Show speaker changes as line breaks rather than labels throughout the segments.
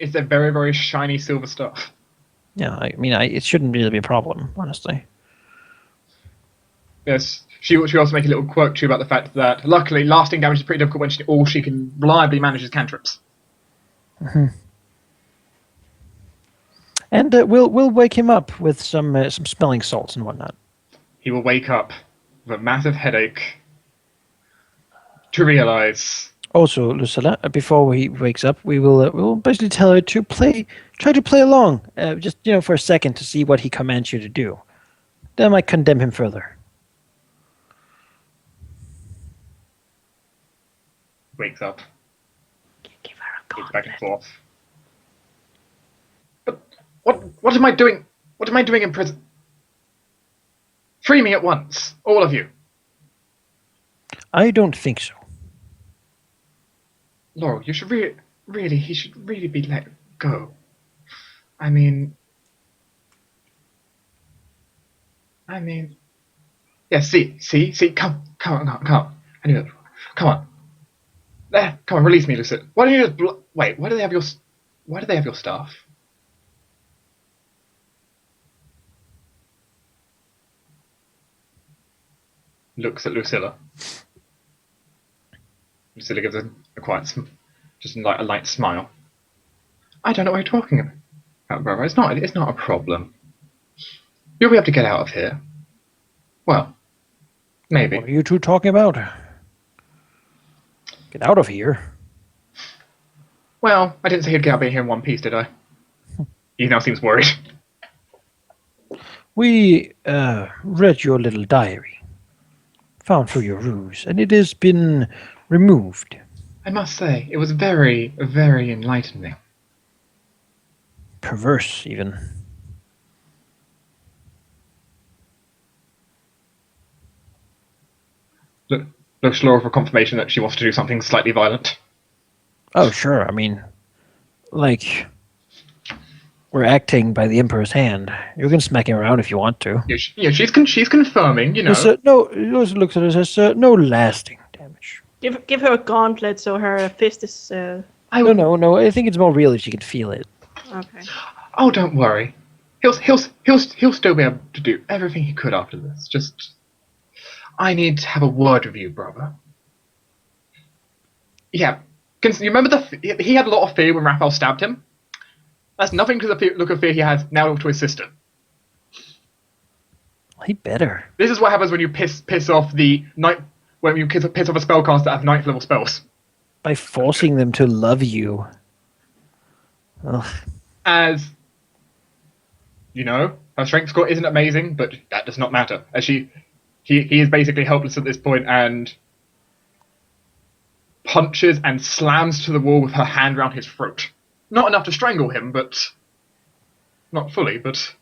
It's a very, very shiny silver stuff.
Yeah, I mean, it shouldn't really be a problem, honestly.
Yes, she also make a little quote to you about the fact that luckily lasting damage is pretty difficult when all she can reliably manage is cantrips.
And we'll wake him up with some smelling salts and whatnot.
He will wake up with a massive headache to realize.
Also, Lucilla, before he wakes up, we will basically tell her to try to play along, just for a second to see what he commands you to do. That might condemn him further.
Wakes up,
Give her a
goes back and
gauntlet.
forth. But what am I doing? What am I doing in prison? Free me at once, all of you.
I don't think so.
Laurel, you should he should really be let go. I mean, yeah. See. Come on. I knew it. Come on. There, come on, release me, Lucille. Why don't you just wait? Why do they have your staff? Looks at Lucilla. Lucilla gives a quiet, just a light smile. I don't know what you're talking about, brother. It's not a problem. You'll be able to get out of here. Well, maybe.
What are you two talking about? Get out of here.
Well, I didn't say he'd get out of here in one piece, did I? He now seems worried.
We read your little diary, found through your ruse, and it has been removed.
I must say, it was very, very enlightening.
Perverse, even.
Looks Laura for confirmation that she wants to do something slightly violent.
Oh, sure. I mean, like, we're acting by the Emperor's hand. You can smack him around if you want to.
Yeah, she's confirming, you know.
No, he also looks at it and says, no lasting damage.
Give her a gauntlet so her fist is.
No. I think it's more real if she can feel it.
Okay.
Oh, don't worry. He'll still be able to do everything he could after this. Just, I need to have a word with you, brother. Yeah, you remember he had a lot of fear when Rahal stabbed him? That's nothing to the look of fear he has now to his sister.
He better.
This is what happens when you piss off when you piss off a spellcaster that have 9th level spells.
By forcing them to love you. Ugh.
As, her strength score isn't amazing, but that does not matter. As he is basically helpless at this point and punches and slams to the wall with her hand around his throat. Not enough to strangle him, but not fully, but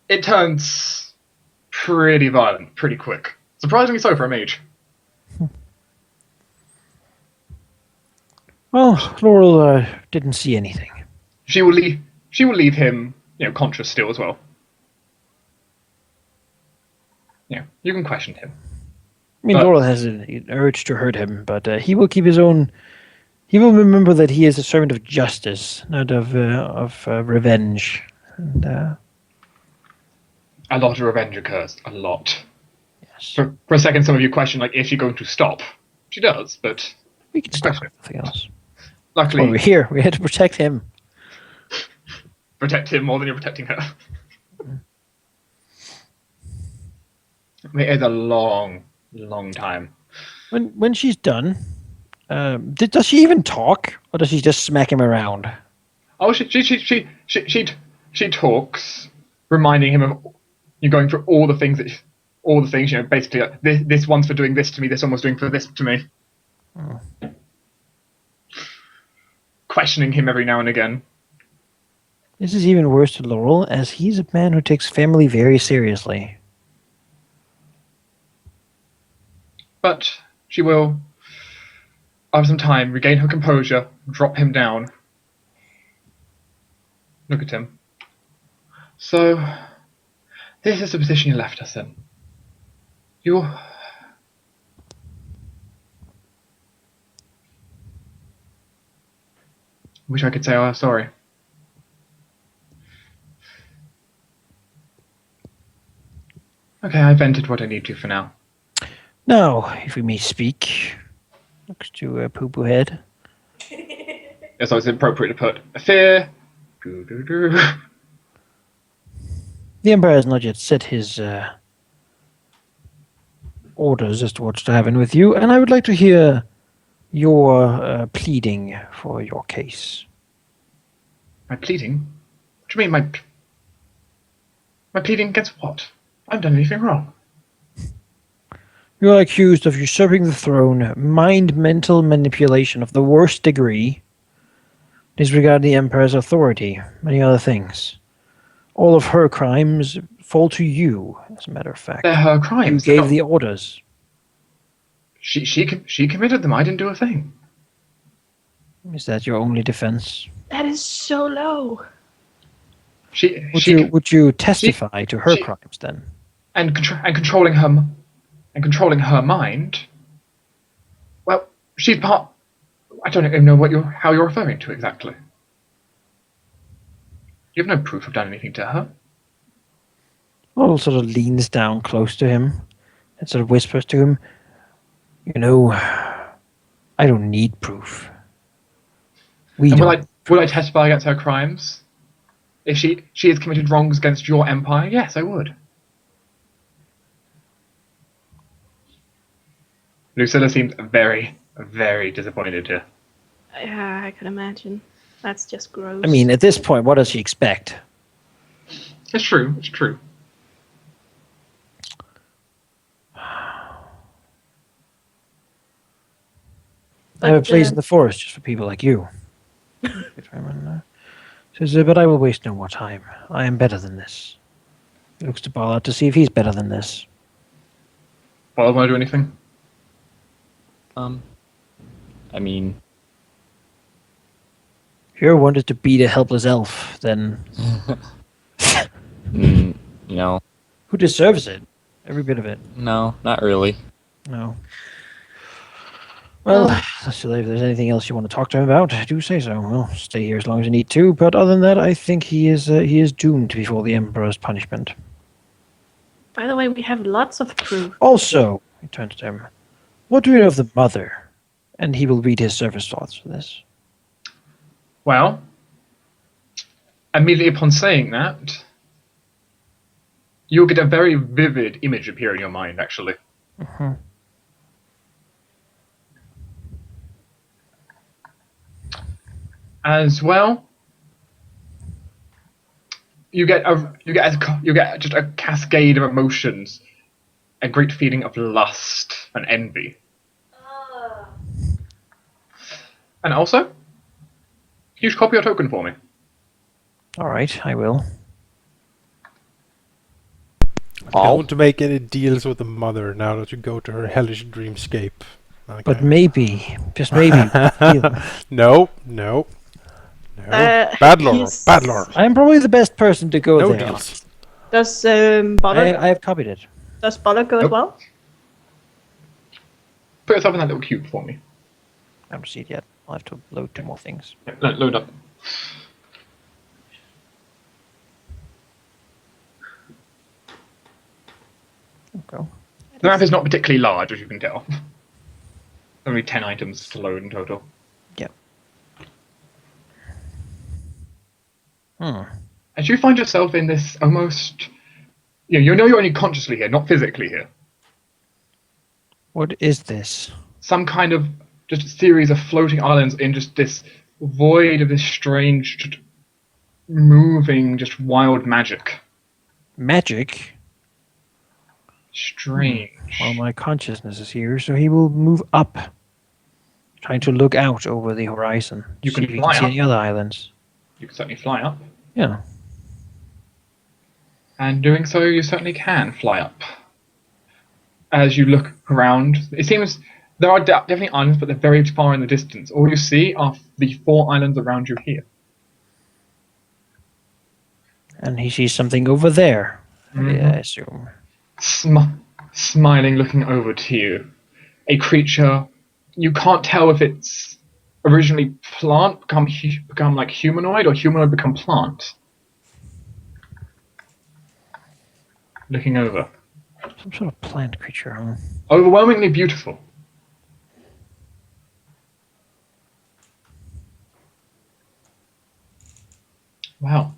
it turns pretty violent, pretty quick. Surprisingly so for a mage.
Well, Laurel didn't see anything.
She will leave him, conscious still as well. Yeah, you can question him.
I mean, Laurel has an urge to hurt him, but he will keep his own. He will remember that he is a servant of justice, not of revenge. And,
a lot of revenge occurs. A lot.
Yes.
For a second, some of you question, is she going to stop? She does, but
we can stop everything else.
Luckily,
we're here. We had to protect him.
Protect him more than you're protecting her. It is a long, long time.
When she's done, does she even talk, or does she just smack him around?
Oh, she talks, reminding him of you going through all the things, basically this one's for doing this to me, this one was doing for this to me.
Oh.
Questioning him every now and again.
This is even worse to Laurel, as he's a man who takes family very seriously.
But she will, after some time, regain her composure, drop him down. Look at him. So, this is the position you left us in. Wish I could say I was sorry. Okay, I vented what I need to for now.
Now, if we may speak, looks to Poo Poo Head.
So it's appropriate to put fear. Doo-doo-doo.
The Emperor has not yet set his orders as to what's to happen with you, and I would like to hear your pleading for your case.
My pleading? What do you mean, my pleading against what? I haven't done anything wrong.
You are accused of usurping the throne, mental manipulation of the worst degree, disregard the Emperor's authority, many other things. All of her crimes fall to you, as a matter of fact.
They're her crimes.
You gave the orders.
She committed them. I didn't do a thing.
Is that your only defense?
That is so low.
Would you testify to her crimes then?
And controlling her mind. Well, she's part. I don't even know how you're referring to exactly. You have no proof I've done anything to her.
Laurel sort of leans down close to him and sort of whispers to him, "You know, I don't need proof.
Will I testify against her crimes? If she has committed wrongs against your empire, yes, I would." Lucilla seems very, very disappointed here.
Yeah, I can imagine. That's just gross.
I mean, at this point, what does she expect?
It's true. It's true.
I have a place in the forest just for people like you. Says, but I will waste no more time. I am better than this. He looks to Ballard to see if he's better than this.
Ballard, want to do anything?
I mean,
if you ever wanted to beat a helpless elf, then
you know,
who deserves it? Every bit of it.
no, not really.
No. Well, so if there's anything else you want to talk to him about, do say so. We'll stay here as long as you need to. But other than that, I think he is doomed before the Emperor's punishment.
By the way, we have lots of proof.
Also, he turns to him, what do you know of the mother? And he will read his service thoughts for this.
Well, immediately upon saying that, you'll get a very vivid image appear in your mind, actually.
Mm-hmm.
As well, you get just a cascade of emotions, a great feeling of lust and envy, and also, you should copy your token for me.
All right, I will.
Don't make any deals with the mother now that you go to her hellish dreamscape. Okay.
But maybe, just maybe.
No. Bad lore.
I'm probably the best person to go
No
there.
deals.
Does Bollock,
I have copied it.
does Bollock go as
Nope.
well?
Put yourself in that little cube for me.
I haven't seen it yet. I'll have to load 2 more things.
Load up.
Okay.
The map is not particularly large, as you can tell. Only 10 items to load in total.
Yep.
As you find yourself in this almost... you know you're only consciously here, not physically here.
What is this?
Some kind of just a series of floating islands in just this void of this strange, just moving, just wild magic.
Magic?
Strange.
Well, my consciousness is here, so he will move up, trying to look out over the horizon.
You can
see if he
fly
can see
up.
any other islands.
You can certainly fly up.
Yeah.
And doing so, you certainly can fly up. As you look around, it seems there are definitely islands, but they're very far in the distance. All you see are the 4 islands around you here.
And he sees something over there, I assume.
Smiling, looking over to you. A creature, you can't tell if it's originally plant become like humanoid, or humanoid become plant? Looking over.
Some sort of plant creature, huh?
Overwhelmingly beautiful. Wow.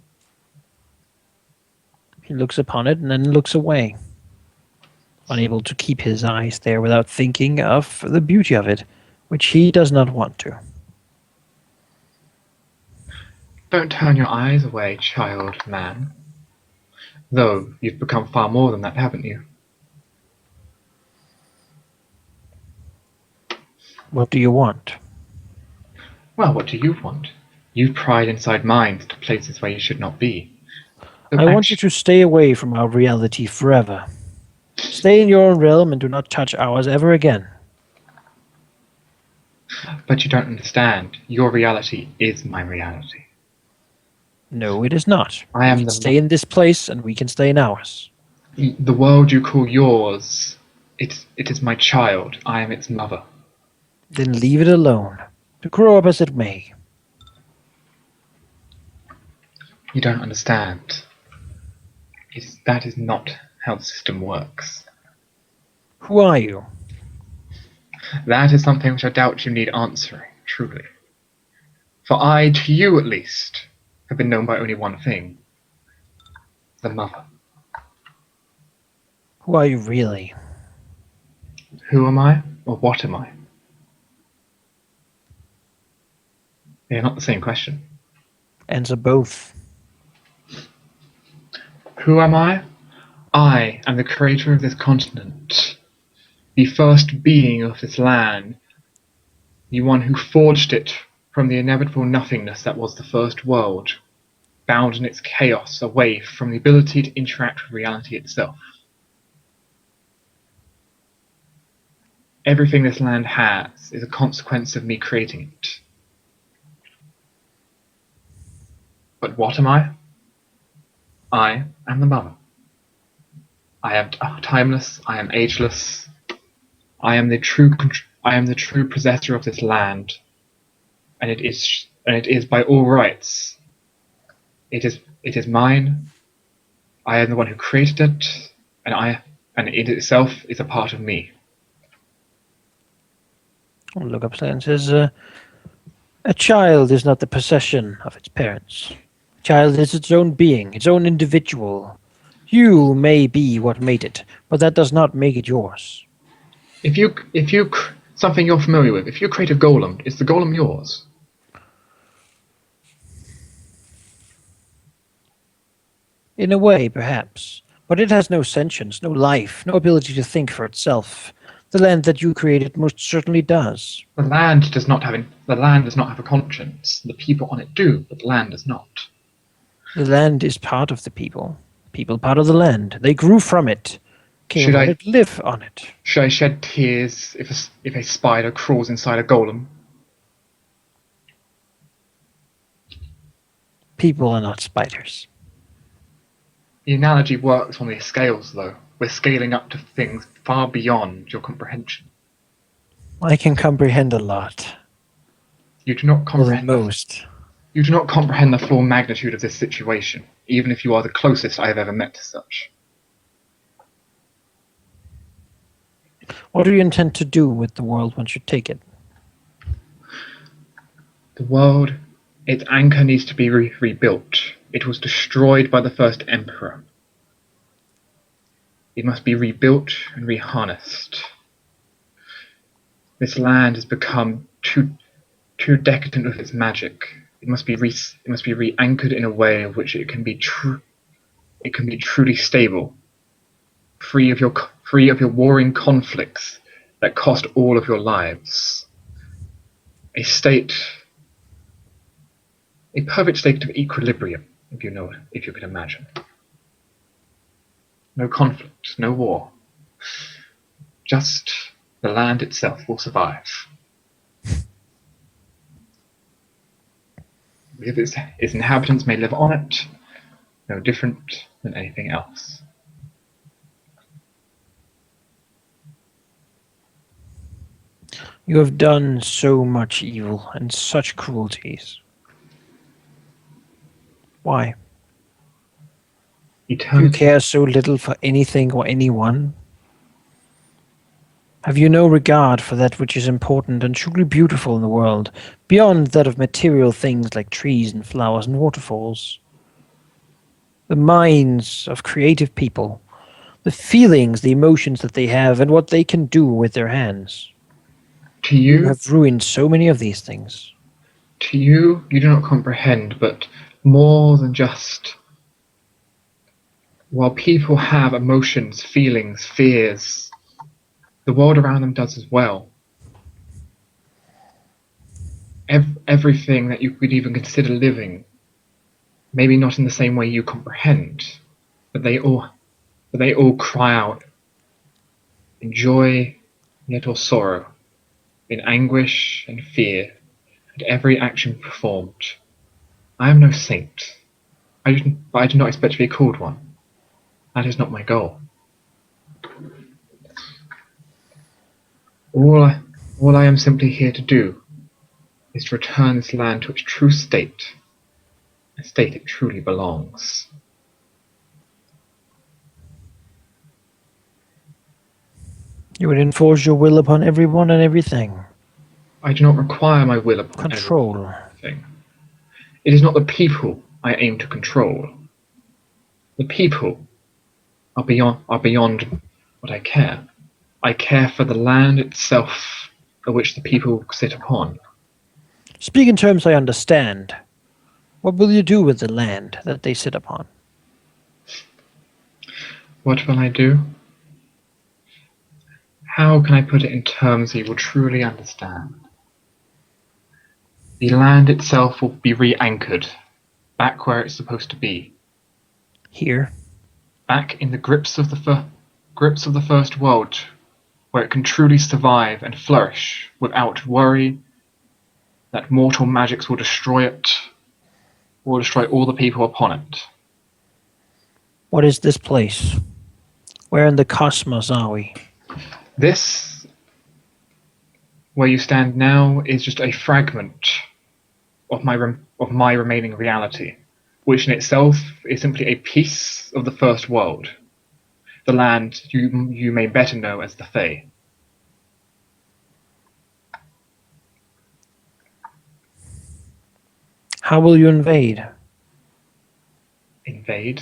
He looks upon it and then looks away, unable to keep his eyes there without thinking of the beauty of it, which he does not want to.
Don't turn your eyes away, child man. Though you've become far more than that, haven't you?
What do you want?
Well, what do you want? You've pried inside minds to places where you should not be.
I want you to stay away from our reality forever. Stay in your own realm and do not touch ours ever again.
But you don't understand. Your reality is my reality.
No, it is not.
I am
You can
the
stay in this place and we can stay in ours.
The world you call yours, it is my child. I am its mother.
Then leave it alone, to grow up as it may.
You don't understand. That is not how the system works.
Who are you?
That is something which I doubt you need answering, truly. For I, to you at least, have been known by only one thing. The mother.
Who are you really?
Who am I, or what am I? They are not the same question.
Answer both.
Who am I? I am the creator of this continent, the first being of this land, the one who forged it from the inevitable nothingness that was the first world, bound in its chaos away from the ability to interact with reality itself. Everything this land has is a consequence of me creating it. But what am I? I am the mother. I am timeless, I am ageless, I am the true possessor of this land, and it is by all rights. It is mine. I am the one who created it, and it itself is a part of me.
Look up and says, a child is not the possession of its parents. A child is its own being, its own individual. You may be what made it, but that does not make it yours.
Something you're familiar with, if you create a golem, is the golem yours?
In a way, perhaps. But it has no sentience, no life, no ability to think for itself. The land that you created most certainly does.
The land does not have a conscience. The people on it do, but the land does not.
The land is part of the people. People part of the land. They grew from it. Came on it, live on it.
Should I shed tears if a spider crawls inside a golem?
People are not spiders.
The analogy works on the scales, though. We're scaling up to things far beyond your comprehension.
I can comprehend a lot.
You do not comprehend
most.
You do not comprehend the full magnitude of this situation, even if you are the closest I have ever met to such.
What do you intend to do with the world once you take it?
The world, its anchor needs to be rebuilt. It was destroyed by the first emperor. It must be rebuilt and reharnessed. This land has become too decadent with its magic. It must be re-anchored in a way in which it can be truly stable, free of your warring conflicts that cost all of your lives. A perfect state of equilibrium, if you can imagine. No conflict, no war. Just the land itself will survive. Its inhabitants may live on it, no different than anything else.
You have done so much evil and such cruelties. Why? Do you
Eternity.
care so little for anything or anyone? Have you no regard for that which is important and truly beautiful in the world, beyond that of material things like trees and flowers and waterfalls? The minds of creative people, the feelings, the emotions that they have, and what they can do with their hands.
To
You
you,
have ruined so many of these things.
you do not comprehend, but more than just. While people have emotions, feelings, fears, the world around them does as well. Everything that you could even consider living, maybe not in the same way you comprehend, but they all cry out in joy, yet or sorrow, in anguish and fear, at every action performed. I am no saint, but I do not expect to be called one. That is not my goal. All I am simply here to do is to return this land to its true state, a state it truly belongs.
You would enforce your will upon everyone and everything.
I do not require my will upon
Control.
everything. It is not the people I aim to control. The people are beyond what I care. I care for the land itself, of which the people sit upon.
Speak in terms I understand. What will you do with the land that they sit upon?
What will I do? How can I put it in terms you will truly understand? The land itself will be re-anchored, back where it's supposed to be.
Here?
Back in the grips of the first world, where it can truly survive and flourish without worry that mortal magics will destroy it, or destroy all the people upon it.
What is this place? Where in the cosmos are we?
This, where you stand now, is just a fragment of my remaining reality, which in itself is simply a piece of the first world, the land you may better know as the Fae.
How will you invade?
Invade?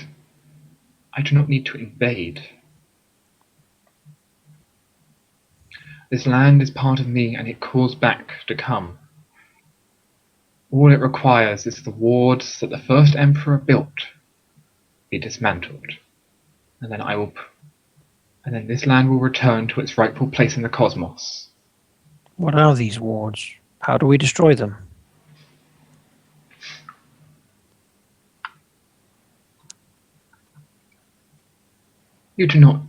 I do not need to invade. This land is part of me and it calls back to come. All it requires is the wards that the first emperor built be dismantled, and then this land will return to its rightful place in the cosmos.
What are these wards? How do we destroy them?
You do not.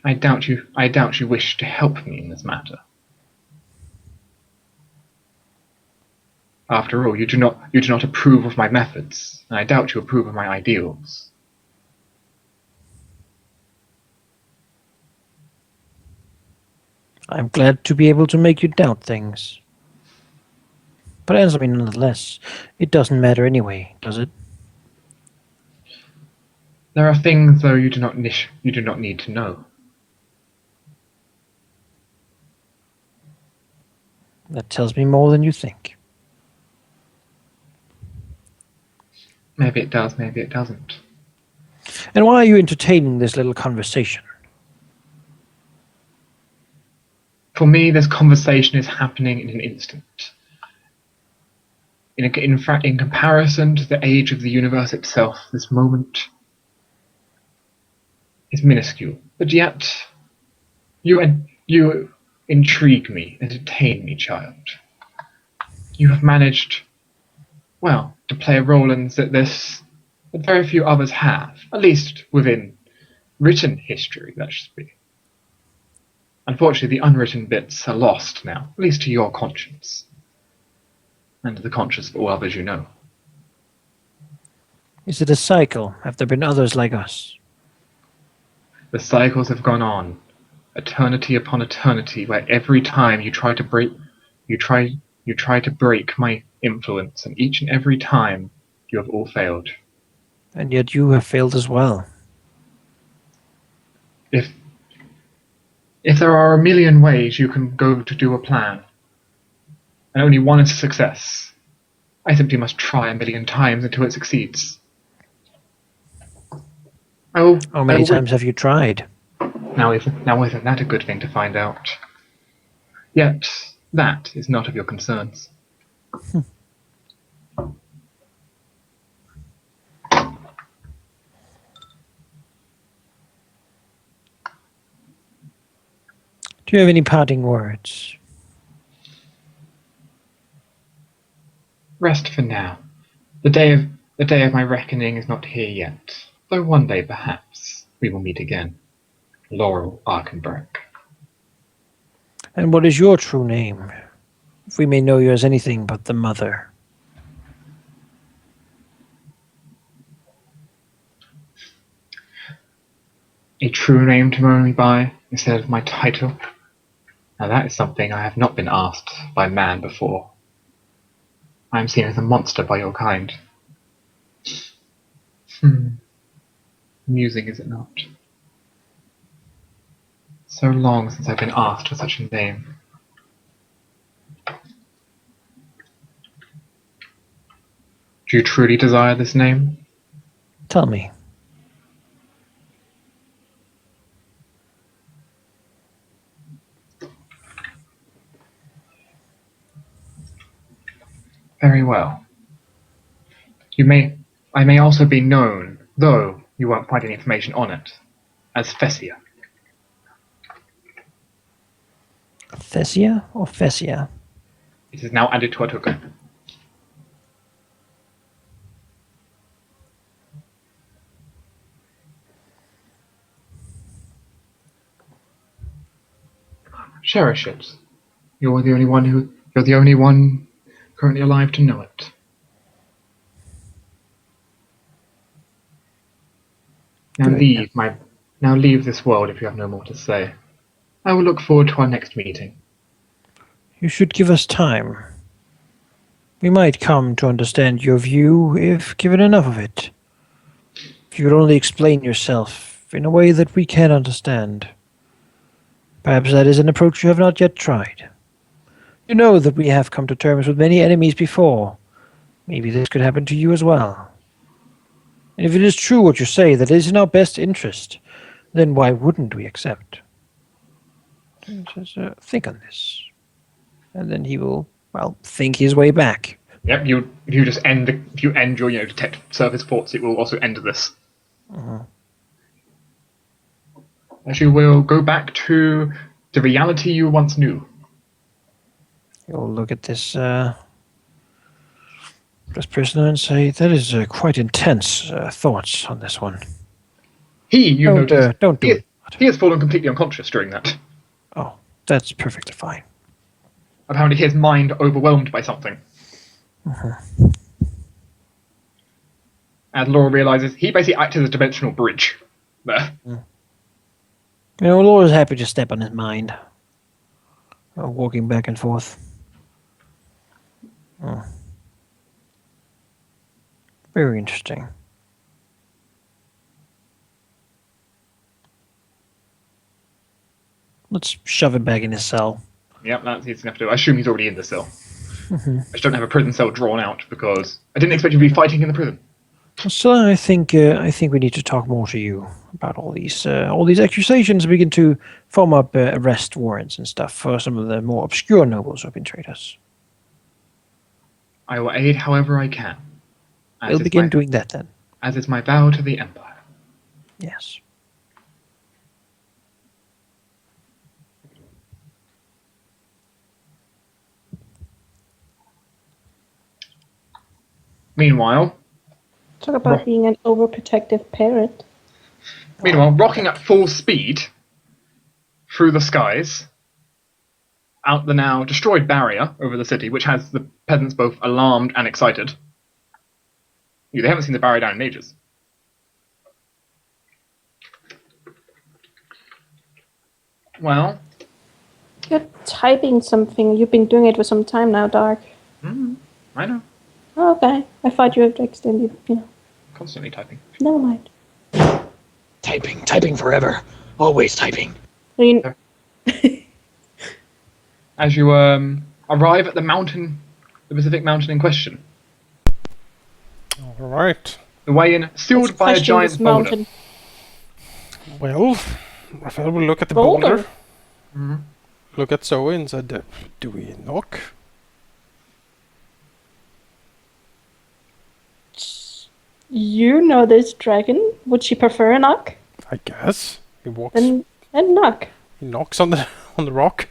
I doubt you wish to help me in this matter. After all, you do not approve of my methods, and I doubt you approve of my ideals.
I'm glad to be able to make you doubt things. But answer me nonetheless. It doesn't matter anyway, does it?
There are things, though, you do not need to know.
That tells me more than you think.
Maybe it does, maybe it doesn't.
And why are you entertaining this little conversation?
For me, this conversation is happening in an instant. In comparison to the age of the universe itself, this moment is minuscule. But yet, you intrigue me, entertain me, child. You have managed, well, to play a role in this that very few others have, at least within written history, that should be. Unfortunately, the unwritten bits are lost now, at least to your conscience, and to the conscience of all others you know.
Is it a cycle? Have there been others like us?
The cycles have gone on, eternity upon eternity, where every time you try to break, you try to break my influence, and each and every time you have all failed.
And yet you have failed as well.
If there are a million ways you can go to do a plan, and only one is a success, I simply must try a million times until it succeeds.
How many times have you tried?
Now isn't that a good thing to find out? Yet that is not of your concerns.
Do you have any parting words?
Rest for now. The day of my reckoning is not here yet, though one day perhaps we will meet again. Laurel Arkenberg.
And what is your true name? If we may know you as anything but the mother.
A true name to know me by instead of my title? Now that is something I have not been asked by man before. I am seen as a monster by your kind. Amusing, is it not? So long since I've been asked for such a name. Do you truly desire this name?
Tell me.
Very well. I may also be known, though you won't find any information on it, as Fessia.
Thessia or Fessia?
It is now added to our token. Cherish it. You're the only one currently alive to know it.
Good.
Now leave this world if you have no more to say. I will look forward to our next meeting.
You should give us time. We might come to understand your view if given enough of it. If you would only explain yourself in a way that we can understand. Perhaps that is an approach you have not yet tried. You know that we have come to terms with many enemies before. Maybe this could happen to you as well. And if it is true what you say, that it is in our best interest, then why wouldn't we accept? Just think on this. And then he will, think his way back.
Yep, if you end your detect surface ports, it will also end this. As you will go back to the reality you once knew.
You'll look at this prisoner and say, that is quite intense thoughts on this one. Don't do it.
He has fallen completely unconscious during that.
Oh, that's perfectly fine.
Apparently his mind overwhelmed by something. As Laura realizes, he basically acted as a dimensional bridge there.
Laura's happy to step on his mind. Walking back and forth. Very interesting. Let's shove him back in his cell.
Yep, that's easy enough to do. I assume he's already in the cell. I just don't have a prison cell drawn out because I didn't expect you to be fighting in the prison.
So I think we need to talk more to you about all these accusations. Begin to form up arrest warrants and stuff for some of the more obscure nobles who have betrayed us.
I will aid however I can.
We'll begin doing that then.
As is my vow to the Empire.
Yes.
Meanwhile,
Talk about being an overprotective parent.
Rocking at full speed through the skies, out the now destroyed barrier over the city, which has the peasants both alarmed and excited. They haven't seen the barrier down in ages. Well,
You're typing something. You've been doing it for some time now, Dark.
I know.
Oh, okay. I thought you had extended,
Constantly typing.
Never mind.
Typing forever. Always typing.
I mean,
As you arrive at the specific mountain in question,
All right.
the way in sealed
let's
by a
question
giant
this
boulder.
mountain.
Well, Raphael will look at the
Boulder?
boulder,
Mhm.
look at Zoe and said, "Do we knock?"
You know this dragon. Would she prefer a knock?
I guess he walks.
Then knock.
He knocks on the on the rock.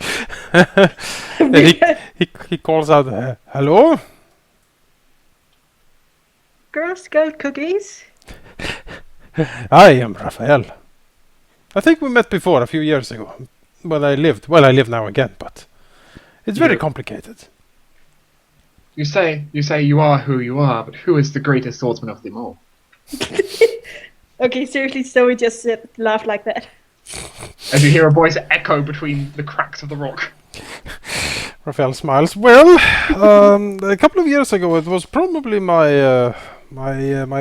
And he calls out, "Hello."
Girl Scout cookies.
I am Raphael. I think we met before a few years ago. When I lived. Well, I live now again, but it's very complicated.
You say you are who you are, but who is the greatest swordsman of them all?
Okay, seriously, Zoe just laughed like that.
As you hear a voice echo between the cracks of the rock.
Raphael smiles. Well, a couple of years ago, it was probably my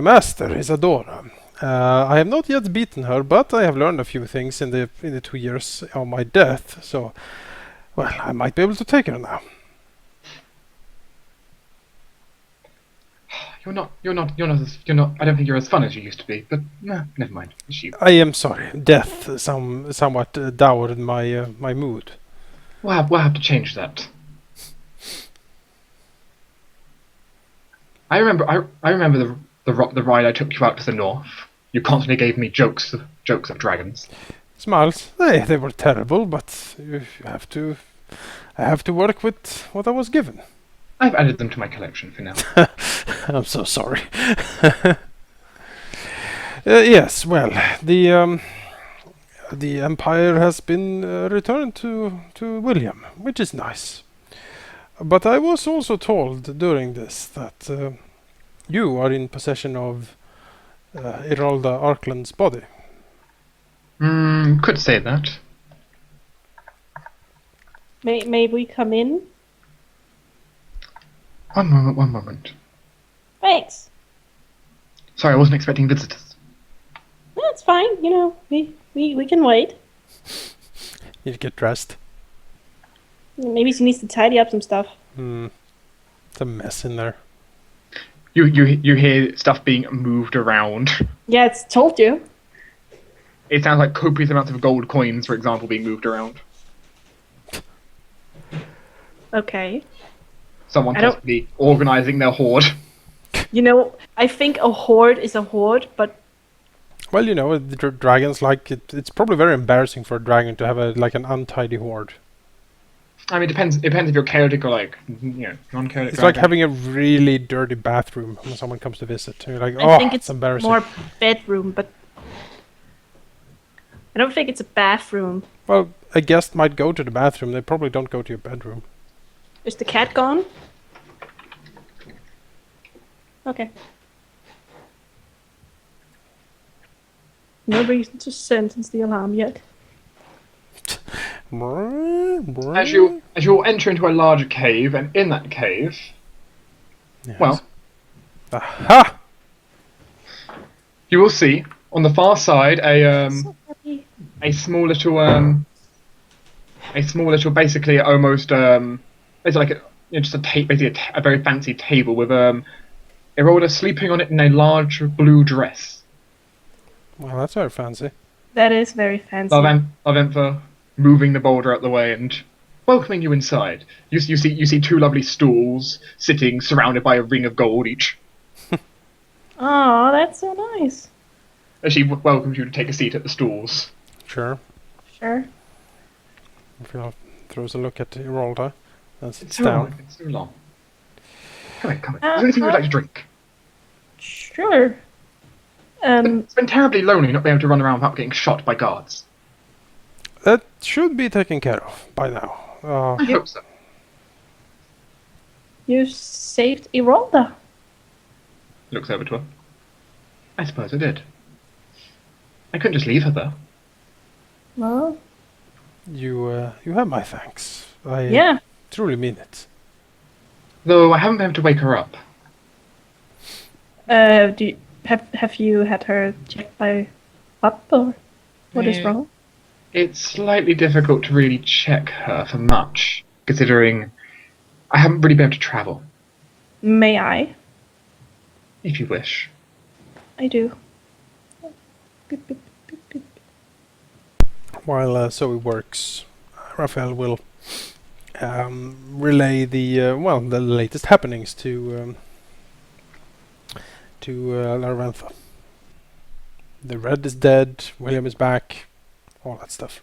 master, Isadora. I have not yet beaten her, but I have learned a few things in the 2 years of my death. So, well, I might be able to take her now.
You're not. I don't think you're as fun as you used to be. But never mind. It's you.
I am sorry. Death somewhat dowered my mood.
We'll have to change that. I remember the ride I took you out to the north. You constantly gave me jokes of dragons.
Smiles. They were terrible, but I have to work with what I was given.
I've added them to my collection for now.
I'm so sorry. Yes, well, the empire has been returned to William, which is nice. But I was also told during this that you are in possession of Eralda Arkland's body.
Could say that.
May we come in?
One moment.
Thanks.
Sorry, I wasn't expecting visitors.
That's fine. We can wait.
You get dressed.
Maybe she needs to tidy up some stuff.
It's a mess in there.
You hear stuff being moved around.
Yeah, it's told you.
It sounds like copious amounts of gold coins, for example, being moved around.
Okay.
Someone possibly organizing their hoard.
I think a hoard is a hoard, but
Well, the dragons like it. It's probably very embarrassing for a dragon to have an untidy hoard.
I mean, it depends if you're chaotic or non-chaotic.
It's like having a really dirty bathroom when someone comes to visit. You're like,
I think it's
embarrassing.
more bedroom, but I don't think it's a bathroom.
Well, a guest might go to the bathroom. They probably don't go to your bedroom.
Is the cat gone? Okay. No reason to sentence the alarm yet.
As you enter into a larger cave, and in that cave,
Yes.
well,
Aha!
you will see on the far side
So happy.
a small little basically almost it's like just basically a very fancy table with Eralda sleeping on it in a large blue dress.
Well, that's very fancy.
That is very fancy.
Laventha moving the boulder out the way and welcoming you inside. You see two lovely stools sitting surrounded by a ring of gold each.
Oh, that's so nice.
As she welcomes you to take a seat at the stools.
Sure.
Sure.
Raphael throws a look at Eralda and sits
So
down.
it's too long. Come in. Is there anything you'd like to drink?
Sure.
It's been terribly lonely not being able to run around without getting shot by guards.
That should be taken care of by now.
I hope so.
You saved Eralda.
Looks over to her. I suppose I did. I couldn't just leave her though.
Well,
You have my thanks. I
Yeah.
truly mean it.
Though I haven't been able to wake her up.
Have you had her checked by up or what is
Eh,
wrong?
It's slightly difficult to really check her for much, considering I haven't really been able to travel,
May I?
if you wish.
I do. Beep, beep, beep, beep.
While Zoe works, Raphael will relay the latest happenings to Larvantha. The Red is dead. William is back. All that stuff.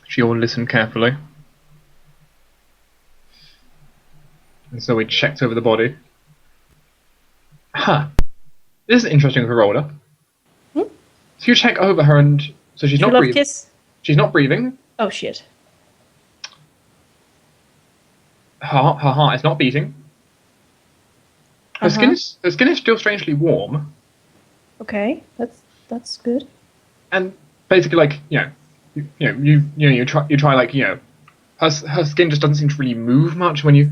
She all listened carefully. And so we checked over the body. Huh. This is interesting with Eralda.
Hmm?
So you check over her and... So she's
True
not
love
breathing.
kiss?
She's not breathing.
Oh shit.
Her heart is not beating. Her skin is still strangely warm.
Okay, that's good.
And basically, like, you try like, her skin just doesn't seem to really move much when you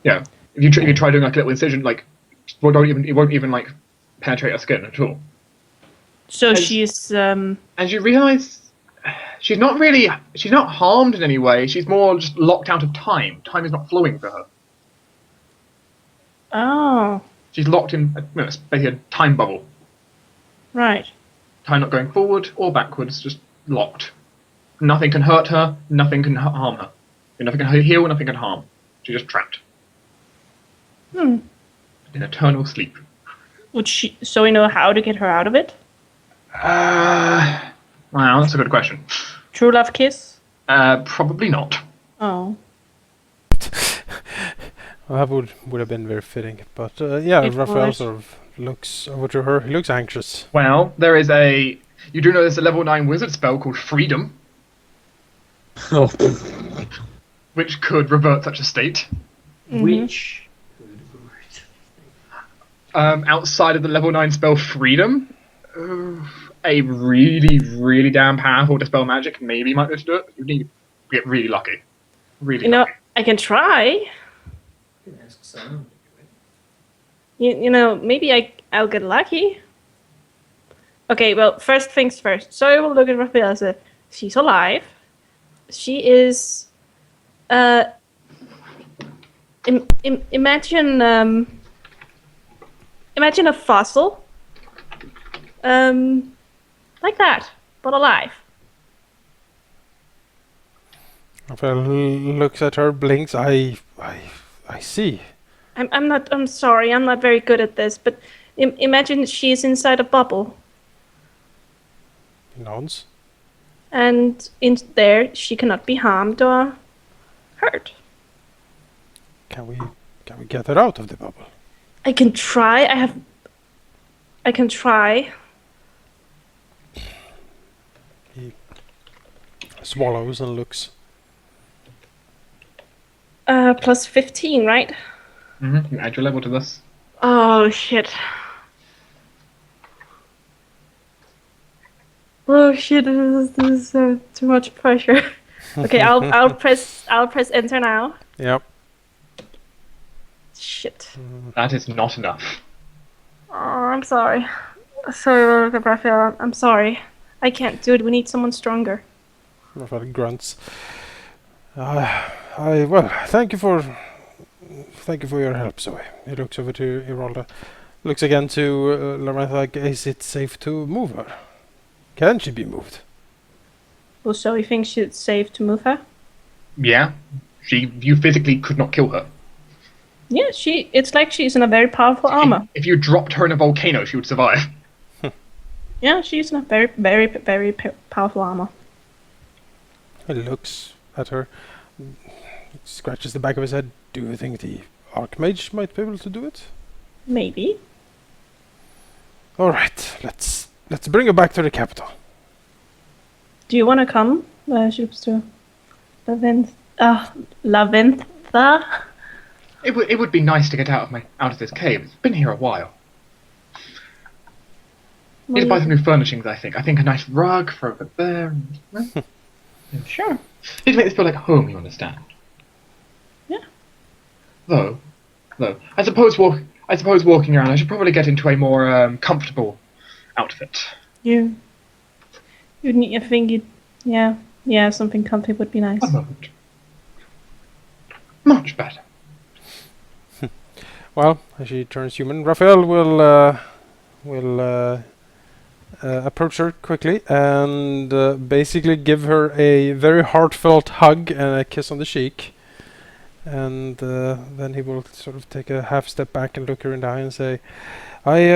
if you try doing like a little incision, like it won't even like penetrate her skin at all.
So
As-
she's
And you realise she's not harmed in any way. She's more just locked out of time. Time is not flowing for her.
oh,
She's locked in it's basically a time bubble.
right.
Time not going forward or backwards, just locked. Nothing can hurt her. Nothing can harm her. Nothing can heal. Nothing can harm. She's just trapped
Hmm.
in eternal sleep.
Would Zoe know how to get her out of it?
Wow, that's a good question.
True love kiss?
Probably not.
Oh.
Well, that would have been very fitting. But yeah,
It
Raphael
would.
sort of looks over to her. He looks anxious.
Well, you do know there's a level 9 wizard spell called Freedom,
Oh,
which could revert such a state.
Which
Outside of the level 9 spell Freedom, a really, really damn powerful dispel magic maybe might be able to do it. You need to get really lucky. Really
You know,
lucky.
I can try.
can ask Sam.
You know, maybe I'll get lucky. Okay, well, first things first. Zoe will look at Raphael and say, she's alive. She is... imagine... imagine a fossil. Like that, but alive.
Raphael looks at her, blinks. I see.
I'm sorry, I'm not very good at this, but imagine she's inside a bubble.
He nods.
And in there, she cannot be harmed or hurt.
Can we get her out of the bubble?
I can try. I can try.
Swallows and looks.
Plus 15, right?
You add your level to this.
Oh shit. Oh shit! This is too much pressure. Okay, I'll press enter now.
Yep.
Shit.
That is not enough.
Oh, I'm sorry. Sorry, Raphael. I'm sorry. I can't do it. We need someone stronger.
Raphael grunts. Well, thank you for your help, Zoe. He looks over to Eralda. Looks again to Larvantha. Is it safe to move her? Can she be moved?
Well, Zoe thinks it's safe to move her.
Yeah, you physically could not kill her.
Yeah, it's like she's in a very powerful armor.
If you dropped her in a volcano, she would survive.
Yeah, she's in a very, very, very powerful armor.
He looks at her, scratches the back of his head. Do you think the Archmage might be able to do it?
Maybe.
All right, let's bring her back to the capital.
Do you want to come? She looks to Laventha.
It would be nice to get out of this cave. It's been here a while. Need to buy some new furnishings, I think. I think a nice rug for over there.
Sure.
Need to make this feel like home, you understand?
Yeah.
Though, I suppose walking around, I should probably get into a more comfortable outfit.
You need. I think you. Yeah. Something comfy would be nice.
One moment. Much better.
Well, as she turns human, Raphael will approach her quickly and basically give her a very heartfelt hug and a kiss on the cheek. And then he will sort of take a half step back and look her in the eye and say, I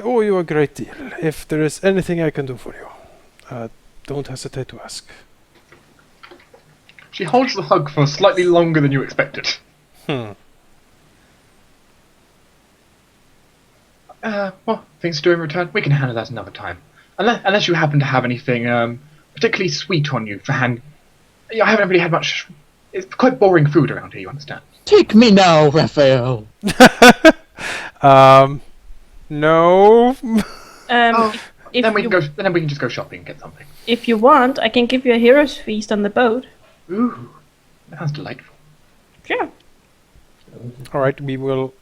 owe you a great deal. If there is anything I can do for you, don't hesitate to ask.
She holds the hug for slightly longer than you expected. Well, things to do in return, we can handle that another time. Unless you happen to have anything particularly sweet on you for hand. I haven't really had much. It's quite boring food around here, you understand.
Take me now, Raphael.
No.
If
Then we
you,
can go. Then we can just go shopping and get something.
if you want, I can give you a hero's feast on the boat.
Ooh, that sounds delightful.
Sure.
All right, we will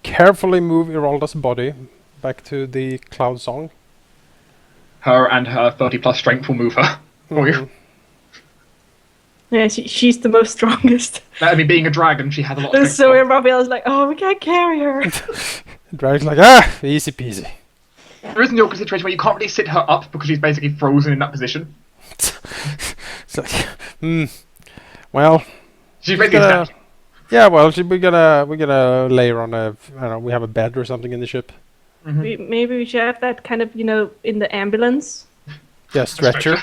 carefully move Eralda's body back to the cloud song.
Her and her 30+ strength will move her for you.
Yeah, she's the most strongest.
I mean, being a dragon, she has a lot of
And
strength.
so Raphael's like, oh, we can't carry her.
Dragon's like, easy peasy.
There is an awkward situation where you can't really sit her up because she's basically frozen in that position.
It's like, well,
She's basically
gonna-
static.
yeah, well, we're gonna lay her on a, I don't know, we have a bed or something in the ship.
Maybe we should have that kind of, in the ambulance.
Yeah, stretcher.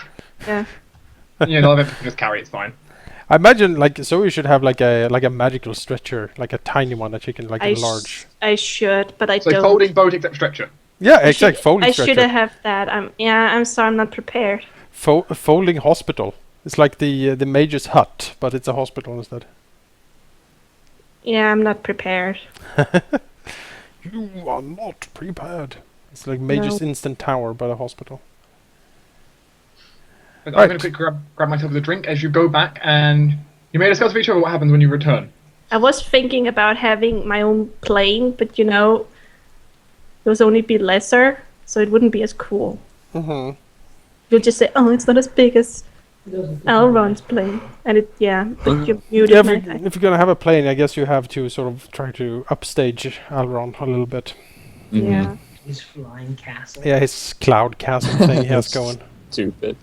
Yeah.
Yeah, no, if you can just carry it's fine.
I imagine like Zoe should have like a magical stretcher, like a tiny one that she can like enlarge.
I should, but I
So
don't.
folding boat except stretcher.
Yeah, exact folding
I
stretcher.
should have that. I'm sorry, I'm not prepared.
Folding hospital. It's like the mage's hut, but it's a hospital instead.
Yeah, I'm not prepared.
You are not prepared. It's like mage's instant tower, but a hospital.
But
Right.
I'm going to quick grab myself a drink as you go back, and you may discuss with each other what happens when you return.
I was thinking about having my own plane, but it would only be lesser, so it wouldn't be as cool.
Mm-hmm.
You'll just say, "Oh, it's not as big as Elrond's plane," and but you muted
Yeah,
my
if you're gonna have a plane, I guess you have to sort of try to upstage Elrond a little bit.
Yeah.
His flying castle.
Yeah, his cloud castle thing he has going.
Stupid.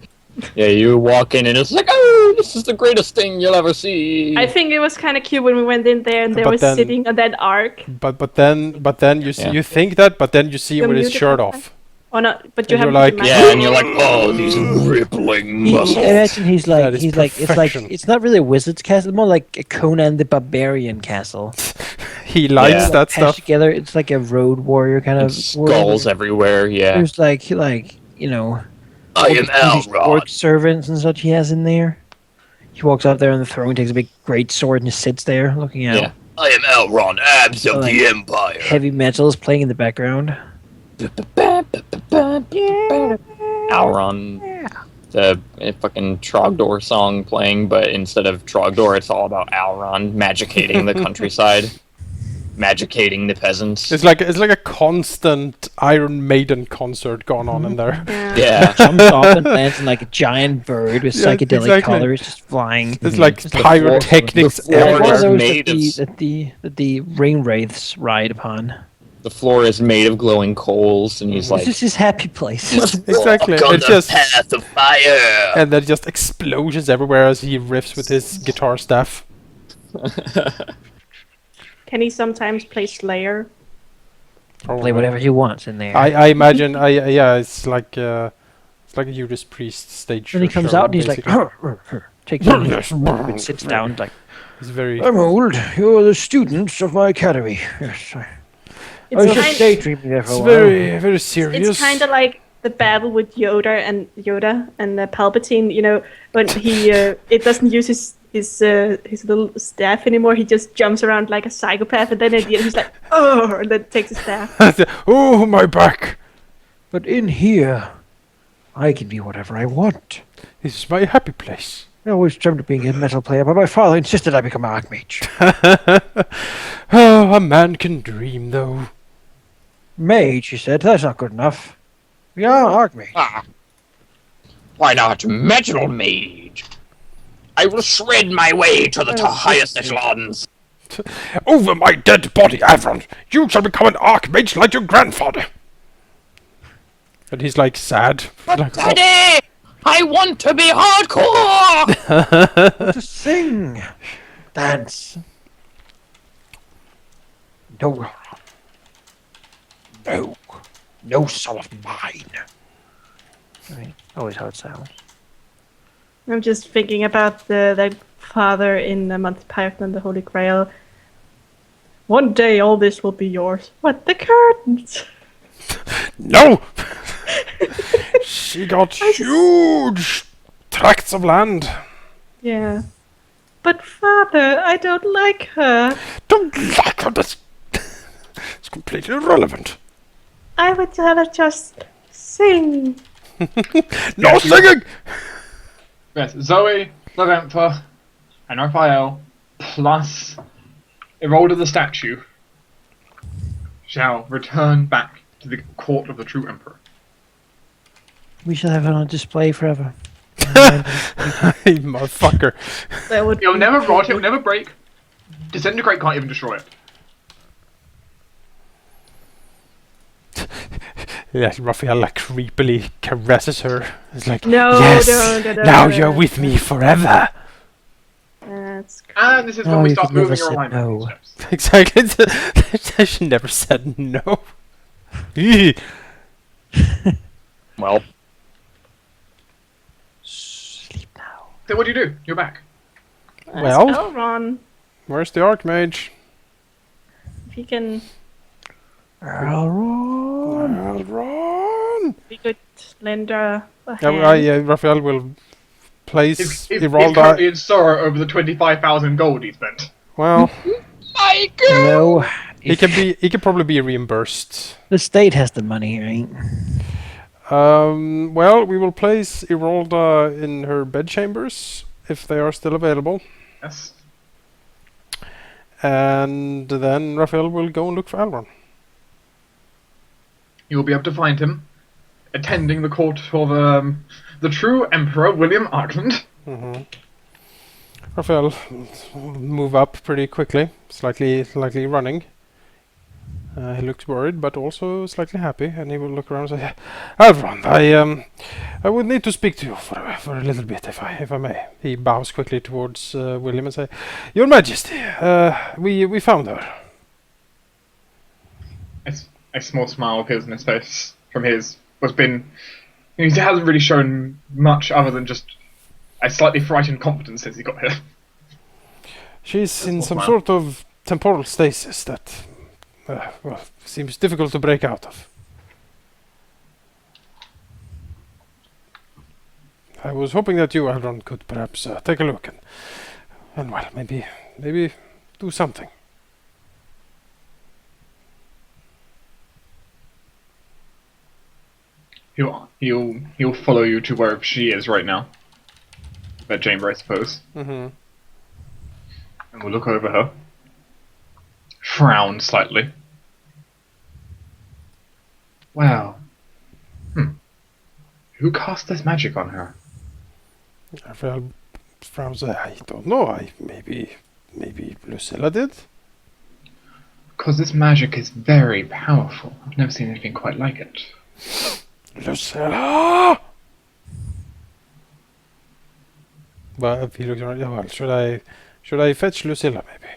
Yeah, you walk in and it's like, oh, this is the greatest thing you'll ever see.
I think it was kind of cute when we went in there and they
But
were
then-
sitting on that arc.
But then you see,
Yeah.
you think that, but then you see him
The
with his
muted
shirt
one.
off.
Or not, but you
And you're
have
like,
Yeah, and you're like, oh, these rippling muscles.
I imagine he's
That
like
is
it's like
perfection.
it's not really a wizard's castle, more like a Conan the Barbarian castle.
He likes
Yeah.
that
Patched
stuff.
together. It's like a road warrior kind
And
of
skulls everywhere, yeah.
There's like
I am
all these orc
Elrond.
servants and such he has in there. He walks out there on the throne, takes a big great sword, and just sits there looking out.
Yeah. I am Elrond, abs of
Like,
the Empire.
Heavy metal is playing in the background.
Elrond. The fucking Trogdor song playing, but instead of Trogdor, it's all about Elrond magicating the countryside. Magicating the peasants.
It's like a constant Iron Maiden concert going on in there.
Yeah.
Jumps off and lands in like a giant bird with
Yeah,
psychedelic
exactly.
colors just flying.
It's like
It's like
pyrotechnics
the floor
One
everywhere.
of
is
those
made
that the ring wraiths ride upon.
The floor is made of glowing coals, and he's like,
This is his happy place.
Exactly.
walk on
It's
the
just
path of fire.
and then just explosions everywhere as he riffs with his guitar staff.
Can he sometimes play Slayer?
Play whatever he wants in there.
I imagine. Yeah, it's like a Judas Priest stage.
Then he comes
show,
out and he's like,
basically.
"Hur, hur, hur." Takes him and sits down like,
He's very.
I'm old. You're the students of my academy. Yes, I was
It's
just
kind,
daydreaming there for a
It's
while.
very serious.
it's kind of like the battle with Yoda and Palpatine. When he it doesn't use his little staff anymore. He just jumps around like a psychopath, and then at the end he's like, oh, and then takes his staff.
Oh, my back!
But in here, I can be whatever I want.
This is my happy place.
I always dreamt of being a metal player, but my father insisted I become an archmage.
Oh, a man can dream, though.
Mage, he said. That's not good enough. We are archmage.
Ah. Why not metal mage? I will shred my way to the highest echelons.
Over my dead body, Avron! You shall become an archmage like your grandfather! And he's like sad.
But
Like,
Daddy! I want to be hardcore!
To sing! Dance! No. No. No son of mine. I mean, always how it sounds.
I'm just thinking about the father in Monty Python and the Holy Grail. One day all this will be yours. What, the curtains?
No! She got huge tracts of land.
Yeah. But father, I don't like her.
Don't like her. That's it's completely irrelevant.
I would rather just sing.
No singing!
Yes, Zoe, Levantha, and Raphael, plus Eralda the statue, shall return back to the court of the true emperor.
We shall have it on display forever.
You motherfucker.
That would
It'll
be
never rot, it'll
really-
never break. Disintegrate can't even destroy it.
Yeah, Raphael like creepily caresses her. It's like,
No,
yes,
no,
now you're with me forever.
That's
And this is when
Oh,
we
you
start
could never
moving your
say
alignment
no.
steps.
Exactly. She never said no. Eee.
Well,
Sleep now.
So what do? You're back.
Well.
Elrond.
Where's the archmage?
If he can,
Elrond.
Elrond.
we could lend her a
Yeah,
hand.
Raphael will place
He's
Eralda.
currently in sorrow over the 25,000 gold he spent.
Well,
my God!
No.
he can probably be reimbursed.
The state has the money, right?
Well, we will place Eralda in her bedchambers if they are still available,
Yes.
and then Raphael will go and look for Elrond.
You will be able to find him attending the court of the true emperor, William Arkland.
Raphael will move up pretty quickly, slightly running. He looks worried, but also slightly happy, and he will look around and say, "Elrond, I would need to speak to you for a little bit, if I may." He bows quickly towards William and say, "Your Majesty, we found her."
A small smile appears on his face from his what's been. He hasn't really shown much other than just a slightly frightened confidence since he got here.
She's in
Small
some
smile.
sort of temporal stasis that, seems difficult to break out of. I was hoping that you, Elrond, could perhaps take a look and well, maybe do something.
He'll follow you to wherever she is right now. That chamber, I suppose.
Mm-hmm.
And we'll look over her. Frown slightly. Wow. Who cast this magic on her?
Raphael frowns. I don't know. Maybe Lucilla did.
Because this magic is very powerful. I've never seen anything quite like it.
Lucilla. But if he looks around, well, should I fetch Lucilla maybe?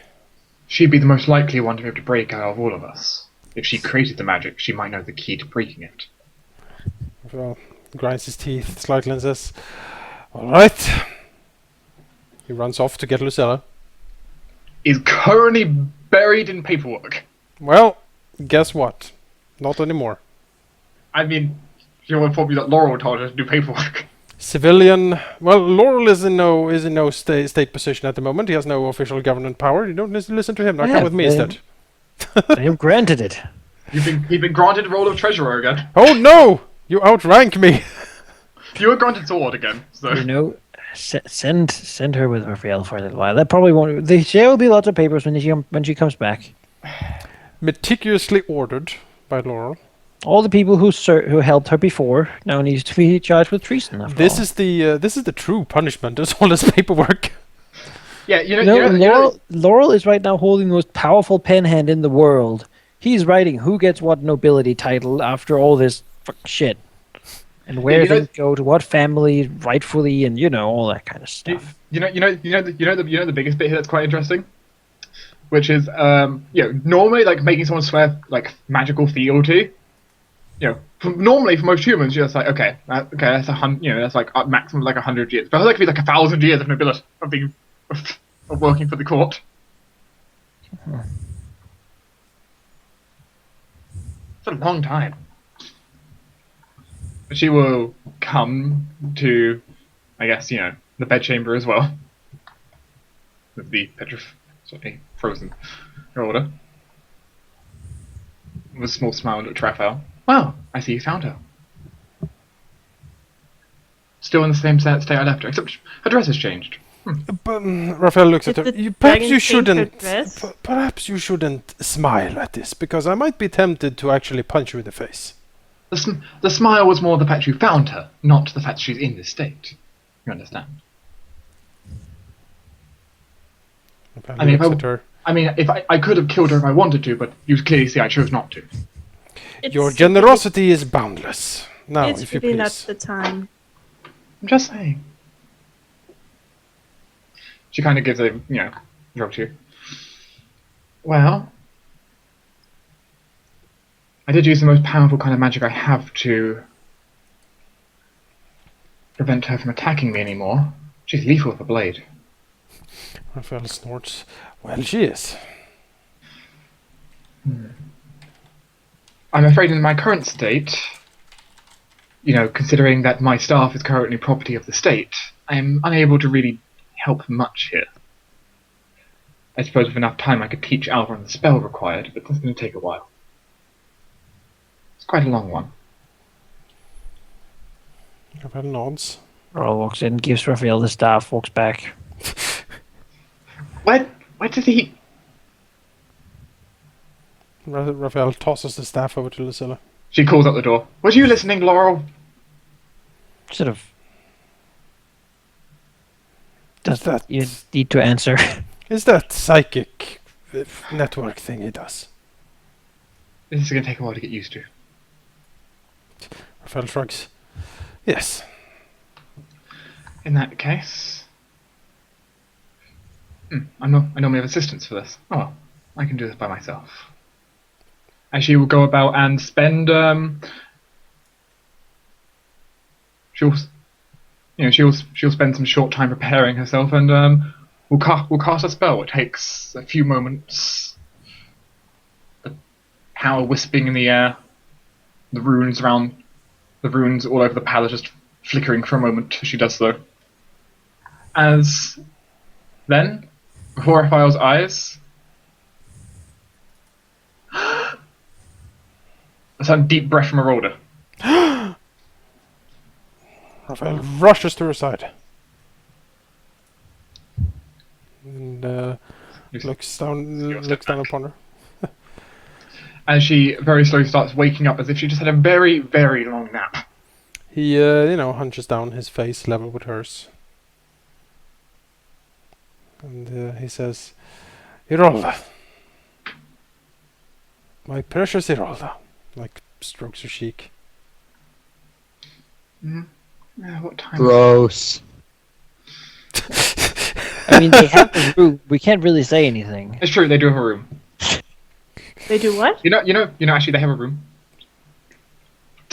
She'd be the most likely one to be able to break out of all of us. If she created the magic, she might know the key to breaking it.
Raphael grinds his teeth slightly and says, "All right." He runs off to get Lucilla.
Is currently buried in paperwork.
Well, guess what? Not anymore.
I mean, she'll inform you that Laurel told her to do paperwork.
Civilian. Well, Laurel is in no state position at the moment. He has no official government power. You don't listen to him. Now
Yeah,
come with me instead.
They have granted it.
You've been granted the role of treasurer again.
Oh no! You outrank me.
You were granted sword again. So
You know, Send her with Raphael for a little while. That probably won't. There will be lots of papers when she comes back.
Meticulously ordered by Laurel.
All the people who helped her before now needs to be charged with treason. After
This
all.
is the true punishment. Is all this paperwork.
Yeah,
Laurel is right now holding the most powerful pen hand in the world. He's writing who gets what nobility title after all this shit, and where things go to what family rightfully, and all that kind of stuff.
The biggest bit here that's quite interesting, which is normally like making someone swear like magical fealty. Normally for most humans, you're just like okay, that's that's like a maximum of like 100 years. But I like to be like 1,000 years of nobility of being of working for the court. It's a long time. But she will come to, I guess, the bedchamber as well. With the frozen Eralda. With a small smile and look at Raphael. Well, I see you found her. Still in the same state I left her, except her dress has changed.
But Raphael looks at her. Perhaps you shouldn't smile at this, because I might be tempted to actually punch you in the face.
The smile was more the fact you found her, not the fact she's in this state. You understand? If I could have killed her if I wanted to, but you clearly see I chose not to.
Your generosity is boundless. Now, if you please.
It's really not the time.
I'm just saying. She kind of gives a, drop to you. Well, I did use the most powerful kind of magic I have to prevent her from attacking me anymore. She's lethal with a blade.
Raphael snorts. Well, she is.
I'm afraid in my current state, considering that my staff is currently property of the state, I am unable to really help much here. I suppose with enough time I could teach Alvaron the spell required, but that's going to take a while. It's quite a long one.
Raphael nods.
Earl walks in, gives Raphael the staff, walks back.
What did he...
Raphael tosses the staff over to Lucilla.
She calls out the door. Was you listening, Laurel?
Sort of. You need to answer.
Is that psychic network thing he does?
This is going to take a while to get used to.
Raphael shrugs. Yes.
In that case... I normally have assistants for this. Oh well, I can do this by myself. And she will go about and spend she'll spend some short time preparing herself, and will cast a spell. It takes a few moments. The power wisping in the air, the runes all over the palace just flickering for a moment as she does so. As then, before Raphael's eyes, a sudden deep breath from Eralda.
Raphael rushes to her side. And looks down upon her.
And she very slowly starts waking up as if she just had a very, very long nap.
He, hunches down, his face level with hers. And he says, Eralda. My precious Eralda. Like, strokes her cheek.
What time?
Gross.
I mean, they have a room. We can't really say anything.
It's true, they do have a room.
They do what?
Actually they have a room.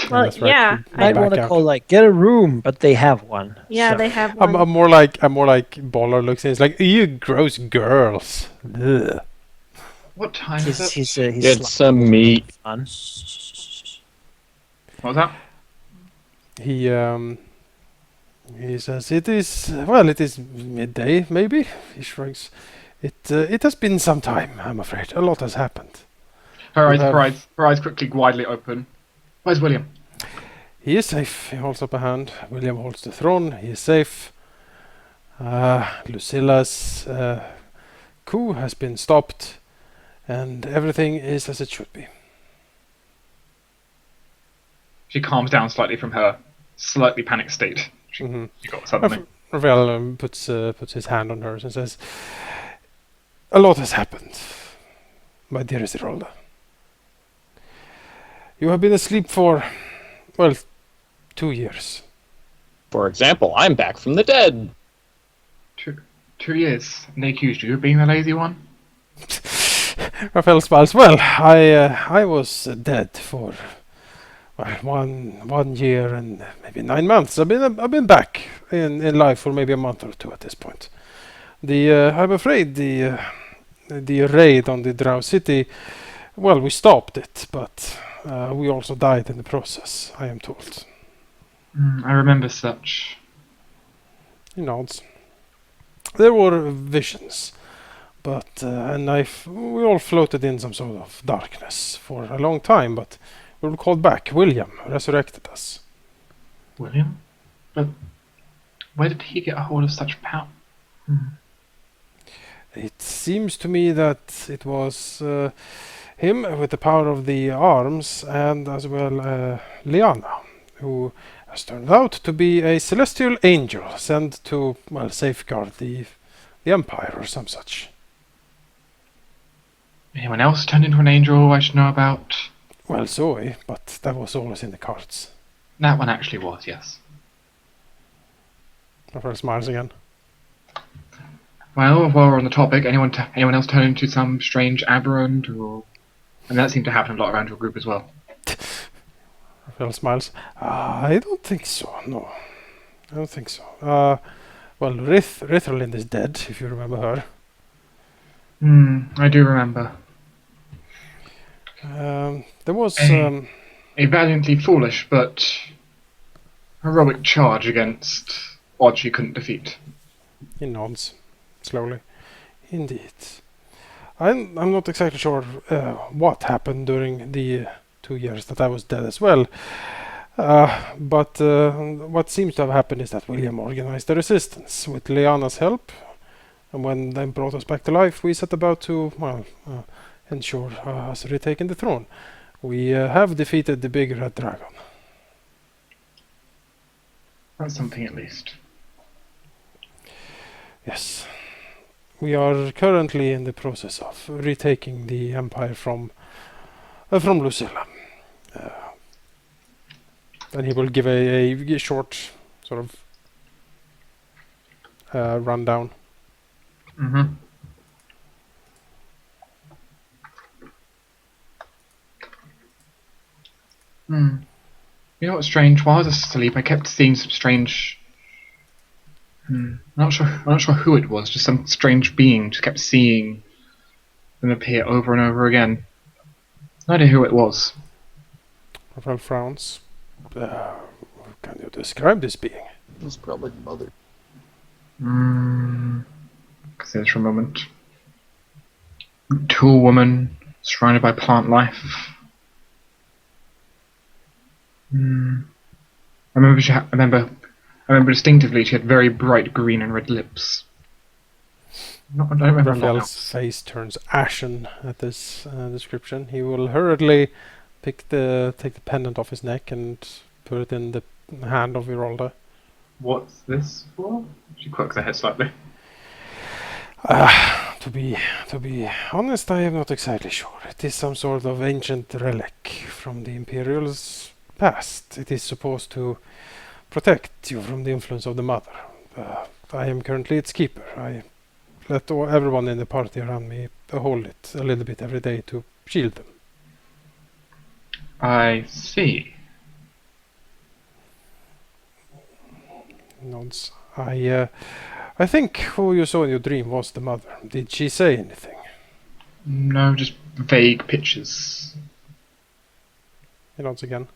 Well,
that's right.
yeah.
I want to call get a room, but they have one.
Yeah,
so.
they have one.
I'm more like Baller looks in. It's like, you gross girls. Ugh.
What time is it?
He's
Get some meat.
fun.
What was that?
He says, it is midday, maybe? He shrugs. It has been some time, I'm afraid. A lot has happened.
Her eyes quickly widely open. Where's William?
He is safe. He holds up a hand. William holds the throne. He is safe. Lucilla's coup has been stopped, and everything is as it should be.
She calms down slightly from her slightly panicked state she
Mhm.
got suddenly.
Ravel puts his hand on hers and says, "A lot has happened, my dearest Eralda. You have been asleep for, well, 2 years."
For example, I'm back from the dead.
2 years, and they accused you of being the lazy one?
Raphael smiles. Well, I was dead for, well, 1 year and maybe 9 months. I've been back in life for maybe a month or two at this point. I'm afraid the raid on the Drow city, well, we stopped it, but we also died in the process, I am told.
I remember such.
He nods. There were visions, but we all floated in some sort of darkness for a long time, but we were called back. William resurrected us.
William? But where did he get a hold of such power?
It seems to me that it was him with the power of the arms, and as well Liana, who has turned out to be a celestial angel sent to, well, safeguard the Empire or some such.
Anyone else turned into an angel I should know about?
Well, Zoe, but that was always in the cards.
That one actually was, yes.
Raphael smiles again.
Well, while we're on the topic, anyone else turn into some strange aberrant or... And that seemed to happen a lot around your group as well.
Raphael smiles. I don't think so, no. I don't think so. Well, Ritherlind is dead, if you remember her.
I do remember.
There was...
A valiantly foolish but heroic charge against odds she couldn't defeat.
He nods slowly. Indeed. I'm not exactly sure what happened during the 2 years that I was dead as well. But what seems to have happened is that William organized the resistance with Liana's help. And when they brought us back to life, we set about to, well, ensure us retaking the throne. We have defeated the big red dragon.
That's something at least.
Yes. We are currently in the process of retaking the empire from Lucilla. And he will give a short sort of rundown.
You know what's strange? While I was asleep, I kept seeing some strange... I'm not sure who it was. Just some strange being. Just kept seeing them appear over and over again. No idea who it was.
Raphael frowns. Can you describe this being?
It's probably mother.
Consider for a moment. Tall woman, surrounded by plant life. I remember distinctively she had very bright green and red lips. I don't remember a lot
Raphael's
else.
face turns ashen at this description. He will hurriedly take the pendant off his neck and put it in the hand of Eralda.
What's this for? She quirks her head slightly.
To be honest, I am not exactly sure. It is some sort of ancient relic from the Imperial's past. It is supposed to protect you from the influence of the Mother. I am currently its keeper. I let everyone in the party around me hold it a little bit every day to shield them.
I see.
Nods. I think who you saw in your dream was the Mother. Did she say anything?
No, just vague pictures.
He nods again.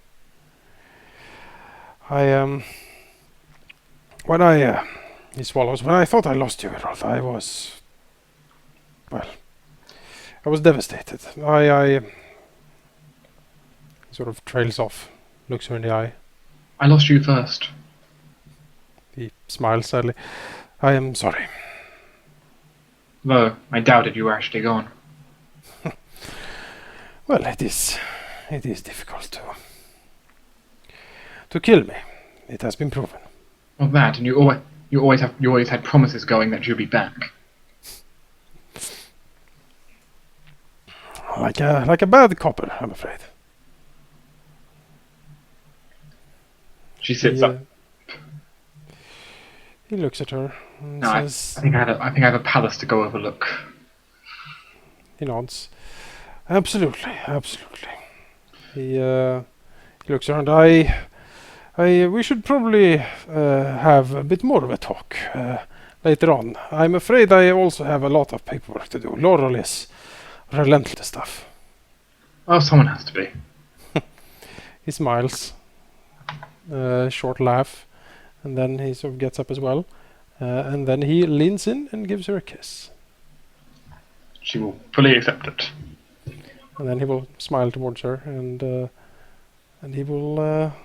He swallows. When I thought I lost you, Eralda, I was devastated. He sort of trails off, looks her in the eye.
I lost you first.
He smiles sadly. I am sorry.
Though I doubted you were actually gone.
Well, it is difficult to kill me. It has been proven.
Well, that, and you always had promises going that you'd be back.
Like a bad copper, I'm afraid.
She sits up.
He looks at her and
No, I
says,
think I have a palace to go overlook.
he nods. Absolutely, absolutely. He looks around. We should probably have a bit more of a talk later on. I'm afraid I also have a lot of paperwork to do. Laurel is relentless stuff.
Oh, someone has to be.
He smiles, short laugh, and then he sort of gets up as well, and then he leans in and gives her a kiss.
She will fully accept it.
And then he will smile towards her, and he will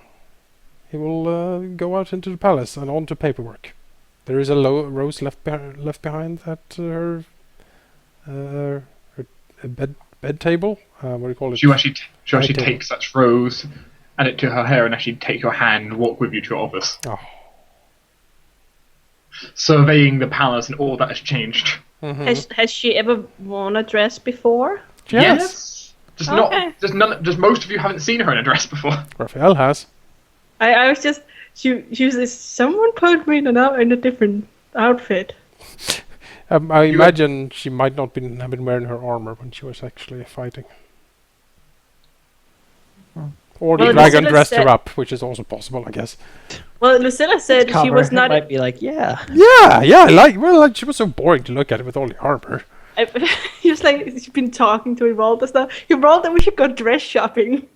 go out into the palace and on to paperwork. There is a rose left behind at her bed table. What do you call it?
She will actually
Table.
take such rose, add it to her hair, and actually take your hand and walk with you to your office.
Oh.
Surveying the palace and all that has changed.
Mm-hmm.
Has she ever worn a dress before?
Yes. Just
Okay.
just most of you haven't seen her in a dress before.
Raphael has.
I was just she was like, someone put me in a different outfit.
I imagine she might not have been wearing her armor when she was actually fighting. Or the
Well,
dragon
Lucilla
dressed her
said-
up, which is also possible, I guess.
Well, Lucilla said she
Cover,
was
it
not.
might be like, yeah.
Yeah, she was so boring to look at with all the armor.
He was like, she's been talking to Eralda stuff. Eralda, we should go dress shopping.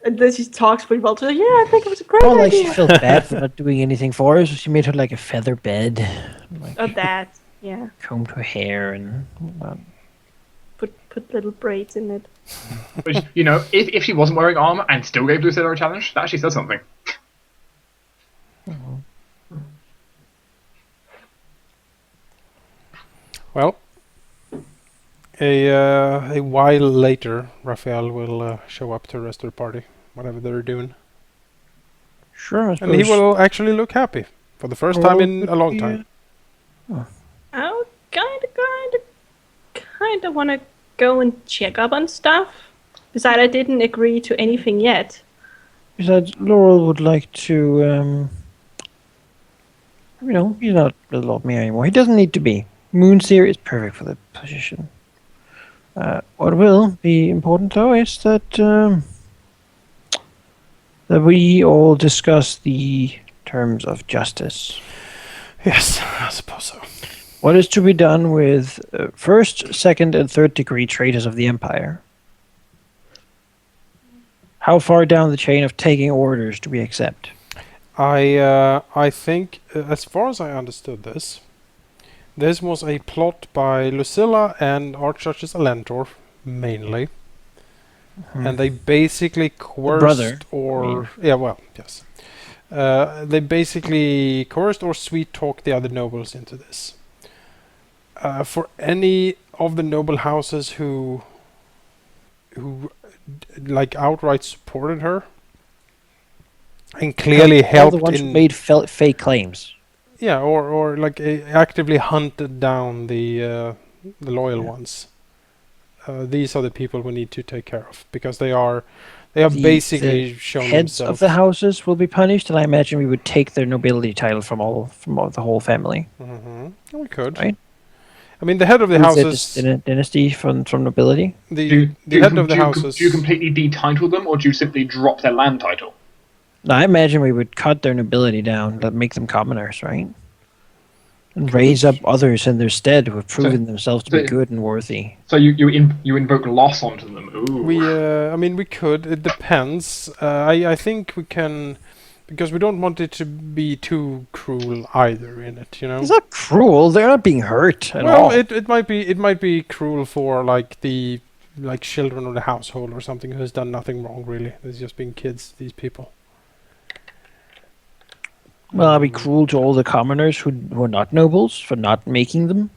And then she talks to Eralda. Like, yeah, I think it was a great
Well, like she
idea.
felt bad for not doing anything for her, so she made her like a feather bed, like
Oh, that. Yeah.
combed her hair and whatnot.
Put little braids in it.
Which, you know, if she wasn't wearing armor and still gave Lucilla a challenge, that actually says something.
Well, a while later, Raphael will show up to the rest of the party, whatever they're doing.
Sure, I
And he
suppose.
will actually look happy for the first time in a long time.
I kind of want to go and check up on stuff. Besides, I didn't agree to anything yet.
Besides, Laurel would like to, he's not the Lord Mayor anymore. He doesn't need to be. Moonseer is perfect for the position. What will be important, though, is that we all discuss the terms of justice.
Yes, I suppose so.
What is to be done with first, second, and third degree traitors of the Empire? How far down the chain of taking orders do we accept?
I think, as far as I understood this was a plot by Lucilla and Archduchess Alentor, mainly. And they basically coerced
brother,
or... Yeah, well, yes. They basically coerced or sweet-talked the other nobles into this. For any of the noble houses who like outright supported her and clearly
All
helped
the ones who
in...
made fake claims.
Yeah, or like actively hunted down the loyal ones. These are the people we need to take care of because they have basically shown
Heads
themselves.
of the houses will be punished, and I imagine we would take their nobility title from the whole family.
Mm-hmm. We could.
Right.
I mean, the head of the
Is it
houses.
a dynasty from nobility?
The head of the houses.
Do you completely detitle them, or do you simply drop their land title?
No, I imagine we would cut their nobility down, but make them commoners, right? And raise up others in their stead who have proven themselves to be good and worthy.
So you invoke loss onto them. Ooh.
We could. It depends. I think we can, because we don't want it to be too cruel either in it. You know.
It's not cruel. They're not being hurt at all.
Well, it might be cruel for the children of the household or something who has done nothing wrong really. They're just being kids. These people.
Well, I'll be cruel to all the commoners who are not nobles for not making them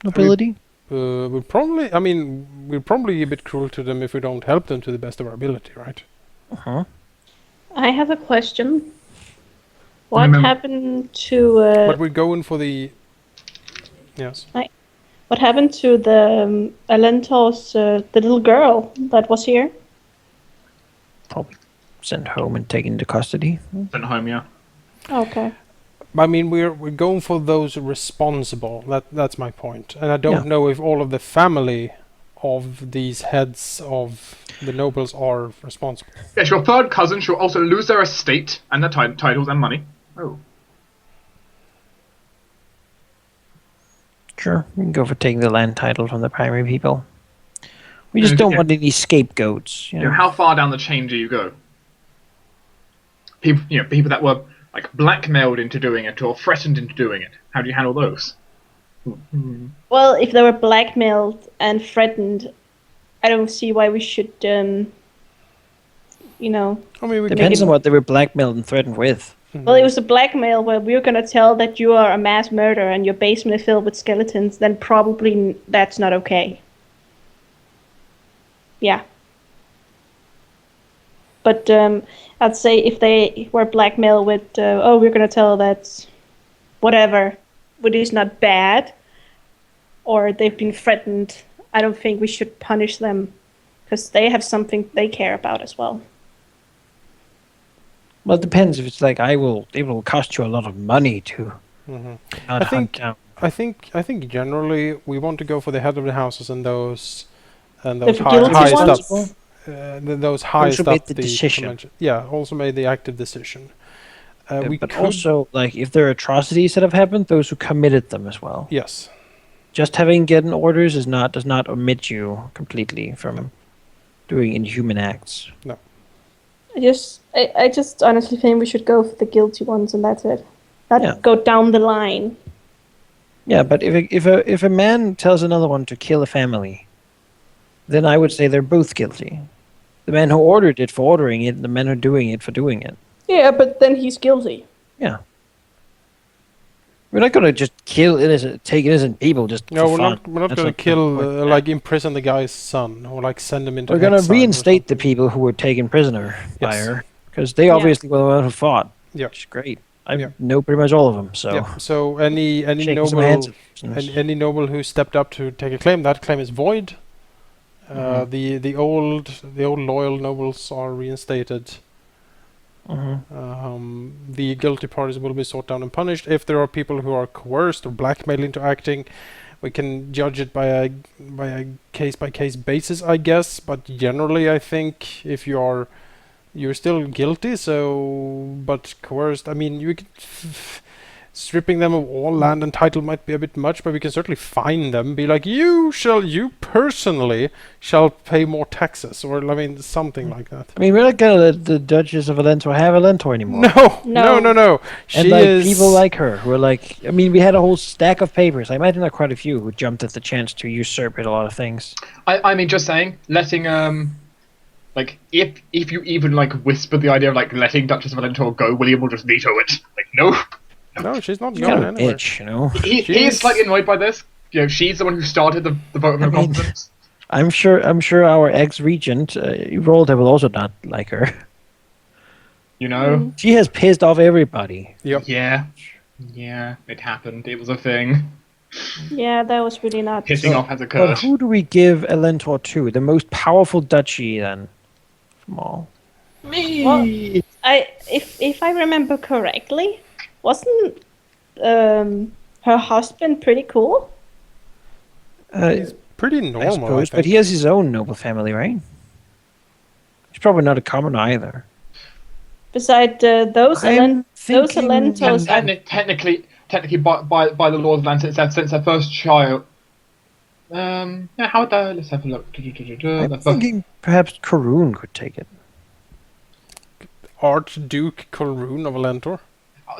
nobility.
We'll probably, I mean, we're probably a bit cruel to them if we don't help them to the best of our ability, right?
Uh-huh.
I have a question. What
Remember-
happened to
But we're going for the. Yes.
what happened to the Alentor's the little girl that was here?
Probably sent home and taken into custody.
Sent home, yeah.
Okay.
I mean, we're going for those responsible. That's my point, and I don't
Yeah.
know if all of the family of these heads of the nobles are responsible.
Yes, your third cousin shall also lose their estate and their titles and money. Oh.
Sure, we can go for taking the land title from the primary people. We just
Yeah,
don't
yeah.
want any scapegoats. You
You know,
know?
how far down the chain do you go? People that were like blackmailed into doing it or threatened into doing it. How do you handle those?
Well, if they were blackmailed and threatened, I don't see why we should, you know.
I mean, we
Depends
can.
on what they were blackmailed and threatened with.
Well, it was a blackmail where we were gonna tell that you are a mass murderer and your basement is filled with skeletons. Then probably that's not okay. Yeah. But I'd say if they were blackmailed with, oh, we're gonna tell that whatever, but it's not bad, or they've been threatened, I don't think we should punish them because they have something they care about as well.
Well, it depends. If it's like it will cost you a lot of money to
Mhm.
not
I
hunt
think-
down.
I think generally we want to go for the head of the houses and those
The
high,
guilty
highest
ones?
up, those highest
made
up
the decision.
convention. Yeah, also made the active decision. We
But
could
also, like, if there are atrocities that have happened, those who committed them as well.
yes.
Just having gotten orders does not omit you completely from doing inhuman acts.
I just honestly think we should go for the guilty ones and that's it. Not
Yeah.
go down the line.
Yeah, but if a man tells another one to kill a family, then I would say they're both guilty. The man who ordered it for ordering it, and the man who doing it for doing it.
Yeah, but then he's guilty.
Yeah. We're not gonna just take innocent people just
No,
for
we're
fun.
not. We're not
That's
going to
the
kill,
point.
like imprison the guy's son, or like send him into.
We're gonna
exile or
reinstate the
something.
people who were taken prisoner by
Yes.
her, because they
Yeah.
obviously were the ones who fought.
Yeah.
Which is great. I
Yeah.
know pretty much all of them. So
Yeah. So any
shaking some hands.
noble, any noble who stepped up to take a claim, that claim is void.
Mhm.
The old loyal nobles are reinstated.
Mhm.
The guilty parties will be sought down and punished. If there are people who are coerced or blackmailed into acting, we can judge it by a case by case basis, I guess. But generally, I think if you're still guilty. So, but coerced. I mean, you could. Stripping them of all land and title might be a bit much, but we can certainly fine them. Be like, you personally shall pay more taxes, or I mean, something like that.
I mean, we're not gonna let the Duchess of Alentor have Alentor anymore.
No. She
And like
is
people like her who are like, I mean, we had a whole stack of papers. I imagine there are quite a few who jumped at the chance to usurp it. A lot of things.
I mean, just saying, letting like if you even like whisper the idea of like letting Duchess of Valentor go, William will just veto it. Like no,
no, she's not
She's
going
kind of a
anywhere.
bitch, you know.
he
She's-
is slightly annoyed by this. You know, she's the one who started the vote of no
I mean-
confidence.
I'm sure our ex-regent Eralda will also not like her.
You know,
She has pissed off everybody.
Yep.
yeah, it happened. It was a thing.
Yeah, that was really not.
Pissing off has
But
occurred.
who do we give Alentor to? The most powerful duchy, then, from all.
Well, if I remember correctly, wasn't her husband pretty cool?
He's pretty
I
normal, I
suppose, but
think.
he has his own noble family, right? He's probably not a common either.
Besides those
I'm
those
thinking-
Alentos,
Technically, by the laws of land, since their first child. Yeah, how would that? Let's have a look.
I'm
The first-
thinking perhaps Karoon could take it.
Archduke Colroon of Alentor.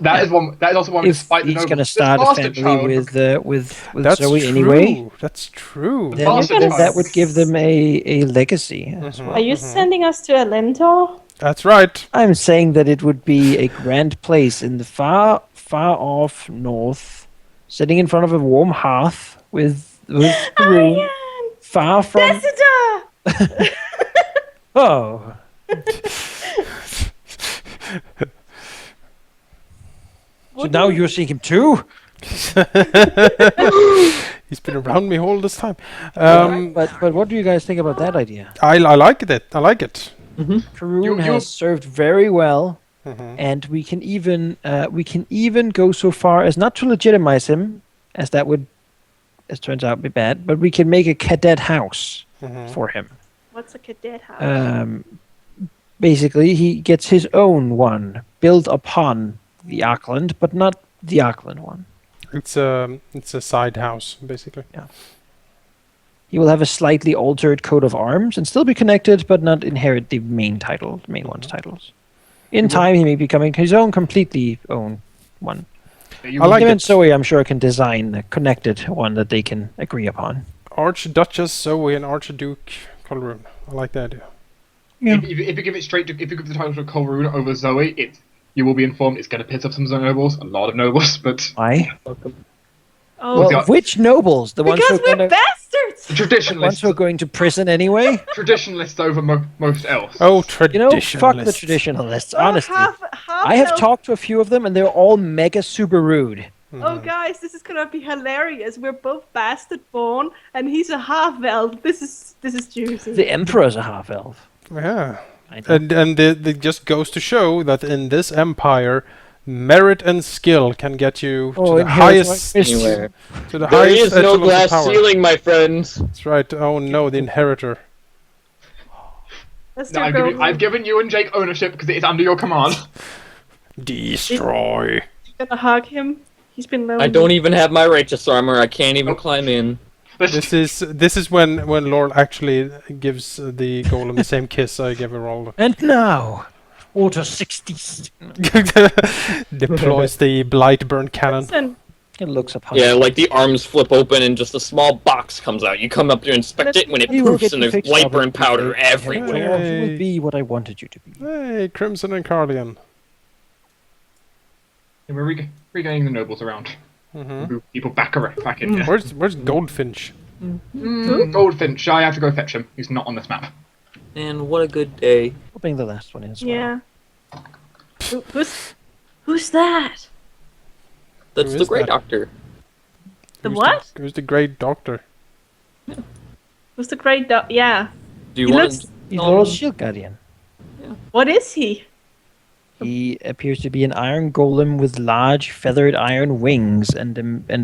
That is one. That is also one.
If
Despite the
he's
noble-
going to
the
start a
bastard
family
child-
with
That's
Zoe
true.
anyway,
That's true.
The
then
bastard
gonna
child.
that would give them a legacy as
Mhm.
well.
are you sending us to Alentor?
That's right.
I'm saying that it would be a grand place in the far, far off north, sitting in front of a warm hearth with Haroon,
Ian!
far from.
Dessida!
Oh, so now you're seeing him too?
He's been around me all this time.
But what do you guys think about that idea?
I like it. I like it.
Haroon
You-
has served very well, and we can even go so far as not to legitimize him, as that would, as turns out, be bad. But we can make a cadet house for him.
What's a cadet house?
Basically, he gets his own one built upon the Auckland, but not the Auckland one.
It's a side house, basically.
He will have a slightly altered coat of arms and still be connected, but not inherit the main one's titles. In time, he may be becoming his own completely own one.
You
I like
Him
it.
and Zoe, I'm sure, can design a connected one that they can agree upon.
Archduchess Zoe and Archduke Colroon. I like the idea.
Yeah.
If you give it straight to, if you give the title to Colroon over Zoe, you will be informed it's going to piss off some nobles, a lot of nobles, but
Why?
Oh,
Well,
Yeah.
which nobles? The ones who
because
are
we're
going to,
bastards!
ones
traditionalists,
who are going to prison anyway?
traditionalists over most else.
Oh,
You know,
traditionalist.
fuck the traditionalists. Honestly,
Half
I have
elf-
talked to a few of them, and they're all mega super rude.
Oh, guys, this is gonna be hilarious. We're both bastard born, and he's a half elf. This is juicy.
The Emperor's a half elf.
Yeah.
I know.
And it just goes to show that in this empire, merit and skill can get you to the
inherit
highest
my-
Anywhere.
to the
There
highest
is no
echelon of
glass
power.
ceiling, my friends.
That's right. Oh no, the inheritor.
Let's
No,
do
I've given you and Jake ownership because it is under your command.
Destroy.
gonna hug him. He's been lonely.
I don't even have my righteous armor. I can't even climb in.
This is when Lord actually gives the golem the same kiss I gave Eralda.
And now, Order 60.
Deploys the Blightburn cannon.
Listen,
It looks upon
Yeah, like the arms flip open and just a small box comes out. You come up there and inspect it when it
You will
poofs
get
and
to
there's
fix
light
all
burn
the
powder
mistakes.
everywhere.
You
Hey.
will be what I wanted you to be.
Hey, Crimson and Cardigan.
We're regaining the nobles around. Move people back in here.
Where's Goldfinch?
Goldfinch, I have to go fetch him. He's not on this map.
And what a good day.
Hoping the last one is. well.
yeah. Who's that?
That's
Who
the
is
Grey
that?
Doctor.
The what?
Who's the great doctor?
Who's the great dog? Yeah.
Do you
He
want
looks-
to...
He's Lord Shield Guardian.
What is he?
He appears to be an iron golem with large feathered iron wings and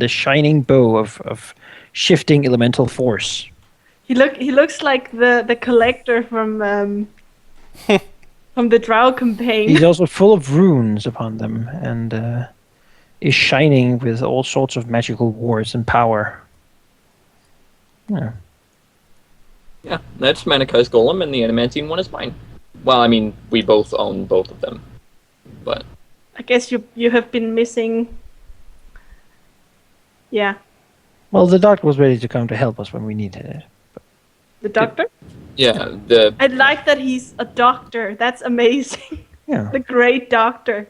a shining bow of shifting elemental force.
He looks like the collector from the Drow campaign.
He's also full of runes upon them and is shining with all sorts of magical wards and power. Yeah.
Yeah, that's Manakai's golem, and the adamantine one is mine. Well, I mean, we both own both of them. But
I guess you have been missing. Yeah,
Well, the doctor was ready to come to help us when we needed it.
the doctor.
yeah,
I like that he's a doctor. That's amazing.
Yeah.
The great doctor.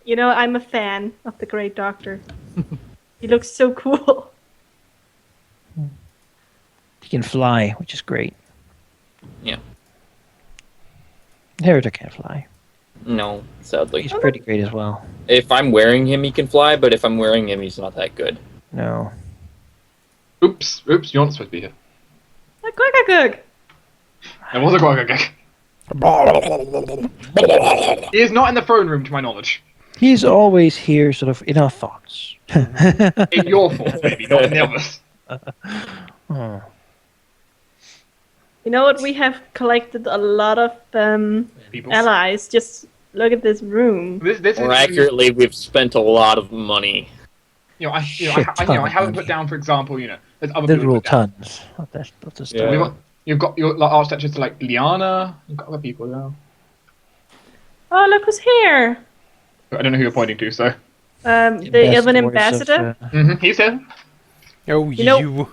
You know, I'm a fan of the great doctor. He looks so cool.
He can fly, which is great.
yeah,
Inheritor can't fly.
no, sadly.
He's pretty great as well.
If I'm wearing him, he can fly, but if I'm wearing him, he's not that good.
No.
Oops, you're not supposed to be here.
Quack.
There was a Gwagagag. He is not in the throne room, to my knowledge.
He's always here, sort of, in our thoughts.
In your thoughts, maybe, not in the others.
Oh.
You know what? We have collected a lot of
People.
allies. Just look at this room.
This
More
is,
accurately, we've spent a lot of money.
I
Shit ton
I
of
haven't
money.
put down, for example, there's other
Literal
people. Put down.
tons. That's the
Yeah.
We've got, you've got your like, architectures to like Liana. You've got other people now.
Oh, look who's here.
I don't know who you're pointing to, so.
The Elven
Ambassadors
ambassador.
of,
He's here.
Oh,
You know-
you.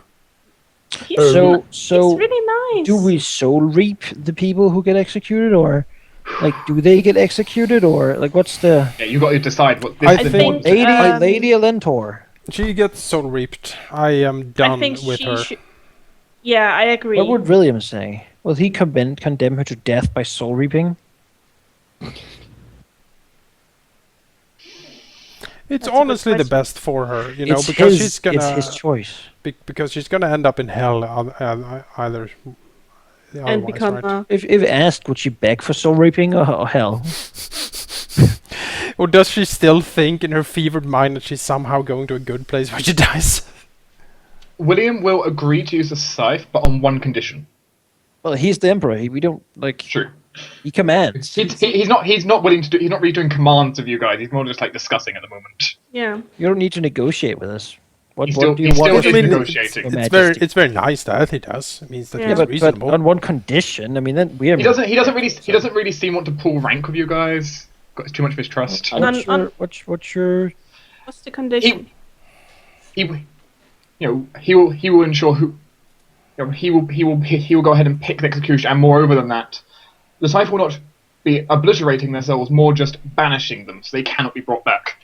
He's,
So,
he's
so
really nice.
do we soul reap the people who get executed, or like do they get executed, or like what's the
Yeah, you got to decide what
I
this
think-
Lady Alentor?
She gets soul reaped. I am done
I think
with
she
her.
should. Yeah, I agree.
What would William say? Will he condemn her to death by soul reaping?
It's
That's a good
honestly the
question.
best for her, you know,
It's
because
his,
she's gonna
it's his choice.
because she's gonna end up in hell either.
And
Otherwise,
become
right?
If asked, would she beg for soul reaping or hell?
Or does she still think in her fevered mind that she's somehow going to a good place where she dies?
William will agree to use the scythe, but on one condition.
Well, he's the emperor. We don't like.
True.
He commands.
He's not willing to do. He's not really doing commands of you guys. He's more just like discussing at the moment.
yeah.
You don't need to negotiate with us. What
He's
do you
still
want?
is
I mean,
negotiating.
Your
It's
Majesty.
very nice that he does. It means that
Yeah.
he's
But
reasonable.
on one condition. I mean, then we
He doesn't really seem want to pull rank with you guys. Got too much of his trust.
What's your
What's the condition?
He will ensure who. He will go ahead and pick the execution, and moreover than that, the scythe will not be obliterating their souls, more just banishing them, so they cannot be brought back.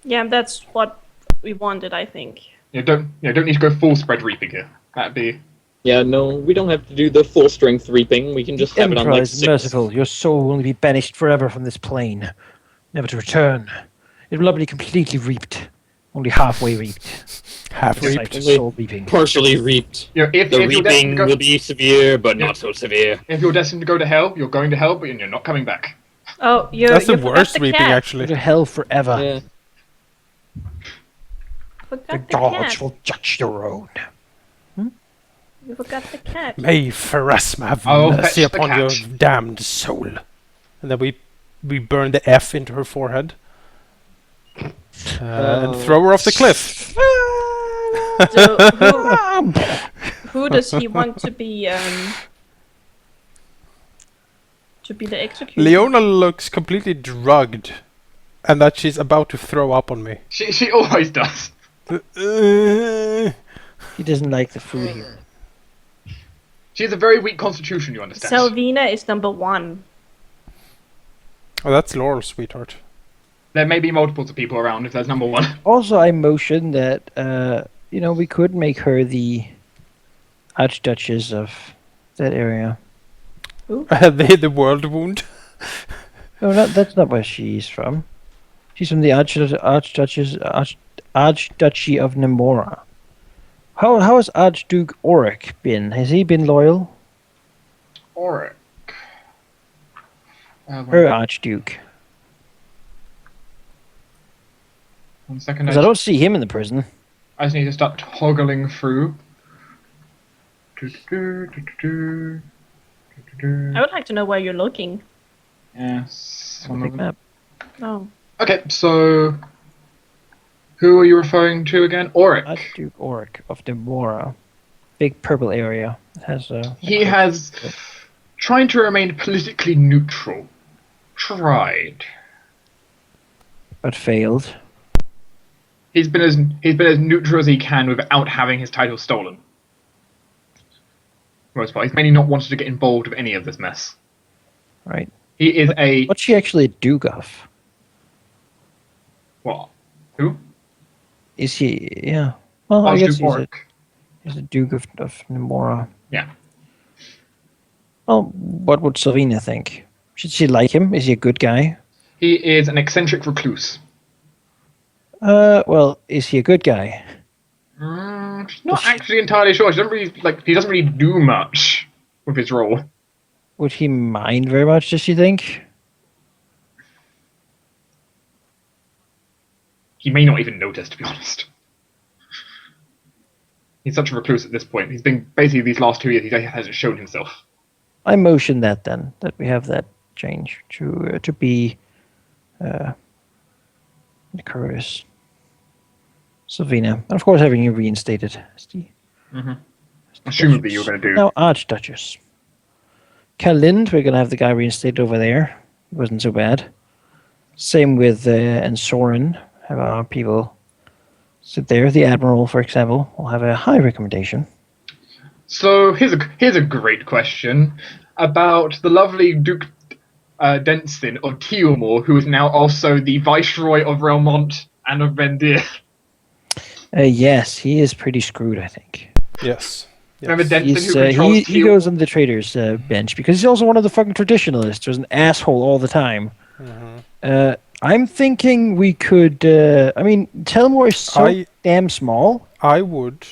Yeah, that's what we wanted, I think.
Don't need to go full spread reaping here. That'd be.
Yeah, no, we don't have to do the full strength reaping. We can just have it on
emperor
like
is
6.
merciful. Your soul will only be banished forever from this plane, never to return. It will not be completely reaped, only halfway reaped.
Half
It's
reaped.
like soul reaping.
Partially reaped.
If
The
you're destined to
reaping
go,
will be severe, but
Yeah.
not so severe.
if you're destined to go to hell, you're going to hell, but you're not coming back.
Oh, you.
That's
you
the
forgot
worst
the
reaping,
cat.
Go
actually.
to hell forever.
Yeah.
Forgot
The
the
gods
cat.
will judge your own.
You forgot the cat.
May Pharasma have
I'll
mercy
fetch the
upon your
cat.
damned soul. And then we burn the F into her forehead. And throw her off the cliff.
So who does he want to be the executioner?
Leona looks completely drugged. And that she's about to throw up on me.
She always does.
He doesn't like the food here.
She has a very weak constitution, you understand.
Selvina is number 1.
Oh, that's Laurel, sweetheart.
There may be multiples of people around if there's number 1.
Also, I motion that we could make her the Archduchess of that area.
The world wound.
No, that's not where she's from. She's from the Archduchy of Nemora. How has Archduke Auric been? Has he been loyal?
Auric.
Her Archduke.
One second.
Because I don't see him in the prison.
I just need to start toggling through.
I would like to know where you're looking.
Yes.
On the big map.
Oh.
Okay, so who are you referring to again? Auric.
Archduke Auric of Nemora. Big purple area. It has
He has trying to remain politically neutral. Tried.
but failed.
He's been as neutral as he can without having his title stolen. For the most part, he's mainly not wanted to get involved with any of this mess.
Right.
He is a
What's she actually a duke of?
what? Who?
Is he? Yeah. Well, I guess
Archduke Auric.
he's a duke of Nemora.
Yeah.
Well, what would Silvina think? Should she like him? Is he a good guy?
He is an eccentric recluse.
Well, is he a good guy?
She's not actually entirely sure. He doesn't really do much with his role.
Would he mind very much, does she think?
He may not even notice, to be honest. He's such a recluse at this point. He's been basically these last 2 years. He hasn't shown himself.
I motion that then, that we have that change to be Curtis. Silvina. And of course having you reinstated as the
Assumably you were going to do.
now Archduchess. Kalind, we're gonna have the guy reinstated over there. He wasn't so bad. Same with and Soren. Have our people sit there. The Admiral, for example, will have a high recommendation.
So here's a great question about the lovely Duke Denson of Tealmore, who is now also the Viceroy of Relmont and of Vendir.
Yes, he is pretty screwed, I think.
Yes.
Remember
Yes.
Denson,
He's,
who controls
he goes
Tealmore?
on the traitors bench because he's also one of the fucking traditionalists. There's an asshole all the time. I'm thinking we could. I mean, Telmore is so damn small.
I would,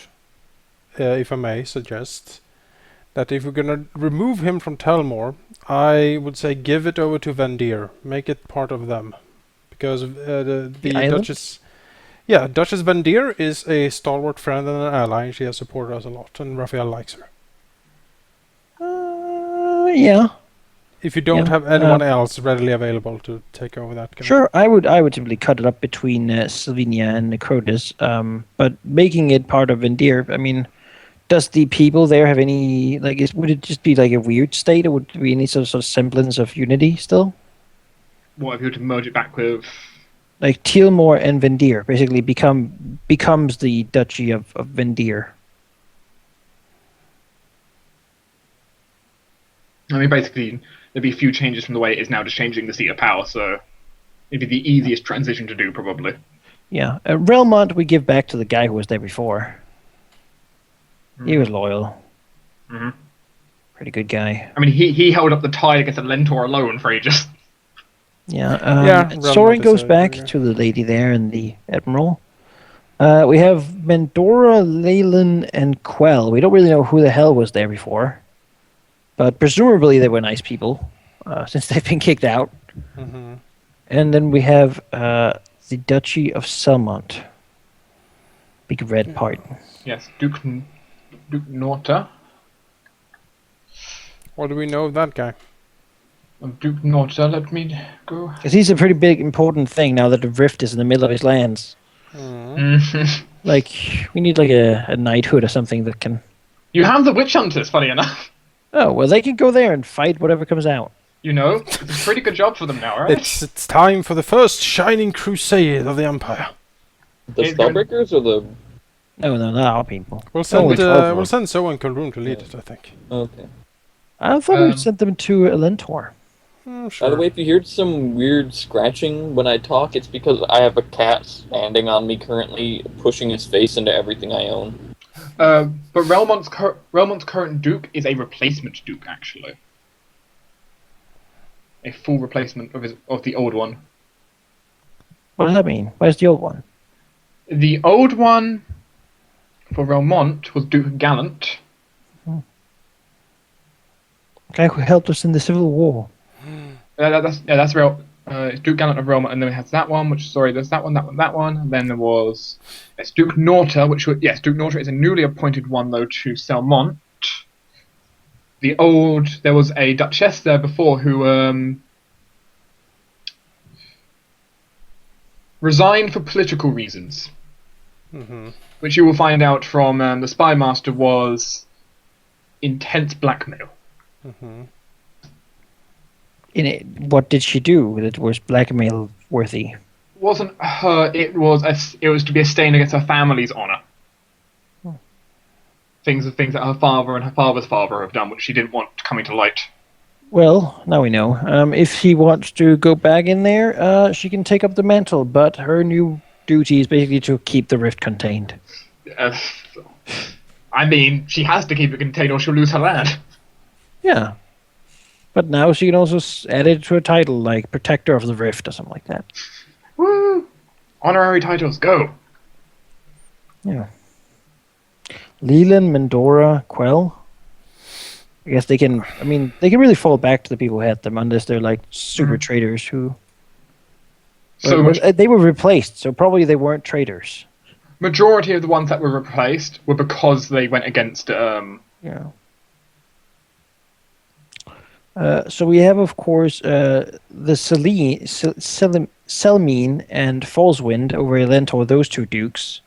if I may suggest, that if we're gonna remove him from Telmore, I would say give it over to Vendir. Make it part of them, because the
island?
Duchess. Yeah, Duchess Vendir is a stalwart friend and an ally. She has supported us a lot, and Raphael likes her.
Yeah.
If you don't
Yeah,
have anyone else readily available to take over that,
Sure, I would simply cut it up between Sylvania and Necrotus, but making it part of Vendir, I mean, does the people there have any, like, would it just be like a weird state, or would there be any sort of semblance of unity still?
What if you were to merge it back with?
Like, Tealmore and Vendir basically becomes the Duchy of Vendir.
I mean, basically, there'd be a few changes from the way it is now, just changing the seat of power, so it'd be the easiest transition to do, probably.
Yeah, Relmont we give back to the guy who was there before. He was loyal.
Mm-hmm.
Pretty good guy.
I mean, he held up the tide against Lentor alone for ages.
Yeah, Soren goes back to the lady there and the admiral. We have Mendora, Leyland, and Quell. We don't really know who the hell was there before, but presumably they were nice people, since they've been kicked out. And then we have the Duchy of Selmont. Big red part.
Yes, Duke Norta.
What do we know of that guy?
Duke Norta, let me go.
Because he's a pretty big, important thing now that the rift is in the middle of his lands. Like, we need like a knighthood or something that can...
You have the witch hunters, funny enough.
Oh, well, they can go there and fight whatever comes out.
You know, it's a pretty good job for them now, right?
It's time for the first shining crusade of the Empire.
The Spellbreakers or the...
No, not our people.
We'll send Soen Kulrun to lead it, I think.
Okay.
I thought we sent them to Elentor.
Sure.
By the way, if you hear some weird scratching when I talk, it's because I have a cat standing on me currently, pushing his face into everything I own.
But Relmont's current Duke is a replacement Duke, actually. A full replacement of the old one.
What does that mean? Where's the old one?
The old one for Relmont was Duke Gallant.
Guy who helped us in the Civil War.
That's real. It's Duke Gallant of Relmont, and then we have that one. There's that one. And then there was Duke Norta, Duke Norta is a newly appointed one though to Selmont. There was a Duchess there before who resigned for political reasons, which you will find out from the Spy Master was intense blackmail.
In it, what did she do that was blackmail worthy?
Wasn't her. It was to be a stain against her family's honor. Things that her father and her father's father have done, which she didn't want coming to light.
Well, now we know. If she wants to go back in there, she can take up the mantle, but her new duty is basically to keep the rift contained.
I mean, she has to keep it contained or she'll lose her land.
Yeah. But now she can also add it to a title, like Protector of the Rift or something like that.
Woo! Honorary titles, go!
Yeah. Leland, Mendora, Quell. I guess they can, they can really fall back to the people who had them, unless they're like super traitors who... they were replaced, so probably they weren't traitors.
Majority of the ones that were replaced were because they went against...
Yeah. So we have, of course, the Selmine and Fallswind over Elentor, those two dukes.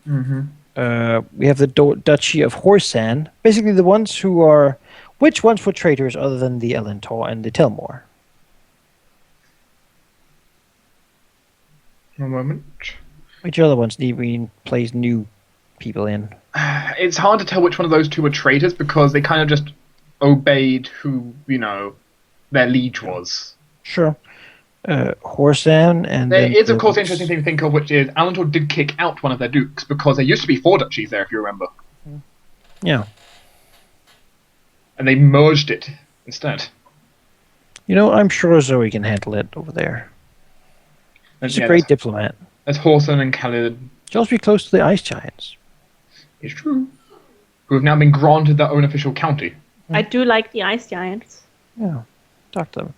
We have the Duchy of Horsan, basically the ones who are... Which ones were traitors other than the Elentor and the Telmore?
One moment.
Which other ones need we place new people in.
It's hard to tell which one of those two were traitors because they kind of just obeyed who, their liege was.
Sure. Horsan and
There
then
is, of course, an
Dukes.
interesting thing to think of, which is Alantor did kick out one of their dukes because there used to be 4 duchies there, if you remember.
Yeah.
And they merged it instead.
I'm sure Zoe can handle it over there.
And
She's a great diplomat.
That's Horson and Khalid.
She'll also be close to the ice giants.
It's true. Who have now been granted their own official county.
I do like the ice giants.
Yeah. Talk to them.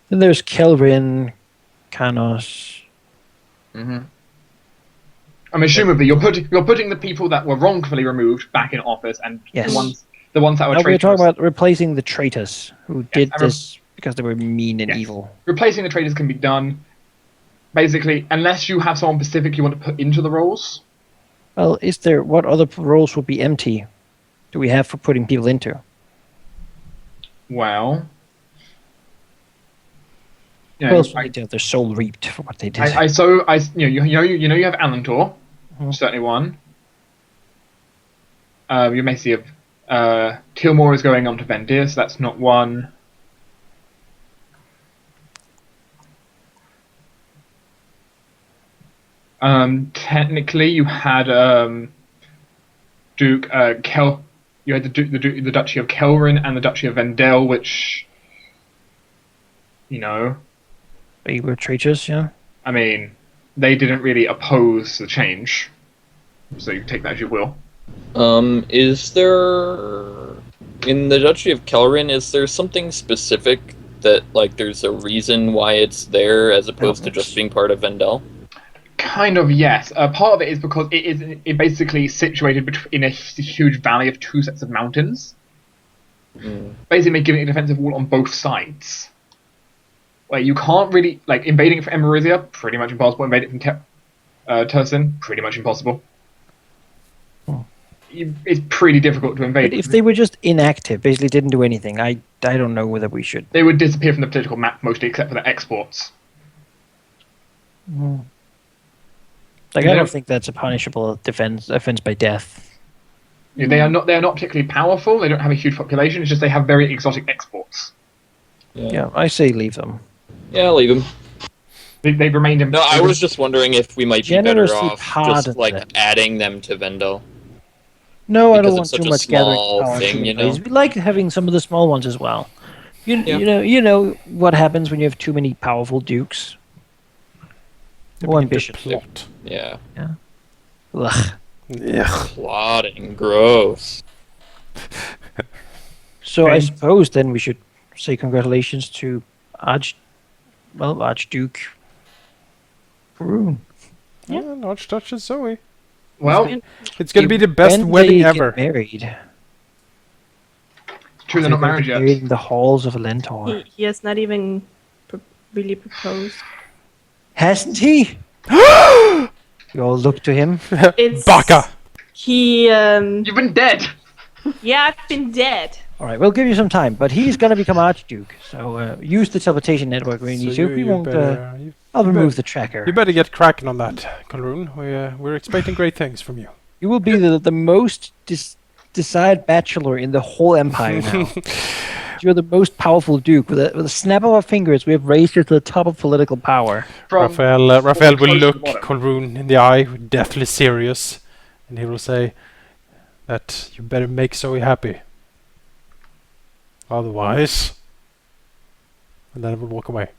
Then there's Kelvin, Kanos.
I'm assumably you're putting the people that were wrongfully removed back in office, and
Yes.
the ones that were
Now we're
traitors.
talking about replacing the traitors who did
I rem-
this because they were mean and
Yes.
evil.
Replacing the traitors can be done, basically, unless you have someone specific you want to put into the roles.
Well, what other roles would be empty? Do we have for putting people into?
Well,
Who else would they do? Their soul reaped for what they did.
you have Alantor, certainly one. You may see Tilmore is going on to Vendir, so that's not one. Technically, you had Duke You had the Duchy of Kelrin and the Duchy of Vendel, which,
They were traitors, yeah.
I mean, they didn't really oppose the change, so you take that as you will.
Is there in the Duchy of Kelrin? Is there something specific that there's a reason why it's there as opposed to just being part of Vendel?
Kind of, yes. Part of it is because it basically situated in a huge valley of 2 sets of mountains. Basically giving it a defensive wall on both sides. Like, you can't really... invading it from Emerizia, pretty much impossible. Invading it from Tursin, pretty much impossible. It's pretty difficult to invade.
But if they were just inactive, basically didn't do anything, I don't know whether we should.
They would disappear from the political map mostly, except for their exports.
I don't think that's a punishable offense by death.
They are not particularly powerful. They don't have a huge population. It's just they have very exotic exports.
Yeah, I say leave them.
Yeah, leave him.
They've remained in.
No, I was just wondering if we might be better
Generously
off just
pardon them.
adding them to Vendel.
No, I
Because
don't want
it's such
too
a
much gathering
small
power.
thing,
We like having some of the small ones as well. You know what happens when you have too many powerful dukes. More ambition.
Plot.
Yeah.
Ugh.
Yeah.
Plotting. Gross.
So I suppose then we should say congratulations to Archduke Brune.
Yeah, Archduchess Zoe.
Well,
It's going to be the best
When
wedding
they
ever.
get married.
true, they're not married
Married
yet.
in the halls of Lentor.
He has not even really proposed.
Hasn't he? You all look to him.
It's
Baka!
He
You've been dead.
yeah, I've been dead.
All right, we'll give you some time, but he's going to become Archduke. So use the teleportation network when you need to. We won't. I'll remove the tracker.
You better get cracking on that, Colroon. We're expecting great things from you.
You will be the most desired bachelor in the whole empire now. You're the most powerful duke. With a snap of our fingers, we have raised you to the top of political power.
Raphael will
close to
look
the bottom.
Colroon in the eye, deathly serious, and he will say that you better make Zoe happy. Otherwise... And then he will walk away.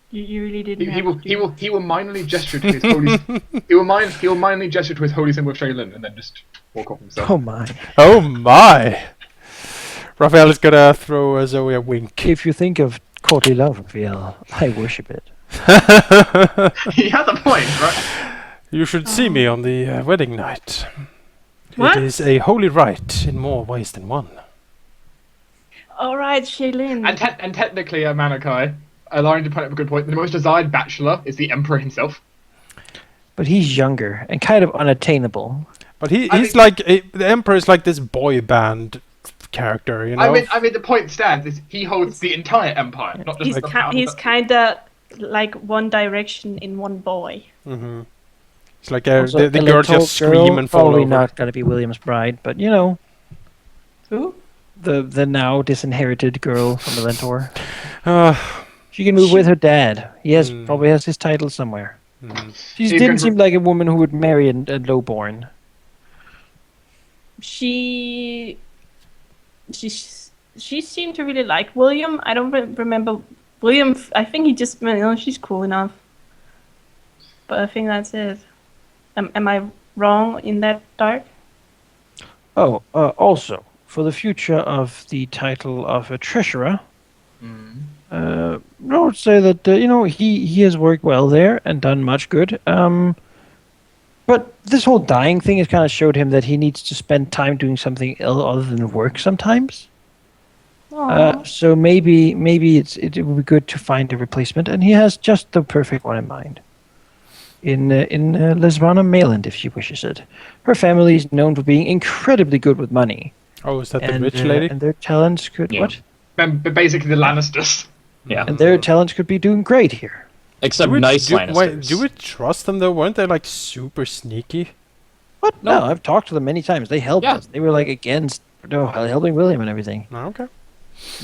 You really didn't.
He will minorly gesture to his holy. he will minorly gesture to his holy symbol of Shaylin and then just walk off himself.
Oh my!
Oh my! Raphael is gonna throw Zoe a wink.
If you think of courtly love, Raphael, I worship it.
He has a point, right?
You should see me on the wedding night.
What?
It is a holy rite in more ways than one.
All right, Shaylin.
And technically, Malachi, allowing to point up a good point, the most desired bachelor is the Emperor himself.
But he's younger and kind of unattainable.
But
I
he's
mean-
the Emperor is like this boy band character, you know?
I mean, the point stands is he holds the entire empire, not just
He's
the power.
he's kind of like One Direction in one boy.
Mm-hmm. It's like
Also,
the girls
little
just scream and fall
probably
over.
not going to be William's bride, but you know,
Who?
the now disinherited girl from Elentor.
Uh,
She can move with her dad. He has
Mm.
probably has his title somewhere.
mhm.
She
He's
didn't
going to-
seem like a woman who would marry a lowborn.
She she seemed to really like William. I don't remember William. I think he just, you know, she's cool enough. But I think that's it. Am I wrong in that, Dark?
Oh, also, for the future of the title of a treasurer, I would say that you know he has worked well there and done much good. But this whole dying thing has kind of showed him that he needs to spend time doing something other than work sometimes.
Aw.
So maybe it would be good to find a replacement, and he has just the perfect one in mind. In Lesbana Mayland, if she wishes it. Her family is known for being incredibly good with money,
Oh, is that the
and
rich lady?
and their talents could
Yeah.
what?
Basically, the Lannisters.
Yeah.
And their talents could be doing great here.
Except
do we,
nice
do,
Lannisters.
wait, do we trust them though? Weren't they like super sneaky?
What?
No.
No, I've talked to them many times. They helped
Yeah.
us. They were like against helping William and everything.
No, okay.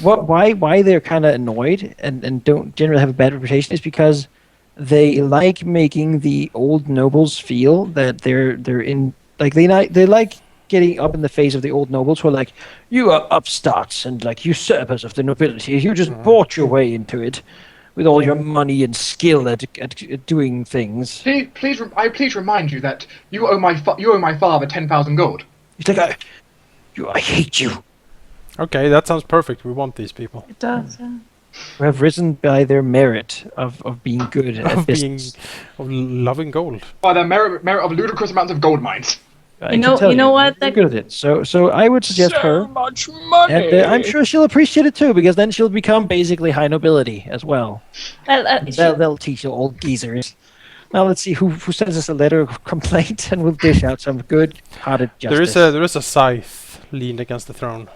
Why they're kind of annoyed and don't generally have a bad reputation is because they like making the old nobles feel that they're in like they like getting up in the face of the old nobles who are like, you are upstarts and like usurpers of the nobility. You just bought your way into it with all your money and skill at doing things.
Please remind you that you owe my father 10,000 gold.
He's like, I hate you.
Okay, that sounds perfect. We want these people.
It does.
Who have risen by their merit of being good at
Of being
business.
of loving gold.
By the merit of ludicrous amounts of gold mines.
I
You
can
know-
tell
you know what,
They're
that-
good at it. So I would suggest her.
much money.
And I'm sure she'll appreciate it too, because then she'll become basically high nobility as well.
Well,
They'll teach you old geezers. Now let's see who sends us a letter of complaint, and we'll dish out some good-hearted justice.
There is a scythe leaned against the throne.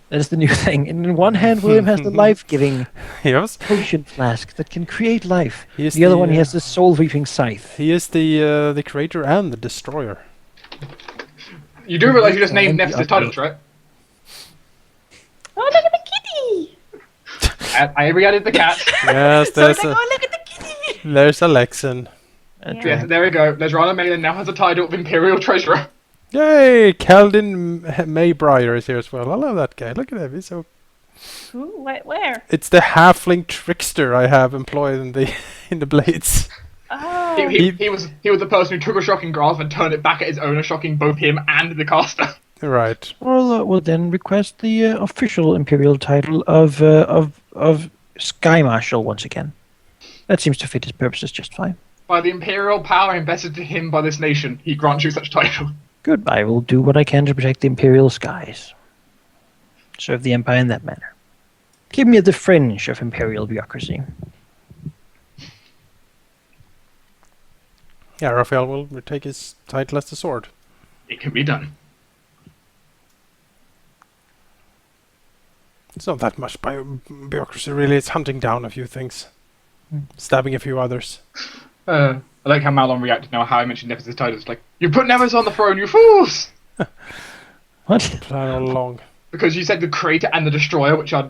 That is the new thing. And in one hand, William has the life-giving
Yes.
potion flask that can create life.
He is
The other one, he
uh,
has the soul-reaping scythe.
He is the creator and the destroyer.
You do realize you just named
And the
Nephthys'
update.
titles, right?
oh, look at the kitty!
I re-added the cat.
Yes,
So it's like, oh, look at the kitty!
there's a Lexan.
Yeah.
Yes, there we go. Lesrana Malin now has the title of Imperial Treasurer.
Yay! Caldin Maybriar is here as well. I love that guy. Look at him. He's so.
Who? Where?
It's the halfling trickster I have employed in the in the blades.
Oh.
He was the person who took a shocking grasp and turned it back at his owner, shocking both him and the caster.
Right.
We'll then request the official imperial title of Sky Marshal once again. That seems to fit his purposes just fine.
By the imperial power invested in him by this nation, he grants you such title.
Good. I will do what I can to protect the imperial skies. Serve the empire in that manner. Keep me at the fringe of imperial bureaucracy.
Yeah, Raphael will take his title as the sword.
It can be done.
It's not that much bureaucracy, really. It's hunting down a few things, stabbing a few others.
I like how Malon reacted now, how I mentioned Nephthys' title. It's like, you put Nephthys on the throne, you fools!
What?
Plan all along.
Because you said the creator and the destroyer, which are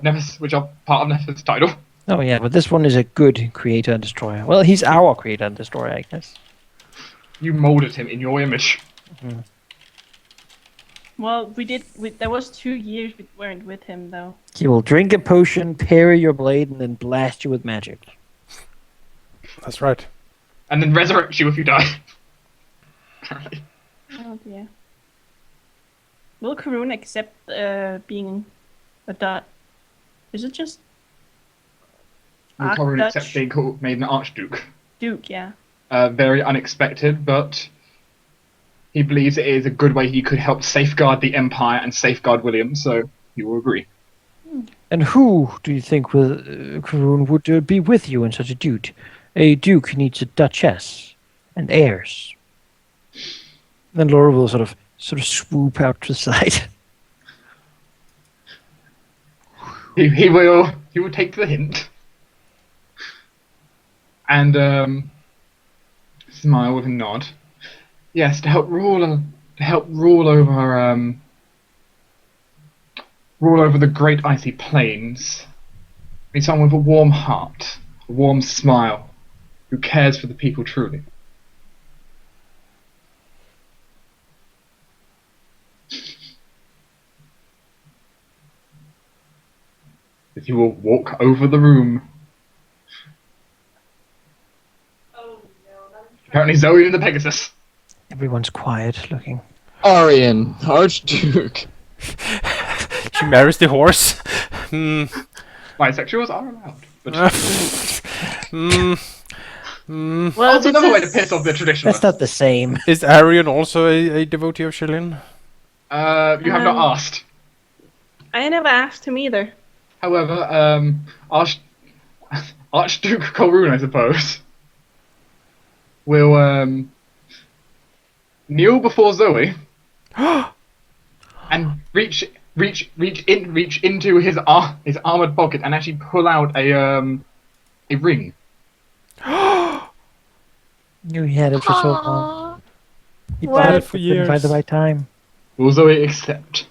part of Nephthys' title.
Oh yeah, but this one is a good creator and destroyer. Well, he's our creator and destroyer, I guess.
You molded him in your image.
Well, there was 2 years we weren't with him, though.
He will drink a potion, parry your blade, and then blast you with magic.
That's right.
And then resurrect you if you die. Apparently.
Oh dear. Will Karun accept being a dot? Is it just
Will Corrin
Archdutch?
accept being made an archduke?
Duke? Yeah.
Very unexpected, but he believes it is a good way he could help safeguard the Empire and safeguard William, so he will agree.
And who do you think Karun would be with you in such a duke? A duke needs a duchess and heirs. Then Laura will sort of swoop out to the side.
He will take the hint. And smile with a nod. Yes, to help rule over rule over the great icy plains. We need someone with a warm heart, a warm smile, who cares for the people truly. If you will walk over the room. Apparently Zoe and the Pegasus.
Everyone's quiet looking.
Arian, Archduke.
She marries the horse. Hmm.
Bisexuals are allowed. But
Well,
also another way to piss off the traditionalists.
That's not the same.
Is Arian also a devotee of Shilin?
You have not asked.
I never asked him either.
However, Archduke Colrune, I suppose, will kneel before Zoe and reach into his armored pocket and actually pull out a ring.
Knew he had it for so long. He
What?
bought it
For
for couldn't find the
years.
right time.
Will Zoe accept?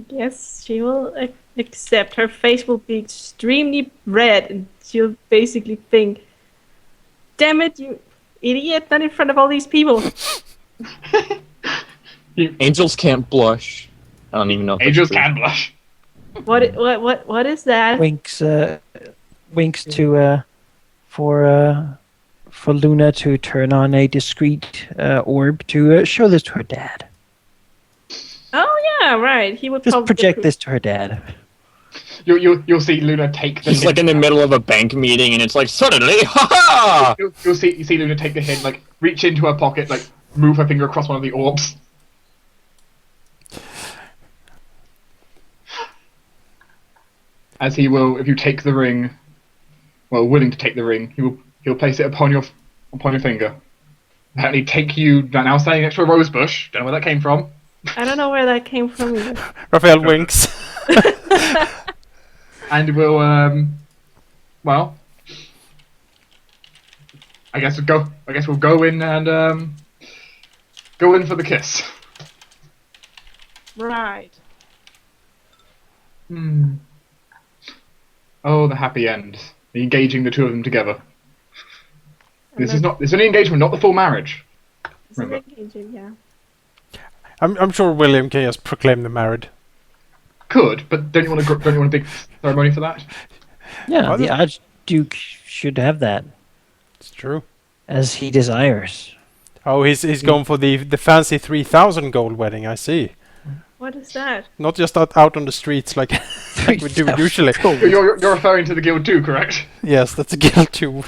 Yes, she will accept. Her face will be extremely red, and she'll basically think, "Damn it, you idiot! Not in front of all these people."
Angels can't blush. I don't even know. If that's
Angels
true.
can blush.
What is that?
Winks to for Luna to turn on a discreet orb to show this to her dad.
Oh yeah, right. He would
Just
probably
project this to her dad.
You'll see Luna take the
He's like in the middle of a bank meeting, and it's like suddenly, ha ha!
you see Luna take the hint, like reach into her pocket, like move her finger across one of the orbs. As he will, if you take the ring, well, willing to take the ring, he'll place it upon your finger. Apparently, take you now standing next to a rose bush. Don't know where that came from.
I don't know where that came from either.
Raphael winks.
And we'll well, I guess we'll go in and go in for the kiss.
Right.
Hmm. Oh, the happy end. Engaging the two of them together. This is only engagement, not the full marriage.
This is
Remember.
engaging, yeah.
I'm sure William K has proclaimed them married.
Could, but don't you want a big ceremony for that?
Yeah,
What?
the Archduke should have that
It's true.
as he desires.
Oh, he's going for the fancy 3,000 gold wedding. I see.
What is that?
Not just out on the streets like we do usually.
You're referring to the guild too, correct?
Yes, that's a guild too.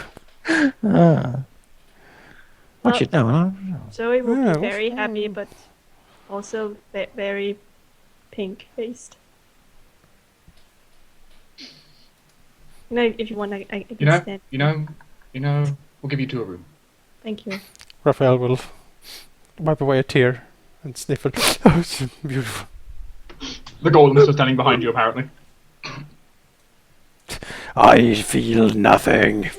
Watch it now, huh?
Zoe will
Yeah,
be very happy, but also very pink-faced. You know, if you want, I can stand.
You know, we'll give you two a room.
Thank you.
Raphael will wipe away a tear and sniffle. Oh, it's beautiful.
The golems are standing behind you, apparently.
I feel nothing.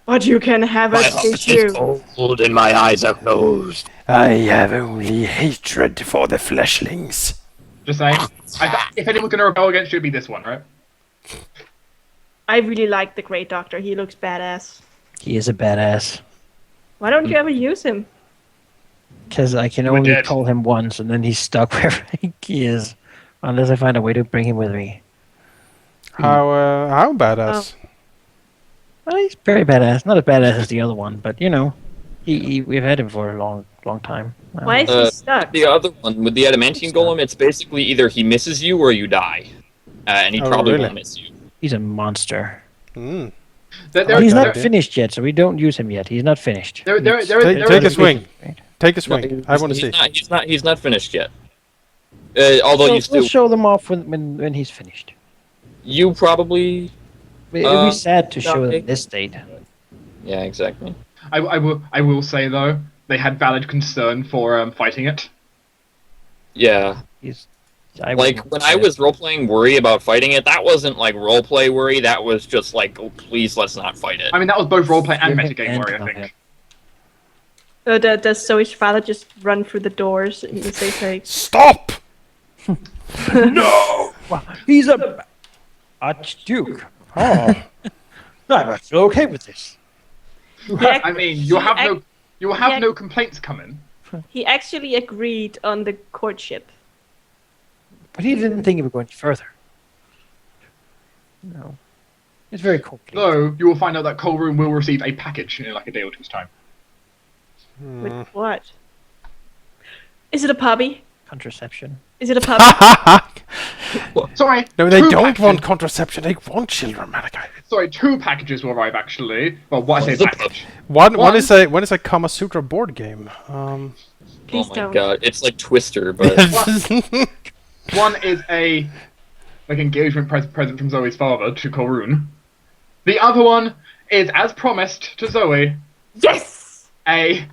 But you can have
My
a
heart is
tissue.
cold and my eyes are closed.
I have only hatred for the fleshlings.
Just saying. If anyone's going to rebel against you, it'd be this one, right?
I really like the Great Doctor. He looks badass.
He is a badass.
Why don't you ever use him?
Because I can
We're
only
dead.
call him once, and then he's stuck wherever he is, unless I find a way to bring him with me.
How badass?
Well, he's very badass. Not as badass as the other one, but you know, we've had him for a long time.
Why is he stuck?
The other one with the adamantine golem, it's basically either he misses you or you die, and he
Oh,
probably
really?
won't miss you.
He's a monster.
Mm.
He's not
there-
finished yet, so we don't use him yet. He's not finished.
Take a swing. Take a
No,
swing. I want to see.
He's not finished yet. Although
So
you still,
we'll show them off when he's finished.
you probably,
It would be sad to show
okay.
them this state.
yeah, exactly.
I will say though, they had valid concern for fighting it.
Yeah,
He's I
Like,
wouldn't
when
say
I
it.
was role-playing worry about fighting it, that wasn't like role-play worry, that was just like, oh, please, let's not fight it.
I mean, that was both roleplay and
Fear him
metagame
and
worry, I
love
think.
him.
Does Zoe's father just run through the doors and say like,
Stop!
No! He's a archduke.
Oh,
I'm actually okay with this.
I mean, you have
Yeah.
no complaints coming.
he actually agreed on the courtship.
But he didn't think he would go any further. No. It's very complicated.
Though you will find out that Colroom will receive a package in like a day or two's time.
With what? Is it a puppy?
Contraception.
Is it a puppy?
Sorry.
no, they
two
don't
packages-
want contraception. They want children, Malachi.
Sorry, 2 packages will arrive actually. Well, what I say
What's the
package.
One
One-
is a Kama Sutra board game.
Please
oh my
don't.
god, it's like Twister, but
One is a like engagement present from Zoe's father to Colroon. The other one is, as promised to Zoe,
Yes!
a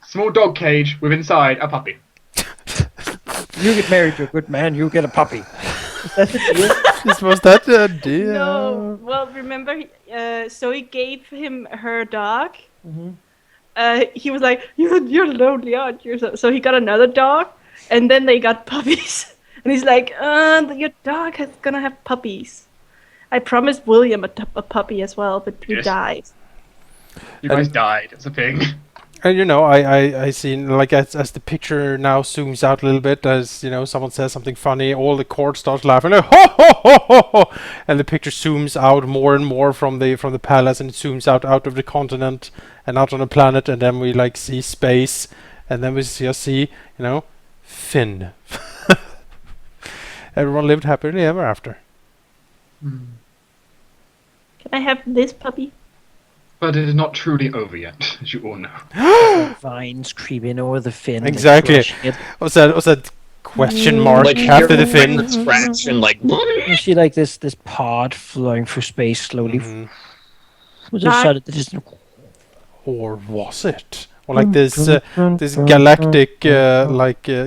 small dog cage with inside a puppy.
You get married to a good man, you get a puppy. That's the deal.
Was that the deal?
No. Well, remember, Zoe gave him her dog. He was like, "You're lonely, aren't you?" So he got another dog, and then they got puppies. And he's like, "Your dog is gonna have puppies." I promised William a puppy as well, but he
Yes.
died.
You guys died. It's a thing.
And you know, I seen like as the picture now zooms out a little bit, as you know, someone says something funny, all the court starts laughing, like ho ho ho ho ho, and the picture zooms out more and more from the palace, and it zooms out of the continent and out on the planet, and then we like see space, and then we just see, you know, Finn. Everyone lived happily ever after.
Can I have this puppy?
But it is not truly over yet, as you all know.
Vines creeping over the fin. like
Exactly.
crushing it.
Was that question mark
like
after the
fin
fin?
scratch and like
You see like this pod flying through space slowly.
Mhm.
Was just sudden, just
Or was it? Or like this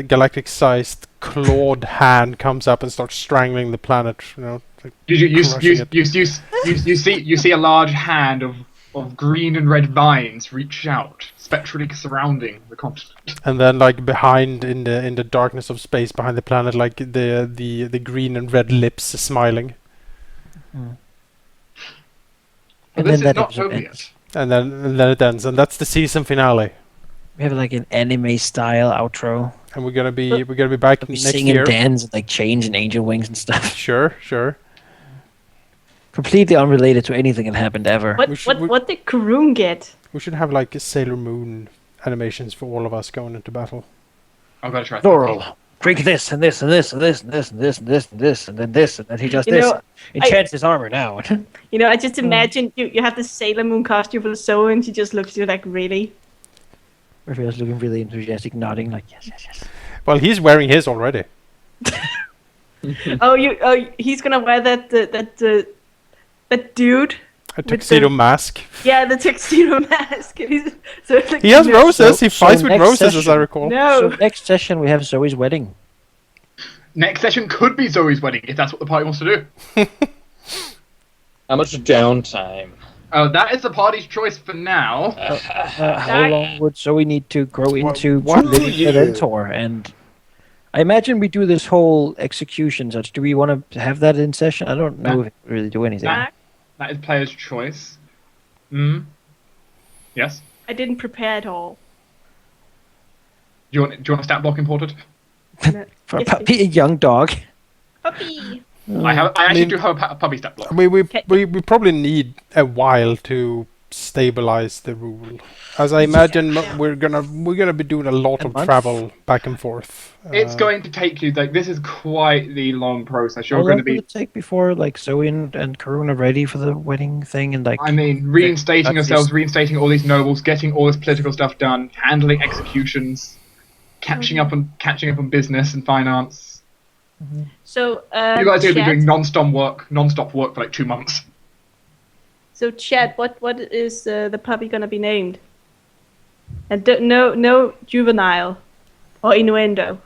galactic-sized clawed hand comes up and starts strangling the planet. You know, like crushing it.
You see a large hand of green and red vines reach out, spectrally surrounding the continent.
And then, like behind in the darkness of space, behind the planet, like the green and red lips smiling.
But
And
this
then
is
that
not
episode
over
ends.
yet.
And then it ends, and that's the season finale.
We have like an anime style outro.
And we're gonna be back
We
next
sing
year.
and dance and like change and angel wings and stuff.
Sure.
Completely unrelated to anything that happened ever.
What did Karoon get?
We should have like Sailor Moon animations for all of us going into battle.
I'm gonna try.
Laurel, drink this and this and this and this and this and this and this and this and then this and then he does
You
this.
know,
Enchants his armor now.
You know, I just imagine you have the Sailor Moon costume for Zoe, and she just looks at you like, really?
Raphael's looking really enthusiastic, nodding like yes.
Well, he's wearing his already.
He's gonna wear that dude.
A tuxedo mask.
Yeah, the tuxedo mask. So it's like,
He has
no.
roses. He
so
fights with
next
roses, as I
session-
recall.
No.
So next session we have Zoe's wedding.
Next session could be Zoe's wedding if that's what the party wants to do.
how much downtime?
That is the party's choice for now.
How long would Zoe need to grow into
what
living
do you-
a mentor? And I imagine we do this whole execution. Such, do we want to have that in session? I don't know if we really do anything.
That is player's choice. Yes.
I didn't prepare at all.
Do you want a stat block imported?
For a
Yes,
puppy, a young dog.
Puppy.
I actually
mean-
do have a puppy stat block.
We probably need a while to stabilize the rule, as I imagine we're gonna be doing a lot
A
of
month?
travel back and forth.
It's going to take you this is quite the long process.
How
You're
long
going to
will
be.
it take before like Zoe and Karun are ready for the wedding thing and like?
I mean, reinstating
That's
yourselves,
just-
reinstating all these nobles, getting all this political stuff done, handling executions, catching up on business and finance.
So,
You guys are going to be
Chad,
doing non-stop work for like 2 months.
So, Chad, what is the puppy gonna be named? And no juvenile or innuendo.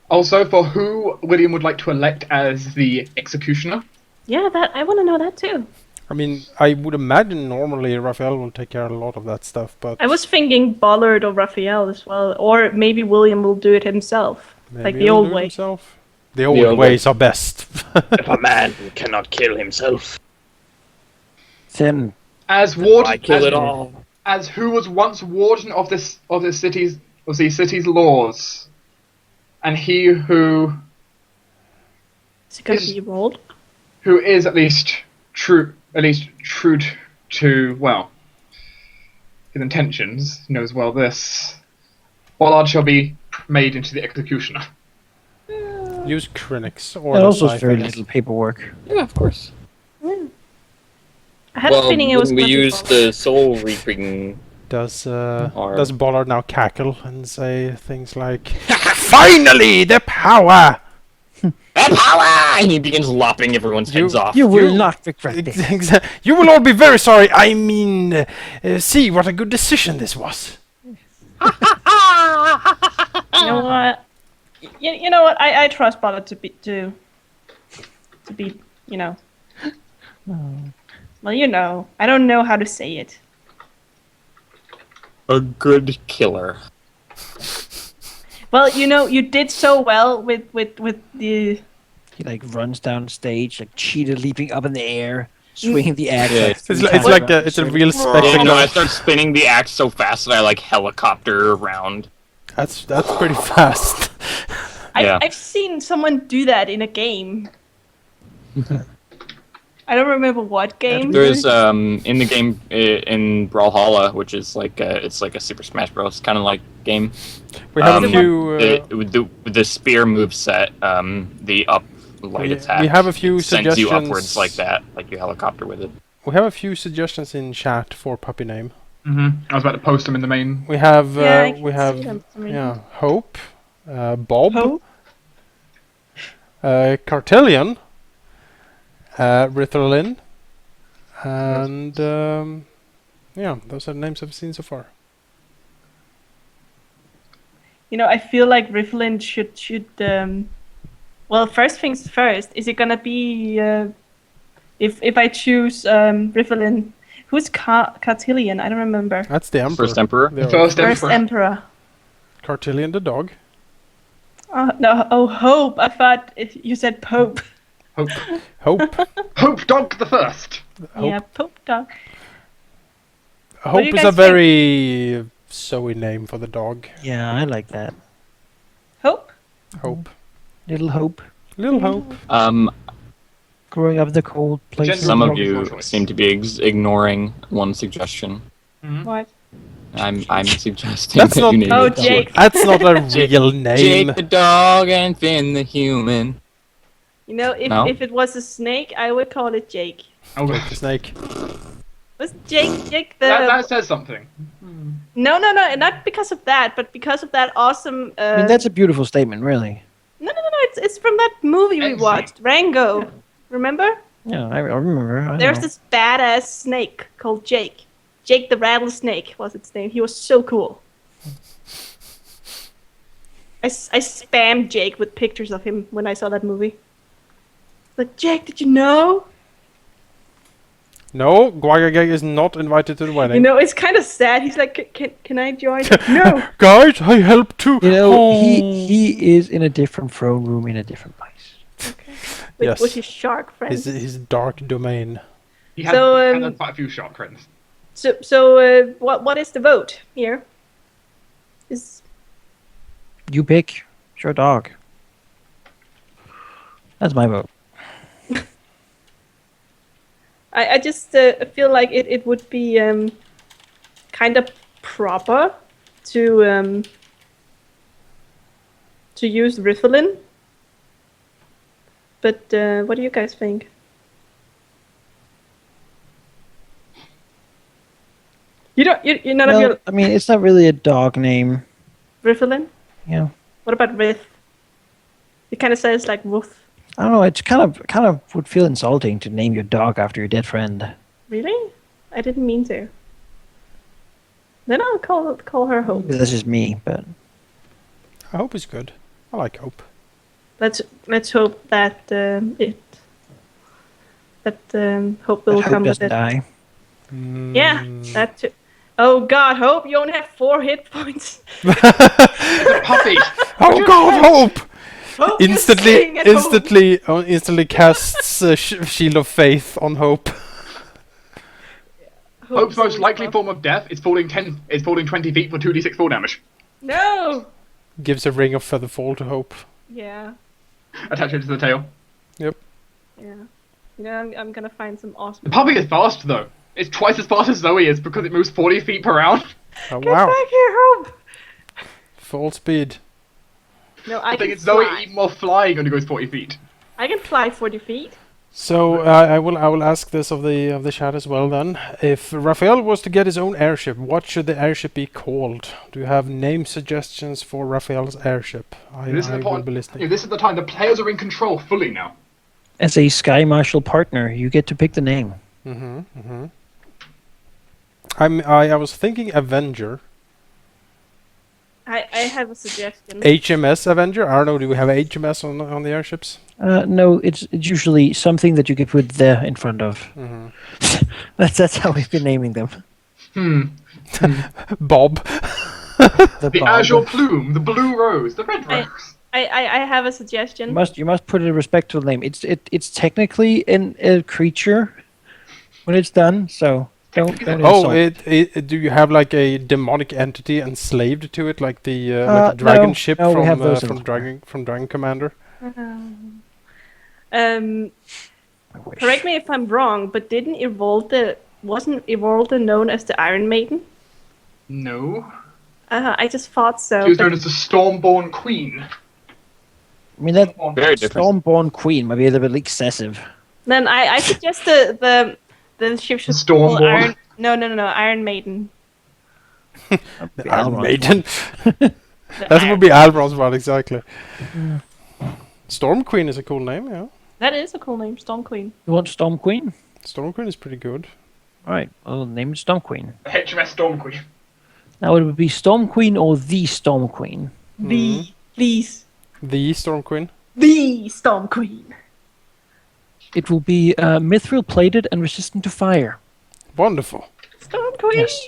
Also, for who William would like to elect as the executioner.
Yeah, that I want to know that too.
I mean, I would imagine normally Raphael will take care of a lot of that stuff, but
I was thinking Bollard or Raphael as well, or maybe William will do it himself,
maybe
like the
he'll
old
do it
way.
himself. The old ways are best.
If a man cannot kill himself,
Then
As ward,
why kill
as,
it all?
as who was once warden of these city's laws, and he who
Is it gonna
Is-
be rolled?
who is at least true to well his intentions, knows well this. Bollard shall be made into the executioner.
Use Krennics or
that
the
also is very
Scythes.
little paperwork.
Yeah, of course.
I had a feeling it was.
When we
gonna be
use
Bollard.
the soul reaping,
Does
Or-
does Bollard now cackle and say things like, "Finally, the power"?
power! And he begins lopping everyone's
You-
heads off.
You will not regret this.
You will all be very sorry. I mean, see what a good decision this was.
You know what? You know what? I trust Bollard to be. You know. Well, you know. I don't know how to say it.
A good killer.
Well, you know, you did so well with the.
He like runs down stage, like cheetah leaping up in the air, swinging the axe.
Yeah,
like
it's
three
It's
times
like
around
it's a
the
real
circle.
Yeah,
spectacle.
I start spinning the axe so fast that I like helicopter around.
That's pretty fast.
Yeah.
I've seen someone do that in a game. I don't remember what game.
There's in the game in Brawlhalla, which is like it's like a Super Smash Bros. Kind of like game.
We have a
Um,
few.
With the spear move set, the up light attack.
We have a few
sends you
suggestions.
upwards like that, like you helicopter with it.
We have a few suggestions in chat for puppy name.
I was about to post them in the main.
We have
Yeah, I can
we
see
have
them for some reason.
Hope, Bob,
Hope?
Cartelian, Ritherlin, and yeah, those are the names I've seen so far.
You know, I feel like Riflin should. Well, first things first. Is it gonna be if I choose Riflin? Who's Cartelian? I don't remember.
That's the Emperor.
First Emperor.
There are-
First
First
Emperor.
Emperor.
Cartelian the dog.
No. Oh, Hope. I thought you said Pope.
Hope.
Hope.
Hope Dog the First.
Yeah, Pope dog. do
Hope
you
is
guys
a
think?
very Zoe name for the dog.
Yeah, I like that.
Hope.
Hope.
Little Hope,
Little Hope.
growing up in the cold place.
Gender
Some of
dog is your
you
choice.
seem to be ignoring one suggestion.
What?
I'm suggesting
That's
that
not-
you name
Oh,
it.
Jake.
That's not a real name.
Jake the dog and Finn the human.
You know,
No?
if it was a snake, I would call it Jake.
Oh,
Jake the snake.
Was Jake the?
that says something.
No, not because of that, but because of that awesome.
I mean, that's a beautiful statement, really.
No. It's from that movie we
Insane.
watched, Rango. Remember?
Yeah, I remember. I
There's
know.
this badass snake called Jake. Jake the rattlesnake was its name. He was so cool. I spammed Jake with pictures of him when I saw that movie. Like, Jake, did you know?
No, Guagagag is not invited to the wedding.
You know, it's kind of sad. He's like, can I join? No.
Guys, I help too.
You know,
Oh.
he is in a different throne room in a different place.
With
Yes.
his shark friends.
His dark domain.
He had,
So,
he had quite a few shark friends.
So what is the vote here? Is
You pick. It's your dog. That's my vote.
I just feel like it would be kind of proper to use Rifflin. But what do you guys think? You're none of
Well,
your
I mean, it's not really a dog name.
Rifflin?
You know,
What about Riff? It kind of says like woof.
I don't know. It's kind of would feel insulting to name your dog after your dead friend.
Really? I didn't mean to. Then I'll call her Hope.
That's just me, but
Hope is good. I like hope.
Let's hope that hope will
Hope
come with
doesn't
it.
die.
Yeah, that too. Oh God, Hope, you only have 4 hit points.
It's a puppy.
Oh God, hope!
Hope you're staying at home.
Instantly casts Shield of Faith on Hope.
Hope's most
always
likely
love-
form of death is falling 20 feet for 2d6 fall damage.
No.
Gives a ring of feather fall to Hope.
Yeah.
Attach it to the tail.
Yep.
Yeah. You know, I'm gonna find some awesome.
The puppy is fast though. It's twice as fast as Zoe is because it moves 40 feet per round.
Oh
Get
wow.
back here, Hope.
Full speed.
No,
I
I
think
can
it's Zoe
fly.
even more flying only goes 40 feet.
I can fly 40 feet.
So I will ask this of the chat as well then. If Raphael was to get his own airship, what should the airship be called? Do you have name suggestions for Raphael's airship? I
This is the
will
point.
be listening.
This is the time. The players are in control fully now.
As a Sky Marshal partner, you get to pick the name.
I was thinking Avenger.
I have a suggestion.
HMS Avenger? I don't know, do we have HMS on the airships?
No, it's usually something that you could put the in front of. That's how we've been naming them.
Bob.
The
The
Bob.
azure plume, the blue rose, the red
I-
rose.
I have a suggestion.
You must put a respectful name. It's technically a creature when it's done. So don't
Oh,
insult.
do you have like a demonic entity enslaved to it, like the like a dragon
no,
ship
no, we have those
from
elsewhere.
Dragon Commander?
I wish.
Correct me if I'm wrong, but wasn't Eralda known as the Iron Maiden?
No.
I just thought so.
She was
but
known as the Stormborn Queen.
I mean, that
Very different.
Stormborn Queen might be a little bit excessive.
then I suggest the ship should be called
Stormborn.
No, Iron Maiden.
The Iron
Alron.
Maiden.
The
That
Iron-
would be Alron's one, exactly. Storm Queen is a cool name, yeah.
That is a cool name, Storm Queen.
You want Storm Queen?
Storm Queen is pretty good.
All right, I'll name it Storm Queen.
The HMS Storm Queen.
Now it would be Storm Queen or the Storm Queen.
Please,
The Storm Queen.
the Storm Queen.
It will be mithril plated and resistant to fire.
Wonderful.
Storm Queen.
Yes.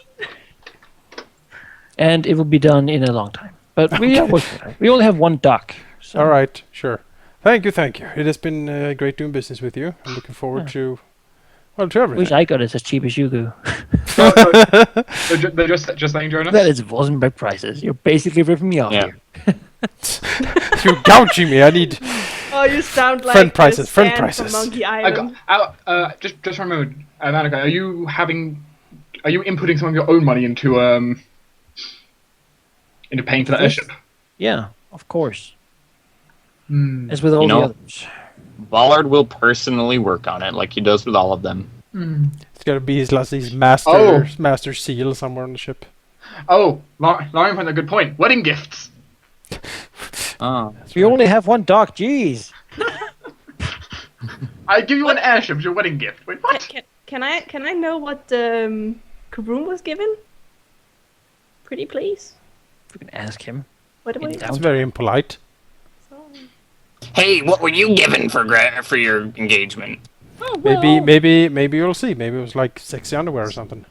And it will be done in a long time. But we are working on it. We only have one dock. So
All right, sure. Thank you. It has been great doing business with you. I'm looking forward to
wish
everything.
I got it as cheap as you do.
They're just saying, Jonas.
That is Rosenberg prices. You're basically ripping me off
Yeah.
here.
You're gouging me. I need.
Oh, you sound like
Friend
the
prices, friend
Stan
prices.
from Monkey
I
Island.
got, just remember, Annika, are you inputting some of your own money into paying for that
Yes.
airship?
Yeah, of course.
Hmm.
As with all
know-
the others.
Ballard will personally work on it, like he does with all of them.
It's gotta be his master seal somewhere on the ship.
Oh, Lauren found a good point. Wedding gifts.
Oh.
We only have one dock, jeez.
I give you an airship as your wedding gift. Wait, what?
Can I know what Karoon was given? Pretty please.
We can ask him.
What do we?
In
It's very impolite.
Hey, what were you given for your engagement?
Oh, well,
Maybe you'll see. Maybe it was like sexy underwear or something.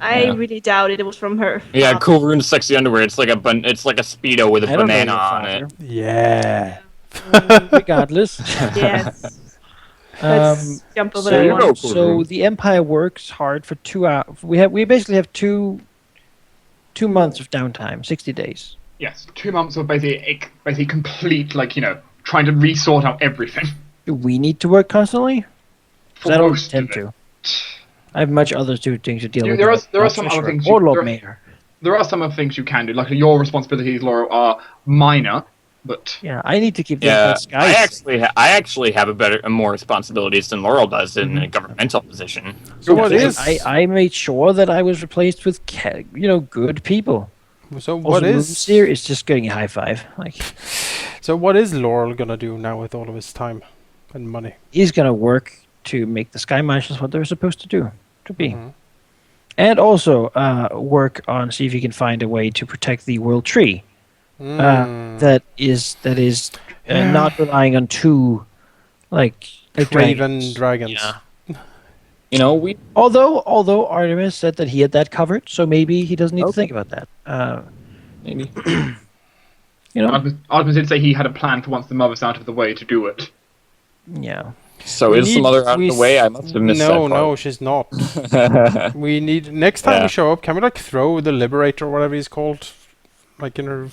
I
Yeah.
really doubt it. It was from her.
Yeah, cool ruined sexy underwear. It's like a speedo with a
I don't know
banana
your
on
father.
it.
Yeah.
Regardless.
Yes. Let's jump over
so
that
you
one.
know-
So the Empire works hard for 2 hours. We basically have two months of downtime, 60 days.
Yes, 2 months of basically complete, trying to resort out everything.
Do we need to work constantly? 'Cause I don't
most
tend
of it.
to. I have much other things to deal
Yeah,
with.
there are-
like
there are
Lord
some
Fisher
other things
Or
you-
Lord
there are-
Mayor.
There are some other things you can do, like your responsibilities, Laura, are minor, but
Yeah, I need to keep the
Yeah,
Empire skies.
I actually have more responsibilities than Laurel does in a governmental position.
So what
Yeah,
is?
I made sure that I was replaced with good people.
So
Also,
what is?
Moonseer is just getting a high five. Like
So what is Laurel gonna do now with all of his time and money?
he's gonna work to make the Sky Marshals what they're supposed to do, to be,
Mhm.
and also work on see if he can find a way to protect the World Tree, that is
Yeah.
not relying on two like
Craven
dragons.
dragons.
Yeah.
You know, we
Although Artemis said that he had that covered, so maybe he doesn't need to
Okay.
think about that.
maybe.
You know,
Artemis did say he had a plan for once the mother's out of the way to do it.
yeah.
So
We
is the
need-
mother out of
we
the way?
s-
I must have missed
No,
that
no,
part.
she's not. We need next time
Yeah.
we show up. Can we like throw the Liberator, or whatever he's called, like in her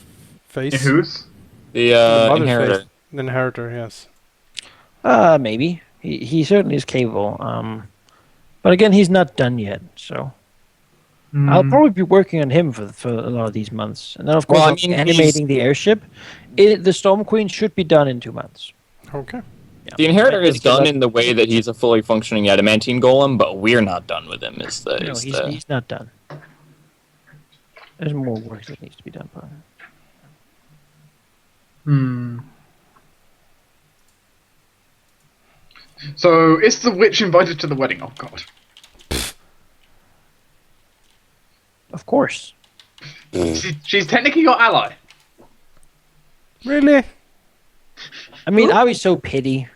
face?
In whose?
The
The mother's
inheritor.
face. The inheritor, yes.
Maybe he certainly is capable. But again, he's not done yet, so I'll probably be working on him for a lot of these months, and then of course
Well, I
I'll be
mean,
animating the airship. The Storm Queen should be done in 2 months.
Okay.
Yeah.
The inheritor
I
is done
dedicate
in the way that he's a fully functioning adamantine golem, but we're not done with him. Is the
that- No,
is
he's,
the
he's not done. There's more work that needs to be done.
So, is the witch invited to the wedding? Oh, God.
Of course.
She's technically your ally.
Really?
I mean, I was so pity.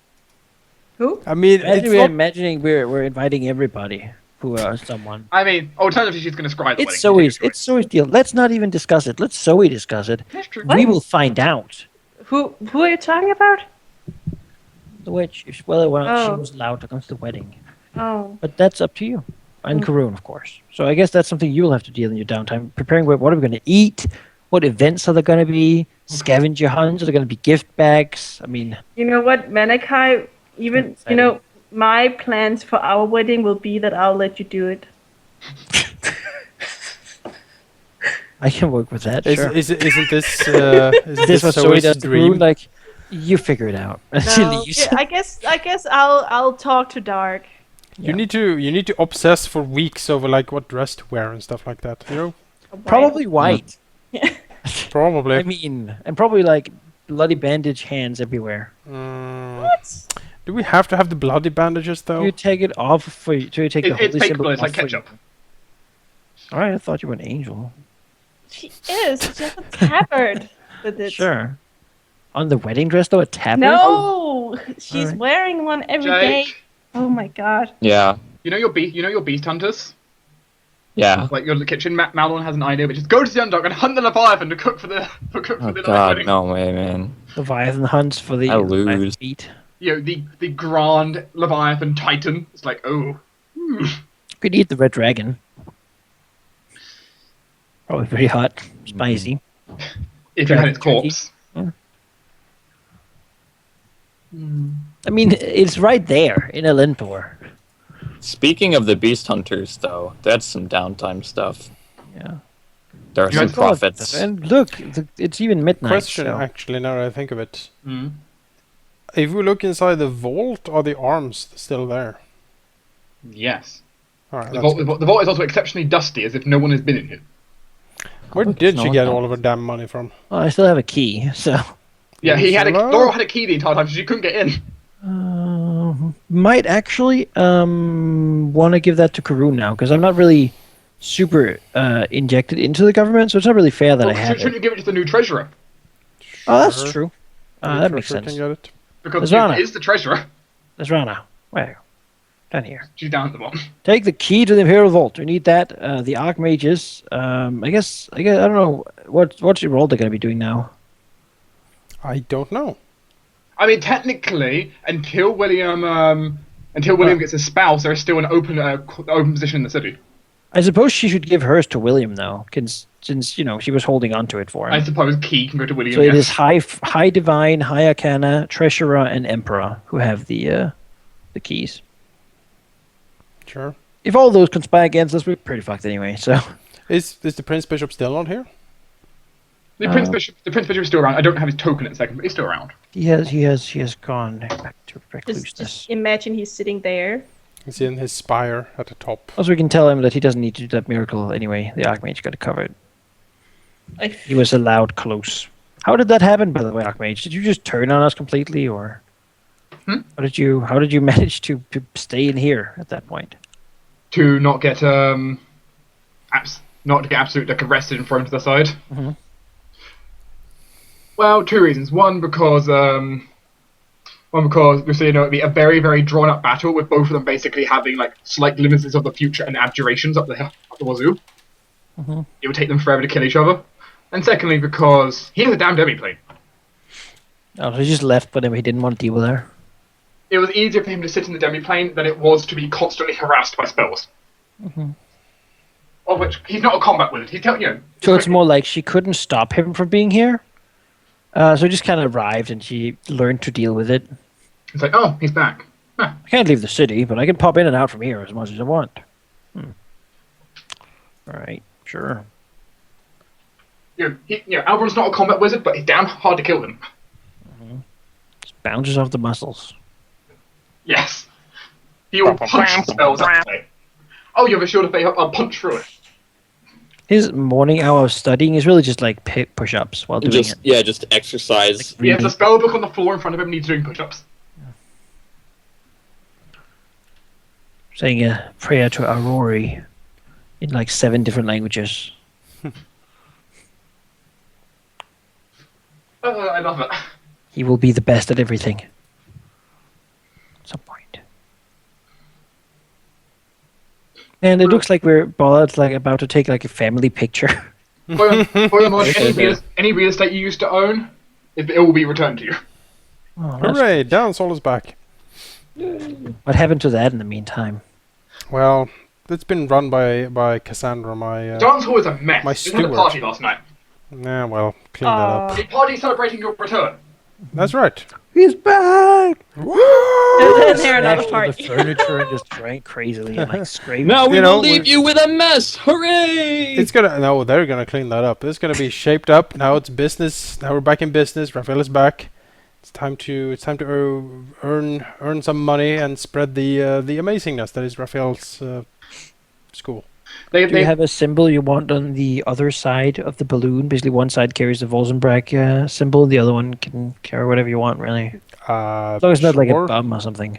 Who?
I mean,
Imagine
it's
we're
not,
imagining we're inviting everybody who are someone.
I mean, alternatively, she's going to scry the
It's
wedding.
Zoe's. It's Zoe's deal. Let's not even discuss it. Let's Zoe discuss it.
That's true.
We will find out.
Who are you talking about?
The witch, whether or not she
Oh.
was allowed to come to the wedding.
Oh.
But that's up to you. And Karun, of course. So I guess that's something you'll have to deal in your downtime. Preparing what are we going to eat? What events are there going to be? Scavenger hunts? Are there going to be gift bags? I mean,
You know what, Manakai? Even you know, my plans for our wedding will be that I'll let you do it.
I can work with that. Sure.
isn't this
This what Zoe
Zoe's
does to
dream?
Karun? Like, you figure it out. She
No,
leaves.
I guess I'll talk to Dark.
You need to obsess for weeks over like what dress to wear and stuff like that. You know,
Probably white.
probably.
I mean, and probably like bloody bandage hands everywhere.
What?
Do we have to have the bloody bandages though?
You take it off for you. Do you take the
It's
holy
fake
symbol
blood, it's
off
like
for you?
ketchup.
All right, I thought you were an angel.
She is. She has a tabard with it.
Sure. On the wedding dress though, a tabard.
No, she's
Alright.
wearing one every day.
Jake,
Oh my god.
yeah
you know your beast hunters?
yeah.
Like your kitchen, Malon has an idea, which is go to the Underdark and hunt the Leviathan to cook for the
Oh
night
God,
wedding.
no way, man.
Leviathan hunts for the
I
Leviathan
lose.
feet.
You know, the grand Leviathan Titan. It's like, oh.
Could eat the red dragon. Probably pretty hot, spicy.
If you had its
Dragon
corpse.
I mean, it's right there in Elentor.
Speaking of the beast hunters, though, that's some downtime stuff.
Yeah.
There are
You
some
guys
profits.
And look, it's even midnight.
Question
so-
actually, now that I think of it.
Mm.
If we look inside the vault, are the arms still there?
Yes.
Alright,
The
that's
vault,
good.
the vault is also exceptionally dusty, as if no one has been in here.
Where
look,
did
it's
she
not
get
that.
all of her damn money from?
Well, I still have a key, so
Yeah,
Hello?
Laurel had a key the entire time, so she couldn't get in.
might actually want to give that to Karun now because I'm not really super injected into the government, so it's not really fair that I have
Shouldn't
it.
you give it to the new treasurer?
Oh, that's
Sure.
true.
Maybe
That makes
Treasure
sense.
Can get it.
Because
Lazana.
she is the treasurer.
Let's run now. Where? Down here.
She's down at the bottom.
Take the key to the Imperial Vault. We need that. The Archmages. I guess. I don't know what's Eralda going to be doing now.
I don't know.
I mean, technically, until William gets a spouse, there is still an open position in the city.
I suppose she should give hers to William though, since she was holding on to it for
I
him.
suppose Key can go to William.
So it
yes.
is high divine, high arcana, treasurer, and emperor who have the keys.
Sure.
If all those conspire against us, we're pretty fucked anyway. So
Is the Prince Bishop still not here?
The Prince Bishop is still around. I don't have his token at the second, but he's still around.
he has gone back to recluseness.
Just imagine he's sitting there.
He's in his spire at the top.
Also, we can tell him that he doesn't need to do that miracle anyway. The Archmage got it covered.
Like,
He was allowed close. How did that happen, by the way, Archmage? Did you just turn on us completely, or how did you manage to stay in here at that point?
To not get not to get absolutely like arrested and thrown to the side.
Mhm.
Well, two reasons. One because we see it'd be a very, very drawn out battle with both of them basically having like slight glimpses of the future and abjurations up the wazoo.
Mhm.
It would take them forever to kill each other. And secondly, because he has a damn demi-plane.
Oh, so he just left, but he didn't want to deal with her.
It was easier for him to sit in the demi-plane than it was to be constantly harassed by spells.
Mhm.
Of which he's not a combat wizard. He's telling you.
So it's more like she couldn't stop him from being here. So he just kind of arrived and she learned to deal with it.
It's like, oh, he's back. Huh.
I can't leave the city, but I can pop in and out from here as much as I want. Alright, sure.
Alvaron's not a combat wizard, but he's damn hard to kill him.
Just bounces off the muscles.
Yes. He will punch spells up today. Oh, you have a shield of faith, I'll punch through it.
His morning hour of studying is really just like push-ups while doing it.
Yeah, just exercise.
He has a spell book on the floor in front of him and he's doing push-ups.
Saying a prayer to Aurori in like 7 different languages.
I love it.
He will be the best at everything. At some point. And it looks like we're bothered, like about to take like a family picture.
Any real estate you used to own, it will be returned to you.
Oh, that's-
Hooray! Downsol is back.
what happened to that in the meantime?
Well, it's been run by Cassandra, my.
Dance Hall is a mess.
My
We had a
steward.
party last night.
Yeah, well, clean that up.
A party celebrating your return.
That's right.
He's back!
And then there another
Smashed
party.
the furniture and just drank crazily and like screamed.
Now we
You know,
will leave you with a mess! Hooray!
It's gonna no, they're gonna clean that up. It's gonna be shaped up. Now it's business. Now we're back in business. Raphael is back. It's time to earn some money and spread the amazingness that is Raphael's school.
Do you have a symbol you want on the other side of the balloon? Basically, one side carries the Volzenbrack symbol, the other one can carry whatever you want, really. As long as it's not like a
Sure.
bum or something.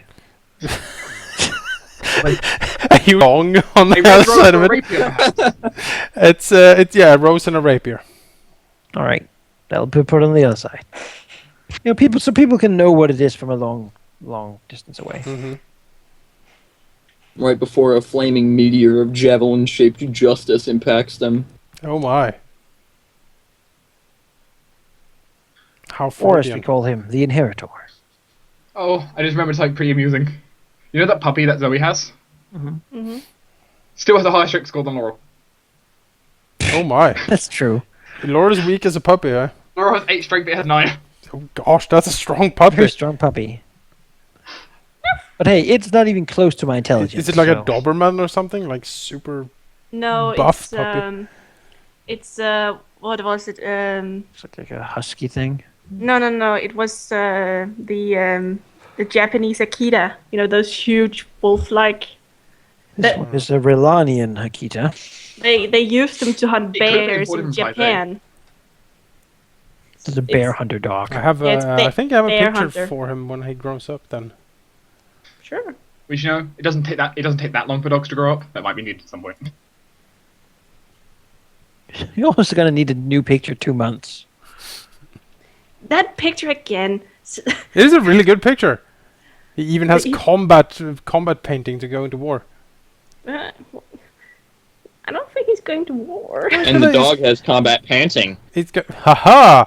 Are you long on the other side of it? It's a rose and a rapier.
All right, that'll be put on the other side. You know, so people can know what it is from a long distance away.
Mm-hmm.
Right before a flaming meteor of javelin-shaped justice impacts them.
Oh my! How
Or as we
Freudian.
call him, the Inheritor.
Oh, I just remember it's like pretty amusing. You know that puppy that Zoe has?
Mm-hmm.
Still has a higher strength score than Laurel.
Oh my!
That's true.
Laura's weak as a puppy, eh?
Laurel has 8 strength, but it has 9.
Oh gosh, that's a strong
Very
puppy.
strong puppy. But hey, it's not even close to my intelligence.
Is it like a
so-
Doberman or something? Like super?
No,
Buff
it's
puppy.
it's what was it?
It's like a husky thing.
No. It was the Japanese Akita. You know, those huge wolf-like.
This
That-
one is a Relanian Akita.
They used them to hunt
It could have been
bears
imported
in
from Taipei.
Japan.
It's a bear hunter dog.
I have.
Yeah, it's
I think I have a
bear
picture
hunter.
for him when he grows up. Then.
Sure.
Which, it doesn't take that long for dogs to grow up. That might be needed at some point.
You're also gonna need a new picture 2 months.
That picture again.
It is a really good picture. He even has
He-
combat painting to go into war.
I don't think he's going to war.
And the dog has combat panting.
It's got haha.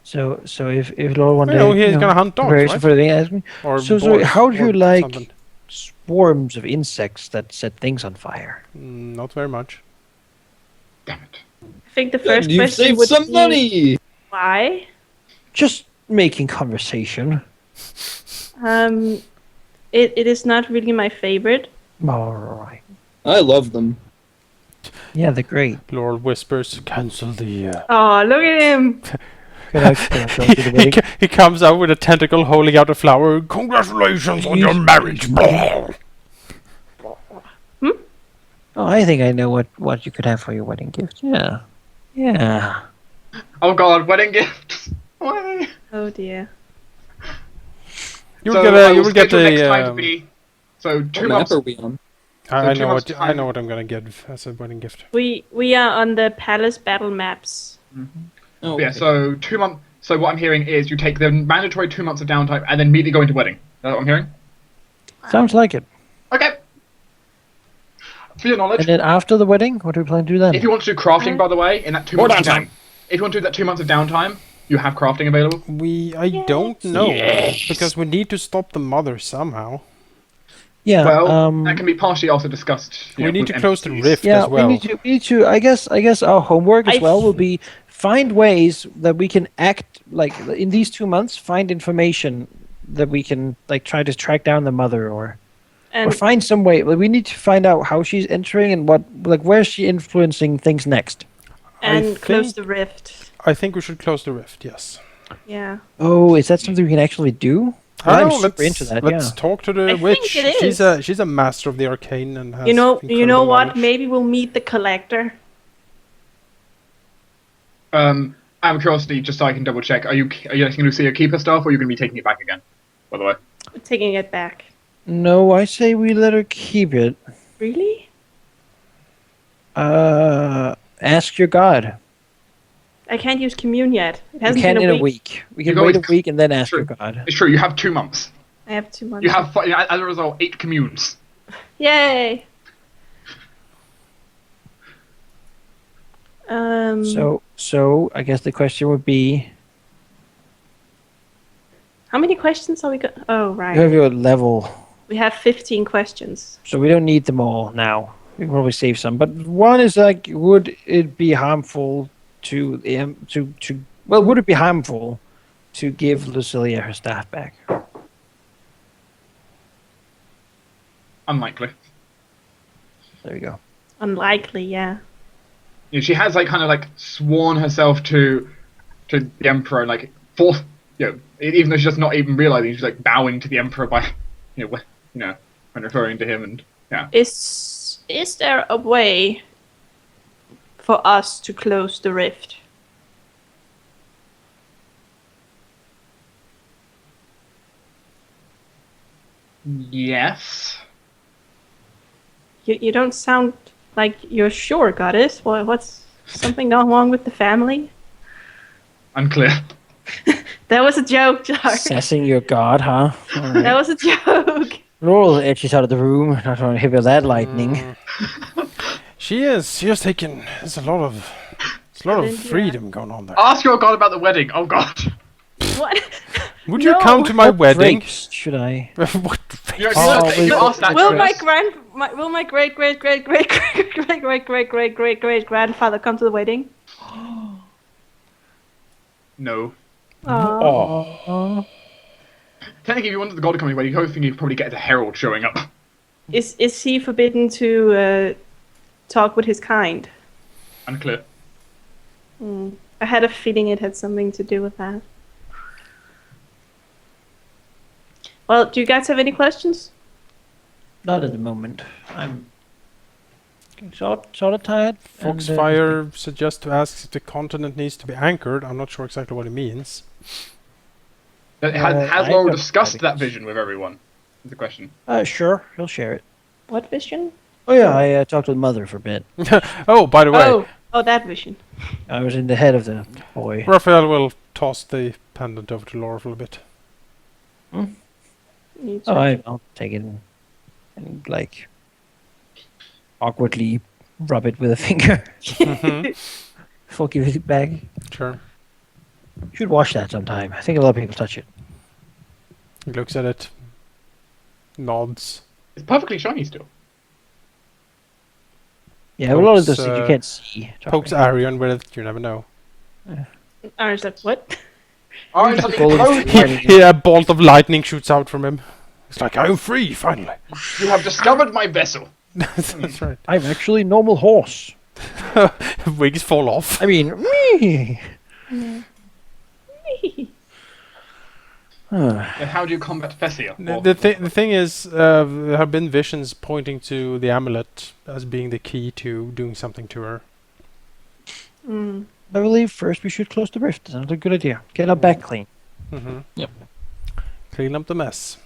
So if Laura one day,
He's gonna hunt dogs,
preparation
right?
for the thing, ask me.
Or
So
boars
how do you
or
like
something.
swarms of insects that set things on fire?
Not very much.
Damn it.
I think the first
You
question
saved
would
some
be
money!
why.
Just making conversation.
It is not really my favorite.
All right.
I love them.
Yeah, they're great.
Laurel whispers, "Cancel the."
Oh, look at him!
Can I go to the wedding?
He comes out with a tentacle holding out a flower. Congratulations on your marriage.
Oh, I think I know what you could have for your wedding gift. Yeah. Yeah.
Oh god, wedding gifts! Why?
Oh dear.
You
So
will
I
get. You will get
schedule next time to
a.
be. So
What
2
map
months.
are we on?
I
so 2
know
months
what. I
time.
know what I'm gonna get as a wedding gift.
We are on the palace battle maps.
Oh,
Yeah,
okay.
so 2 months. So what I'm hearing is you take the mandatory 2 months of downtime and then immediately go into wedding. Is that what I'm hearing?
Sounds like it.
Okay. For your knowledge,
And then after the wedding, what do we plan to do then?
if you want to do crafting, by the way, in that 2
More
months of
downtime.
if you want to do that 2 months of downtime, you have crafting available.
I don't know
Yes.
because we need to stop the mother somehow.
Yeah.
Well, that can be partially also discussed.
We need to close the
NPCs.
rift
Yeah,
as well.
we need to. I guess our homework as
I
well
f-
will be find ways that we can act like in these 2 months. Find information that we can like try to track down the mother or
And
find some way. Like we need to find out how she's entering and what like where's she influencing things next.
and close
think-
the rift.
I think we should close the rift. Yes.
Yeah.
Oh, is that something we can actually do?
I
I'm
don't know,
super into that.
let's
Yeah.
talk to the
I
witch.
think it is.
She's a master of the arcane and has
You know
incredible
what?
knowledge.
Maybe we'll meet the collector.
Out of curiosity, just so I can double check, are you going to see your keeper stuff, or are you going to be taking it back again? By the way,
Taking it back.
No, I say we let her keep it.
Really?
Ask your god.
I can't use commune yet. It
You
hasn't
can
been
in
a
a
week.
week. We can
You
wait a
always-
week and then ask
True.
your god.
it's true. You have 2 months.
I have 2 months.
You have, as a result, 8 communes.
Yay!
So I guess the question would be,
How many questions are we got? Oh,
you
right.
have your level,
We have 15 questions.
so we don't need them all now. We can probably save some. But one is like, would it be harmful to well, would it be harmful to give Lucilia her staff back?
Unlikely.
There we go.
Unlikely, yeah.
You know, she has kind of sworn herself to the emperor, even though she's just not even realizing, she's bowing to the emperor by, when referring to him, and yeah.
Is there a way for us to close the rift?
Yes.
You don't sound like you're sure, goddess. What's something not wrong with the family?
Unclear.
That was a joke, Jar.
Assessing your god, huh? All right.
That was a joke.
Roll the edges out of the room. Not trying to hit with that lightning.
She is. She has taken. There's a lot of
Yeah.
freedom going on there.
Ask your god about the wedding. Oh god.
What?
Would you
No.
come to my wedding?
Drapes should I?
What?
You
Oh,
asked that.
Will
Chris.
my great great grandfather come to the wedding?
No.
Aww.
Oh.
Technically, if you wanted the god to come to the wedding, the only thing you'd probably get is a herald showing up.
Is he forbidden to talk with his kind?
Unclear.
I had a feeling it had something to do with that. Well, do you guys have any questions?
Not at the moment. I'm sort of tired.
Foxfire suggests to ask if the continent needs to be anchored. I'm not sure exactly what it means.
Has
I
Laurel
got
discussed that
guidance.
vision with everyone? Is the question.
Sure, he'll share it.
What vision?
Oh yeah, I talked to the mother for a bit.
Oh, by the way,
Oh, that vision.
I was in the head of the boy.
Raphael will toss the pendant over to Laura for a bit.
Needs
Oh,
to-
I'll take it and like awkwardly rub it with a finger. Before giving it back.
Sure.
You should wash that sometime. I think a lot of people touch it.
He looks at it, nods.
It's perfectly shiny still.
Yeah, a lot of
Pokes,
those things you can't see. Trust
Pokes
me.
Arion with it, you never know.
I was like, what?
Orange has been
Bullets
closed.
flying.
Here, a bolt of lightning shoots out from him. It's like, I'm free, finally.
You have discovered my vessel.
That's right.
I'm actually normal horse.
Wings fall off.
I mean, me.
Then how do you combat Fessia?
The thing is, there have been visions pointing to the amulet as being the key to doing something to her.
Mm.
I believe first we should close the rift. Sounds like a good idea. Get our back clean.
Mm-hmm.
Yep.
Clean up the mess.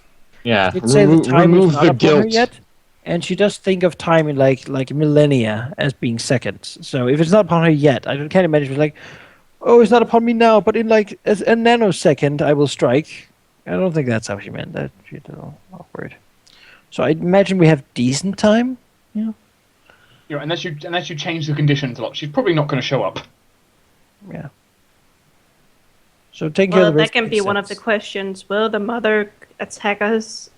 Yeah.
You'd say the time is
remove
not
the
upon her
guilt.
yet, and she does think of time in like millennia as being seconds. So if it's not upon her yet, I can't imagine. She's like, Oh, it's not upon me now, but in like a nanosecond, I will strike. I don't think that's how she meant that. She's a little awkward. So I imagine we have decent time. Yeah.
Unless you change the conditions a lot, she's probably not going to show up.
Yeah. So taking care
Well,
of the
that
rest
can
makes
be one of the
sense.
questions. Will the mother attack us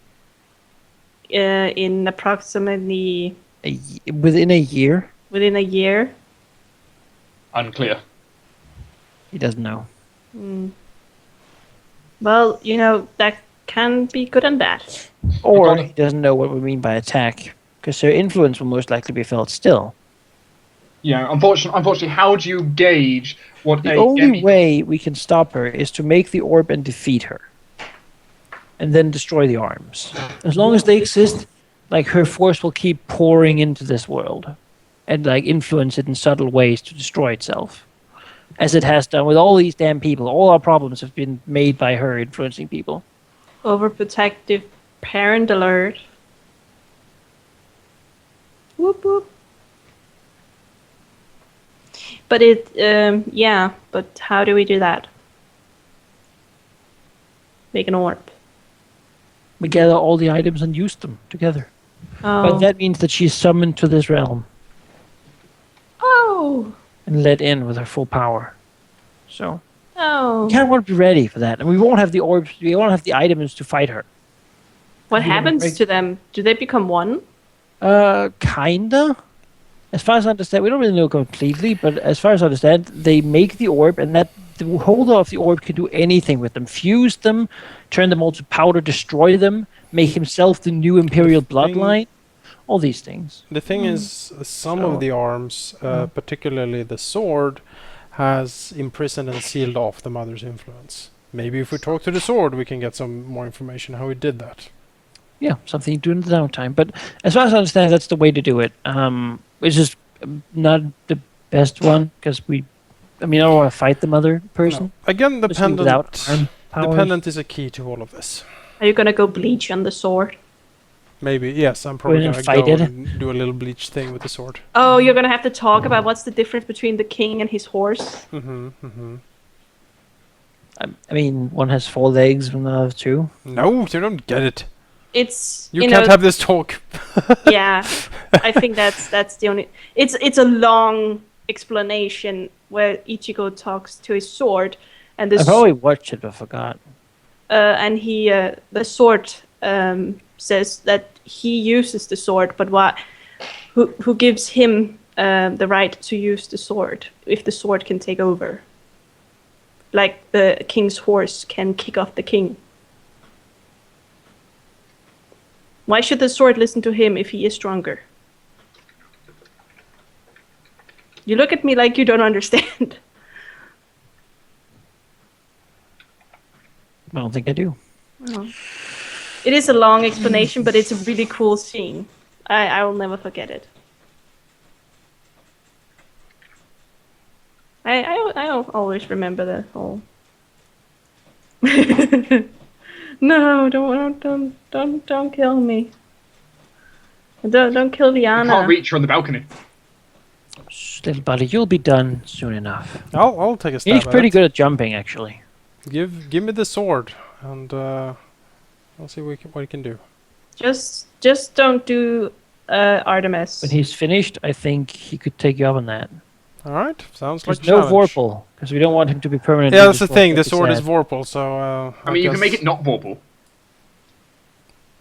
in approximately
Within a year,
within a year?
Unclear.
he doesn't know.
Well, that can be good and bad.
Or
gotta-
he doesn't know what we mean by attack, because her influence will most likely be felt still.
Yeah, unfortunately, how do you gauge what
The
a
only
demi-
way we can stop her is to make the orb and defeat her. And then destroy the arms. As long as they exist, like her force will keep pouring into this world. And like influence it in subtle ways to destroy itself. As it has done with all these damn people. All our problems have been made by her influencing people.
Overprotective parent alert. Whoop whoop. But but how do we do that? Make an orb.
We gather all the items and use them together.
Oh.
But that means that she's summoned to this realm.
Oh.
And let in with her full power. So
Oh.
we kind of want to be ready for that. And we won't have the orbs, we won't have the items to fight her.
What
You wanna
happens
break-
to them? Do they become one?
Kinda. As far as I understand, we don't really know completely, but as far as I understand, they make the orb, and that the holder of the orb can do anything with them. Fuse them, turn them all to powder, destroy them, make himself the new Imperial bloodline. All these things.
The thing is, some
So-
of the arms, particularly the sword, has imprisoned and sealed off the mother's influence. Maybe if we talk to the sword, we can get some more information how he did that.
Yeah, something you do in the downtime. But as far as I understand, that's the way to do it. It's just not the best one, because I don't want to fight the mother person.
No. Again, the
especially without
pendant.
arm
The
powers.
pendant is a key to all of this.
Are you gonna go bleach on the sword?
Maybe, yes, I'm probably
in and
gonna
fight
go
it.
and do a little bleach thing with the sword.
Oh, you're gonna have to talk about what's the difference between the king and his horse.
I mean, one has 4 legs, one has 2.
No, you don't get it.
It's
You can't have this talk.
Yeah, I think that's the only. It's a long explanation where Ichigo talks to his sword, and
I probably watched it but forgot.
and he the sword says that he uses the sword, but who gives him the right to use the sword if the sword can take over? Like the king's horse can kick off the king. Why should the sword listen to him if he is stronger? You look at me like you don't understand.
I don't think I do.
It is a long explanation, but it's a really cool scene. I will never forget it. I always remember that whole. No, don't kill me. Don't kill
You can't
Liana.
reach her on the balcony.
Shh, little buddy, you'll be done soon enough.
I'll take a stab
He's
at
pretty
it.
good at jumping, actually.
Give me the sword, and I'll see what we can do.
Just don't do Artemis.
When he's finished, I think he could take you up on that.
All right, sounds like
There's
a
no
challenge.
Vorpal, because we don't want him to be permanently.
Yeah, that's the
destroyed.
thing. The
That'd be
sword is
sad.
Vorpal, so
I mean, you can make
guess-
it not Vorpal.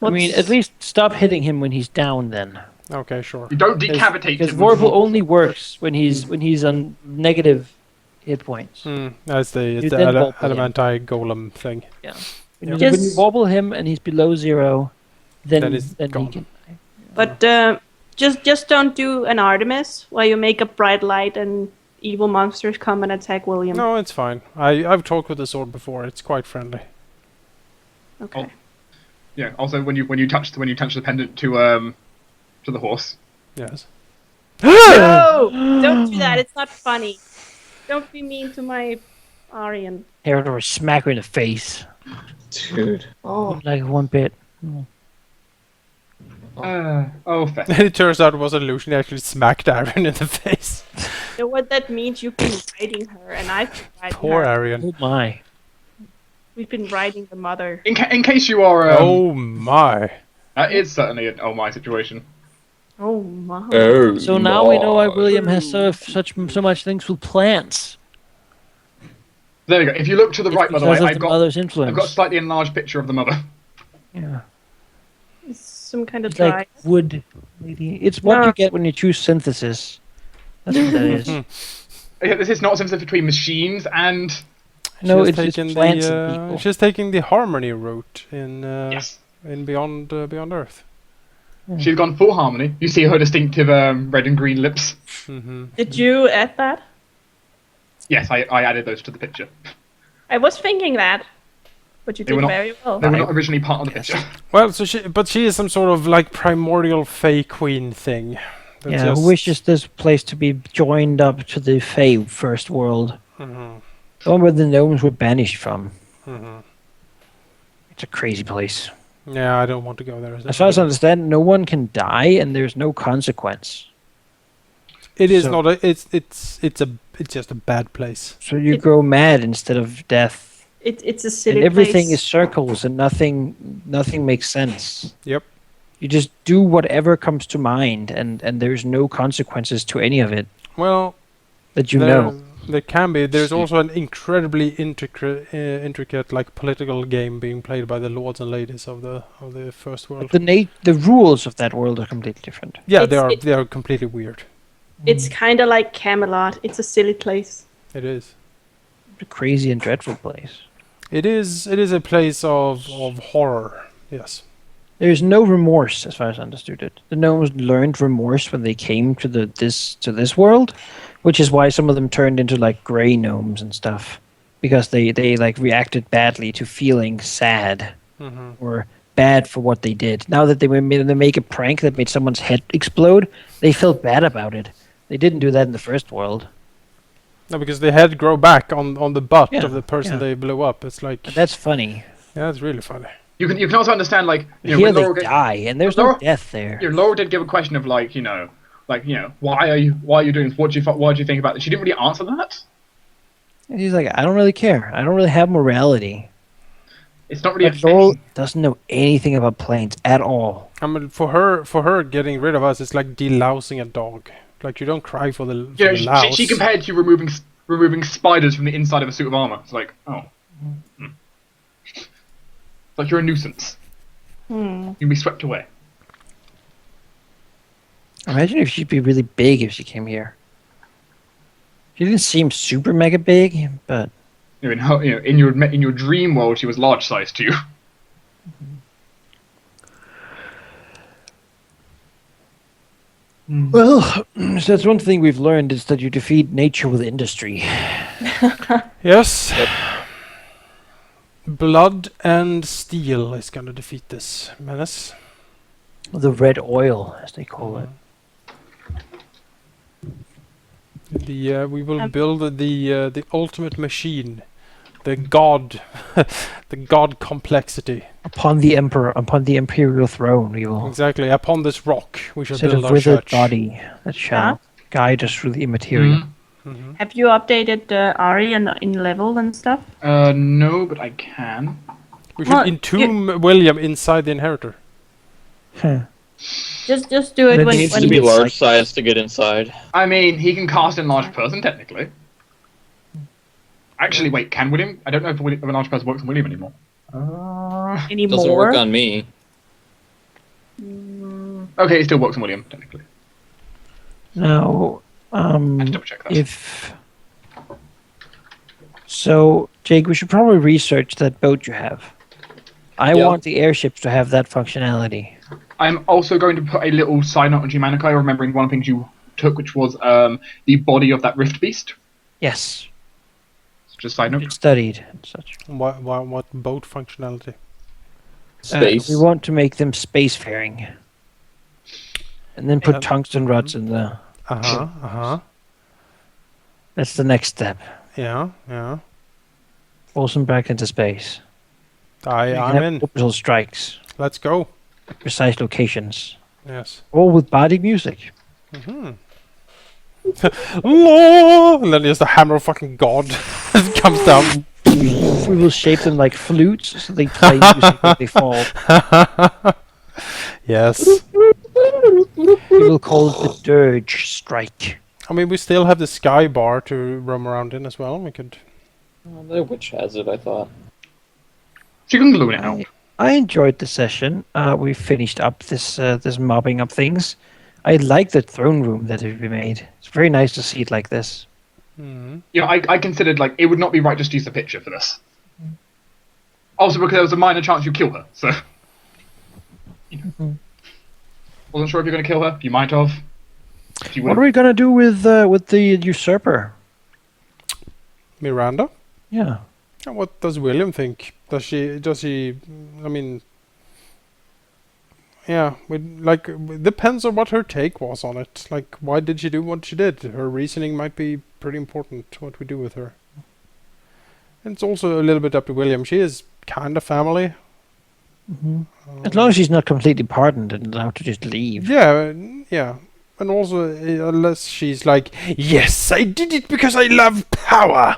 I mean, at least stop hitting him when he's down. Then,
Okay, sure.
You don't decapitate
because
him. with
Vorpal only works when he's on negative hit points.
That's
You
the
then Vorpal him.
Adamantine golem thing.
Yeah.
Yeah.
When
Just-
you wobble him and he's below 0, then
Then he's
he
gone.
can.
But just don't do an Artemis where you make a bright light and evil monsters come and attack William.
No, it's fine. I've talked with the sword before. It's quite friendly.
Okay.
Yeah. Also, when you touch the pendant to the horse.
Yes.
No! Don't do that. It's not funny. Don't be mean to my Aryan.
Heraldor smack her in the face.
Dude. Oh.
Like 1 bit.
Oh, fair.
And it turns out it was an illusion. He actually smacked Aaron in the face.
know what that means? You've been riding her, and I've been riding
Poor
her.
Arian.
Oh my.
We've been riding the mother.
In case you are,
Oh my.
that is certainly an oh my situation.
Oh my.
Oh,
So now we know why
my.
William has so much things with plants.
There you go. If you look to the
It's
right, by the
because
way,
of
I've
the
got
mother's influence.
a slightly enlarged picture of the mother.
Yeah.
It's some kind of
It's like
dry.
wood lady. It's what
No.
you get when you choose synthesis. That's what that is.
Yeah, this is not something between machines and
No,
She's
it's
taken
plants and people.
She's taking the harmony route in
yes.
in Beyond Earth.
She's gone full harmony. You see her distinctive red and green lips.
Did you add that?
Yes, I added those to the picture.
I was thinking that, but you
They were
did
not-
very well.
They were not originally part of the picture.
Well, so she is some sort of like primordial Fey Queen thing. that
Yeah,
just-
who wishes this place to be joined up to the Fey first world.
Mhm,
The one where the gnomes were banished from.
mhm.
It's a crazy place.
Yeah, I don't want to go there.
As far as I understand, no one can die and there's no consequence.
It is
so-
not a. It's just a bad place.
So you
It-
grow mad instead of death.
It's a silly
And everything
place.
is circles and nothing makes sense.
Yep.
You just do whatever comes to mind and there's no consequences to any of it
Well,
that you
there,
know.
there can be. There's also an incredibly intricate like political game being played by the lords and ladies of the first world.
But the rules of that world are completely different.
Yeah,
It's-
they are completely weird.
It's kind of like Camelot. It's a silly place.
It is.
A crazy and dreadful place.
It is a place of horror. Yes.
There's no remorse, as far as I understood it. The gnomes learned remorse when they came to this world, which is why some of them turned into like gray gnomes and stuff, because they like reacted badly to feeling sad
Hmm.
or bad for what they did. Now that they make a prank that made someone's head explode, they felt bad about it. They didn't do that in the first world.
No, because the head grow back on the butt
Yeah,
of the person
yeah.
they blew up. It's like
And that's funny.
yeah, it's really funny.
You can also understand, like, you know,
Here
when
they
Laura,
die, and there's no
Laura-
death there.
Laura did give a question of like, why are you doing this? What do you think about this? She didn't really answer that.
And he's like, I don't really care. I don't really have morality.
It's not really
But
a
Laurel
thing.
doesn't know anything about planes at all.
I mean, for her getting rid of us, it's like delousing a dog. Like you don't cry for the,
You know,
for the louse.
she compared to removing spiders from the inside of a suit of armor. It's like, oh, It's like you're a nuisance. You'll be swept away.
Imagine if she'd be really big if she came here. She didn't seem super mega big, but
You know, in your dream world, she was large sized to you.
well, so that's one thing we've learned is that you defeat nature with industry.
Yes. Blood and steel is gonna defeat this menace.
The red oil, as they call it.
We will build the ultimate machine, the god, the god complexity.
Upon the emperor, upon the imperial throne, we will
Exactly. Upon this rock, we shall
set a
build our
withered
church.
body that shall guide us through the immaterial.
Have you updated Ari in level and stuff?
No, but I can.
We should
Well,
entomb William inside the inheritor.
Huh.
Just do it
Then
when
he needs
Needs
to
to be
It's
large
like-
size to get inside.
I mean, he can cast enlarged person technically. Actually, wait, can William? I don't know if enlarged person works on William anymore.
anymore.
Doesn't work on me.
Okay, it still works on William technically.
Now,
I have to double check that.
if so, Jake, we should probably research that boat you have. I
Yeah.
want the airships to have that functionality.
I'm also going to put a little side note on Humanikai, remembering one of the things you took, which was the body of that Rift Beast.
Yes,
Just side note.
it's studied and such.
What boat functionality?
Space.
We want to make them spacefaring, and then put
Yeah.
tungsten rods in the. That's the next step.
Yeah.
Force them back into space. We can
I'm
have
in.
orbital strikes,
Let's go.
at precise locations,
Yes.
all with body music.
Hmm. Law! And then there's the hammer of fucking God comes down.
We will shape them like flutes so they play music when they fall.
Yes.
We will call it the Dirge Strike.
I mean, we still have the sky bar to roam around in as well. We could.
The witch has it, I thought.
So you can glue it out.
I enjoyed the session. We finished up this mobbing up things. I like the throne room that we made. It's very nice to see it like this.
Hmm.
You know, I considered like it would not be right just to use the picture for this. Also because there was a minor chance you'd kill her, so wasn't sure if you're going to kill her. You might have. She
What are we gonna do with the usurper?
Miranda?
Yeah.
And what does William think? Does he? I mean, yeah. It depends on what her take was on it. Like, why did she do what she did? Her reasoning might be pretty important. What we do with her. And it's also a little bit up to William. She is kind of family.
As long as she's not completely pardoned and allowed to just leave.
Yeah, yeah. And also, unless she's like, yes, I did it because I love power.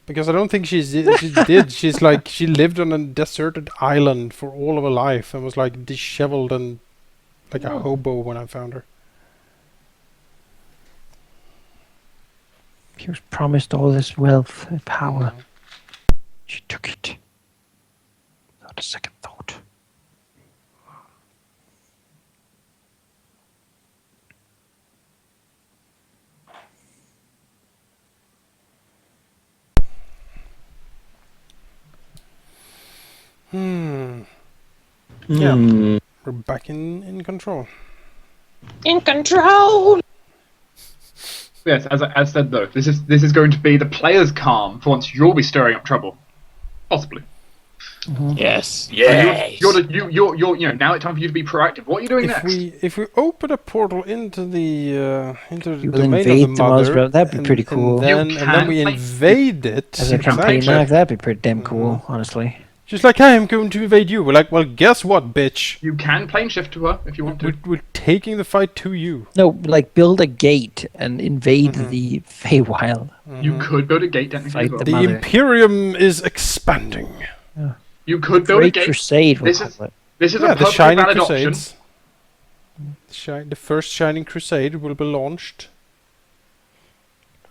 Because I don't think she did. She's like, she lived on a deserted island for all of her life and was like disheveled and like a hobo when I found her.
She was promised all this wealth and power. She took it. Without a second thought. Yeah.
We're back in control.
In control!
Yes, as said though, this is going to be the player's calm for once you'll be stirring up trouble, possibly.
Yes.
Yes. You're now it's time for you to be proactive. What are you doing next?
If we open a portal into the
You will
domain
invade
of the
the
mother,
Mother, that'd be pretty cool.
And then we
can
invade it.
As a campaign
Exactly.
arc, that'd be pretty damn cool, honestly.
Just like, I am going to invade you. We're like, well, guess what, bitch?
You can plane shift to her if you want to.
We're taking the fight to you.
No, like build a gate and invade the Feywild.
You could build a gate technically.
Fight
As well.
the
The
Mother.
Imperium is expanding.
You could build a
Great
gate.
Crusade, we'll
This
call
is-
it.
This is
Yeah,
a
the
perfectly
Shining
valid option.
Crusades. The first Shining Crusade will be launched.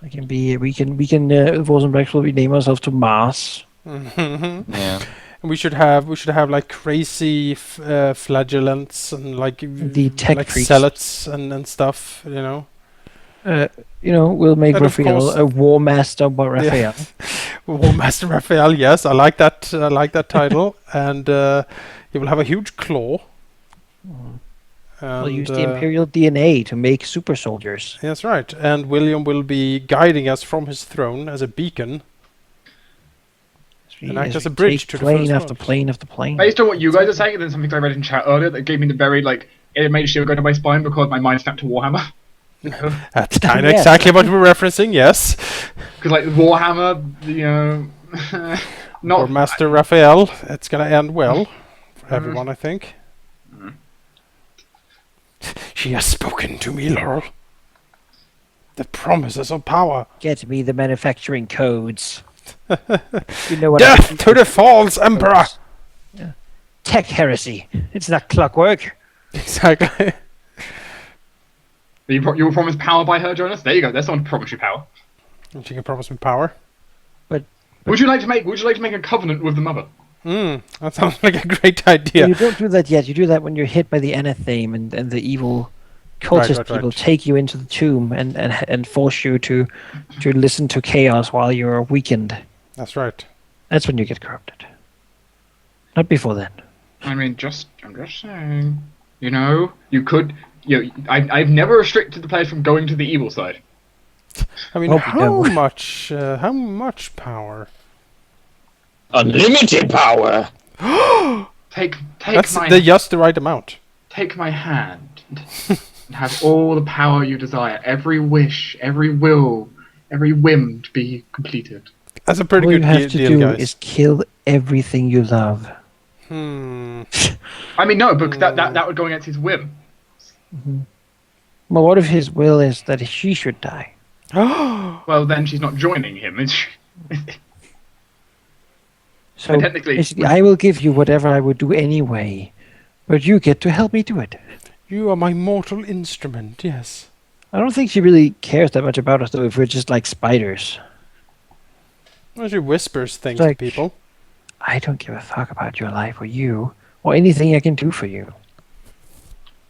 We can Vosenbrecht will rename ourselves to Mars.
Yeah.
And we should have like crazy flagellants and like
The tech
like
priests.
zealots and stuff, you know.
We'll make
And of
Raphael
course-
a war master by Raphael.
War Master Raphael, yes, I like that. I like that title. And he will have a huge claw.
We'll use
And,
the Imperial DNA to make super soldiers.
That's right. And William will be guiding us from his throne as a beacon. And act as a bridge to the
plane
first
after
world.
plane after plane.
Based on what you guys are saying, and then something I read in chat earlier that gave me the very it made a shiver go down my spine because my mind snapped to Warhammer.
That's kind of
Yeah.
exactly what we're referencing, yes.
Because like Warhammer, not
Or Master Raphael, it's gonna end well for everyone, I think. She has spoken to me, Laurel. The promises of power.
Get me the manufacturing codes. You know what?
Death to the false emperor!
Tech heresy. It's not clockwork.
Exactly.
you were promised power by her, Jonas. There you go. There's someone to promise you power.
And she can promise me power.
Would you like to make a covenant with the mother?
That sounds like a great
Well,
idea.
you don't do that yet. You do that when you're hit by the anatheme and the evil cultist
Right.
people take you into the tomb and force you to listen to chaos while you're weakened.
That's right.
That's when you get corrupted. Not before then.
I mean, I'm just saying. You could. I've never restricted the players from going to the evil side.
I mean,
Hope you
how much power?
Unlimited power!
Take
That's
my
just the right amount.
take my hand and have all the power you desire. Every wish, every will, every whim to be completed.
That's a pretty
All
good
you have to
deal,
do
guys.
is kill everything you love.
I mean, no, because that would go against his whim.
Well, what if his will is that she should die?
Well, then she's not joining him, is she?
So
technically-
basically, I will give you whatever I would do anyway, but you get to help me do it.
You are my mortal instrument, yes.
I don't think she really cares that much about us, though, if we're just like spiders.
Well, she whispers things
Like-
to people.
I don't give a fuck about your life or you, or anything I can do for you.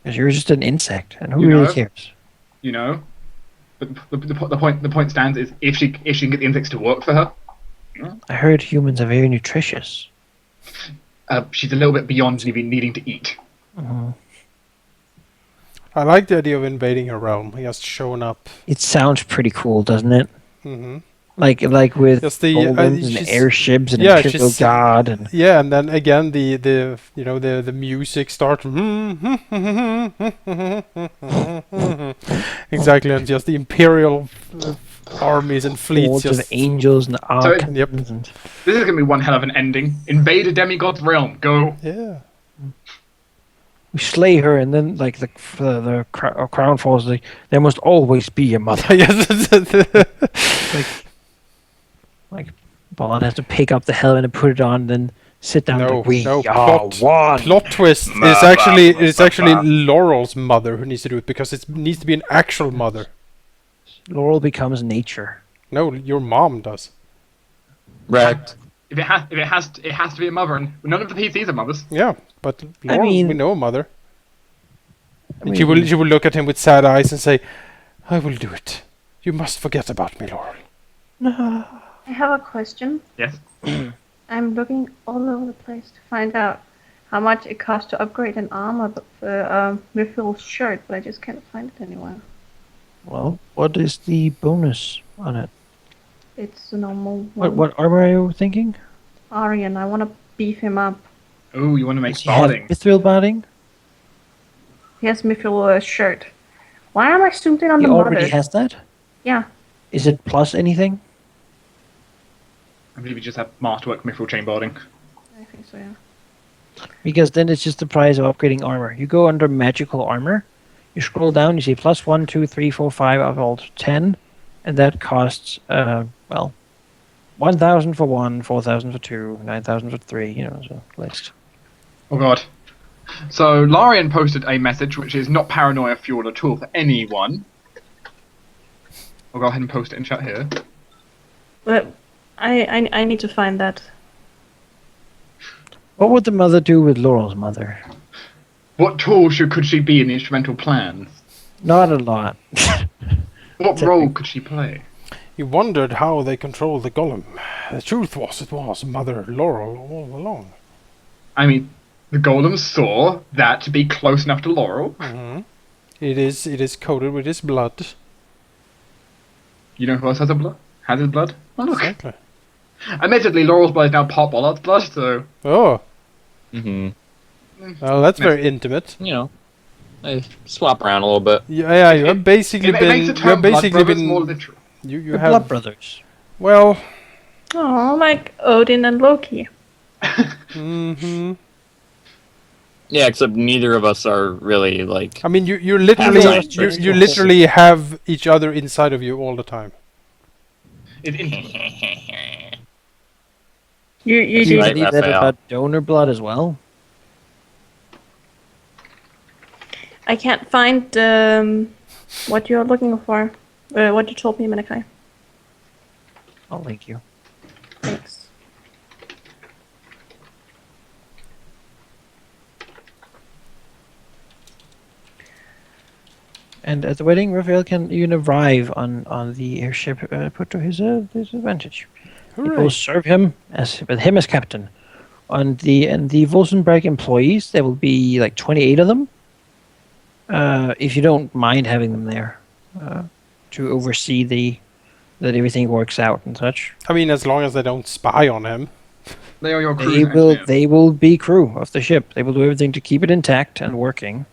Because you're just an insect, and who
You
really
know?
cares?
You know. But the point stands is if she can get the insects to work for her,
I heard humans are very nutritious.
she's a little bit beyond even needing to eat.
I like the idea of invading her realm. Just showing up.
It sounds pretty cool, doesn't it?
Hmm.
Like with
Just the,
golems and
she's-
airships and
yeah,
Imperial
she's-
God and
Yeah, and then again the music starts. Exactly, and just the imperial armies and fleets
hordes
just
of angels and archons.
Yep.
And
This is gonna be one hell of an ending. Invade a demigod's realm. Go.
yeah.
we slay her, and then like the crown falls. Like there must always be a mother.
Yes.
Like Ballad has to pick up the helmet and put it on, then sit down.
No,
Like, we
no,
are
plot-
one.
Plot twist is actually Laurel's mother who needs to do it because it needs to be an actual mother.
Laurel becomes nature.
No, your mom does.
Wrecked.
If it has to be a mother, and none of the PCs are mothers.
Yeah, but Laurel,
mean-
we know a mother.
I
She
mean,
will look at him with sad eyes and say, "I will do it. You must forget about me, Laurel."
I have a question.
Yes.
I'm looking all over the place to find out how much it costs to upgrade an armor for Mifil's shirt, but I just can't find it anywhere.
Well, what is the bonus on it?
It's the normal one.
What armor are you thinking?
Aryan, I want to beef him up.
Oh, you want to make
Does he have
starting?
mithril barding?
He has Mifil's shirt. Why am I zoomed in on
He
the
already
mother?
has that.
Yeah.
Is it plus anything?
I believe you just have masterwork mithril chain barding.
I think so, yeah.
Because then it's just the price of upgrading armor. You go under magical armor, you scroll down, you see plus 1, 2, 3, 4, 5, up all to 10, and that costs, 1,000 for 1, 4,000 for 2, 9,000 for 3, so list.
Oh god. So Larian posted a message which is not paranoia fuel at all for anyone. I'll go ahead and post it in chat here.
But I need to find that.
What would the mother do with Laurel's mother?
What tool could she be in the instrumental plan?
Not a lot.
What role could she play?
He wondered how they controlled the golem. The truth was, it was Mother Laurel all along.
I mean, the golem saw that to be close enough to Laurel.
Hmm. It is coated with his blood.
You know who else has a blood? Has his blood? Oh look.
Exactly.
Admittedly, Laurel's blood is now part Bollard's blood, so
Oh,
Mm-hmm.
well, that's very intimate.
They swap around a little bit.
Yeah, you have basically
it makes
been.
the
You
term
have
blood
basically
brothers more
been.
literal.
You
The
have.
Blood Brothers.
Well.
Oh, like Odin and Loki.
Hmm.
Yeah, except neither of us are really like.
I mean, you literally
That's
you literally have each other inside of you all the time.
It's
You
Do you
do.
Right,
believe that
Raphael.
about donor blood as well?
I can't find what you're looking for. What you told me, Manakai.
I'll link you.
Thanks.
And at the wedding, Raphael can even arrive on the airship put to his advantage. It
Hooray!
will serve him with him as captain. And the Wolfenberg employees, there will be like 28 of them. If you don't mind having them there to oversee that everything works out and such.
I mean, as long as they don't spy on him.
They are your crew.
They will be crew of the ship. They will do everything to keep it intact and working.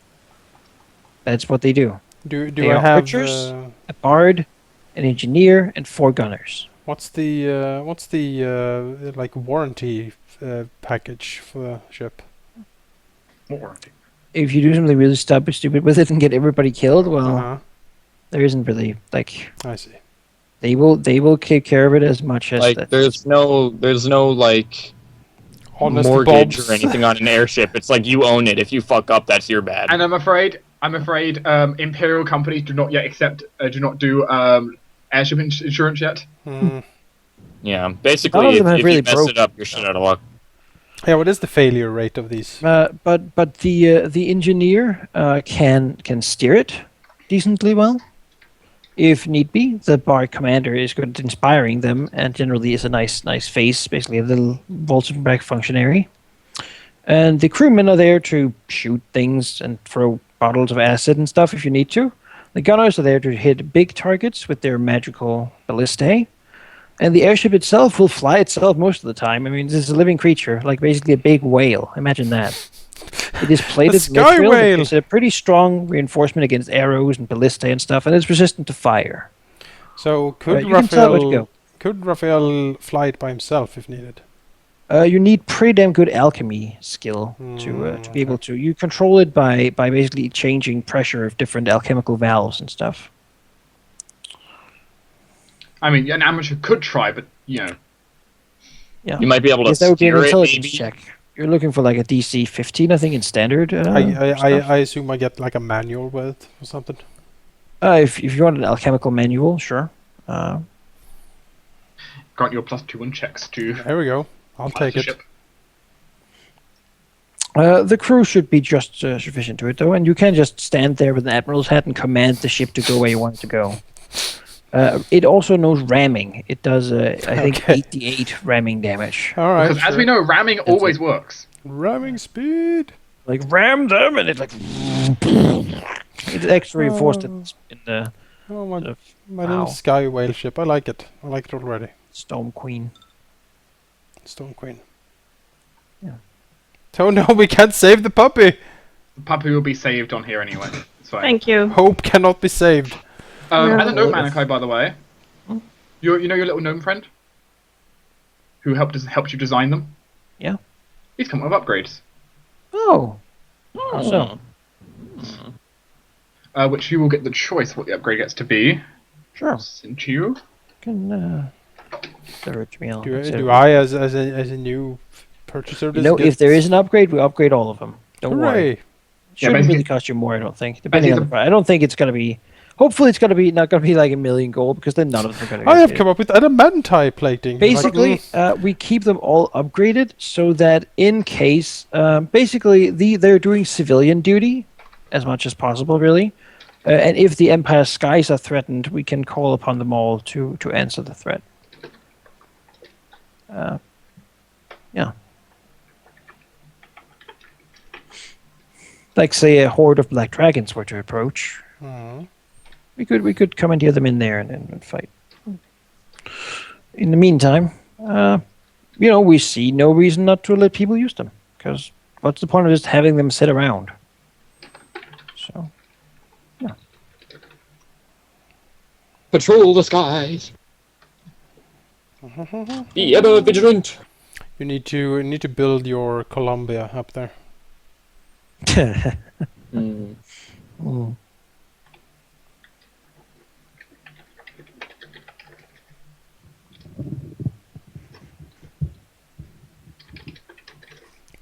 That's what they do.
Do
They
I
are
have?
archers? A bard, an engineer, and 4 gunners.
What's the like warranty package for the ship?
Warranty.
if you do something really stupid with it and get everybody killed, well,
Uh-huh.
there isn't really like
I see.
they will take care of it as much as
Like,
that.
there's no like
Honest
mortgage
Bobs.
or anything on an airship. It's like you own it. If you fuck up, that's your bad.
And I'm afraid Imperial companies do not yet accept, do not do airship insurance yet.
Hmm.
Yeah,
None
basically,
of
if,
them have
if
really
you mess it
broken,
up, you're shit out of luck.
Yeah, what is the failure rate of these?
But the engineer can steer it decently well, if need be. The bar commander is good at inspiring them, and generally is a nice face, basically a little Voltenbeck functionary. And the crewmen are there to shoot things and throw bottles of acid and stuff if you need to. The gunners are there to hit big targets with their magical ballistae. And the airship itself will fly itself most of the time. I mean, this is a living creature, like basically a big whale. Imagine that. It is plated
sky
mithril,
whale!
which is a pretty strong reinforcement against arrows and ballistae and stuff, and it's resistant to fire.
So could
you can tell it where to go.
Raphael fly it by himself if needed?
You need pretty damn good alchemy skill to be able to. You control it by basically changing pressure of different alchemical valves and stuff.
I mean, an amateur could try, but
Yeah.
You might be able to
Yes, that would be an
steer it,
intelligence
maybe.
check. You're looking for like a DC 15, I think, in standard. Stuff.
I assume I get like a manual with it or something.
If you want an alchemical manual, sure.
grant your +2 on checks to
There we go. I'll take
the
it.
ship.
The crew should be just sufficient to it, though, and you can just stand there with an admiral's hat and command the ship to go where you want it to go. It also knows ramming. It does, I think,
Okay.
88 ramming damage.
All right.
Because as we know, ramming always works.
ramming speed.
Like, ram them, and it's like... It's extra reinforced in the
Oh my,
sort of
my little
wow.
sky whale ship. I like it. I like it already.
Storm Queen.
Stone Queen.
Yeah.
Oh no, we can't save the puppy.
The puppy will be saved on here anyway. It's fine.
Thank you.
Hope cannot be saved.
As a
No.
gnome Manikai, by the way, you know your little gnome friend who helped you design them?
Yeah.
He's come with upgrades,
Oh. So,
which you will get the choice what the upgrade gets to be.
sure.
Sent to you.
Can search me on.
Do I, as a new purchaser,
You know, if there is an upgrade, we upgrade all of them. Don't worry.
hooray!
It shouldn't
basically-
really cost you more, I don't think. Depending on
basically
the price. I don't think it's going to be... Hopefully it's going to be not going to be like 1 million gold, because then none of them are going to
I have come up with adamantite plating.
Basically,
Like,
we keep them all upgraded so that in case... basically, they're doing civilian duty as much as possible, really. And if the Empire's skies are threatened, we can call upon them all to answer the threat. Yeah. Like, say, a horde of black dragons were to approach, we could commandeer them in there and fight. In the meantime, we see no reason not to let people use them, because what's the point of just having them sit around? So,
Patrol the skies. Be ever vigilant.
you need to build your Columbia up there.
Mm.
Mm.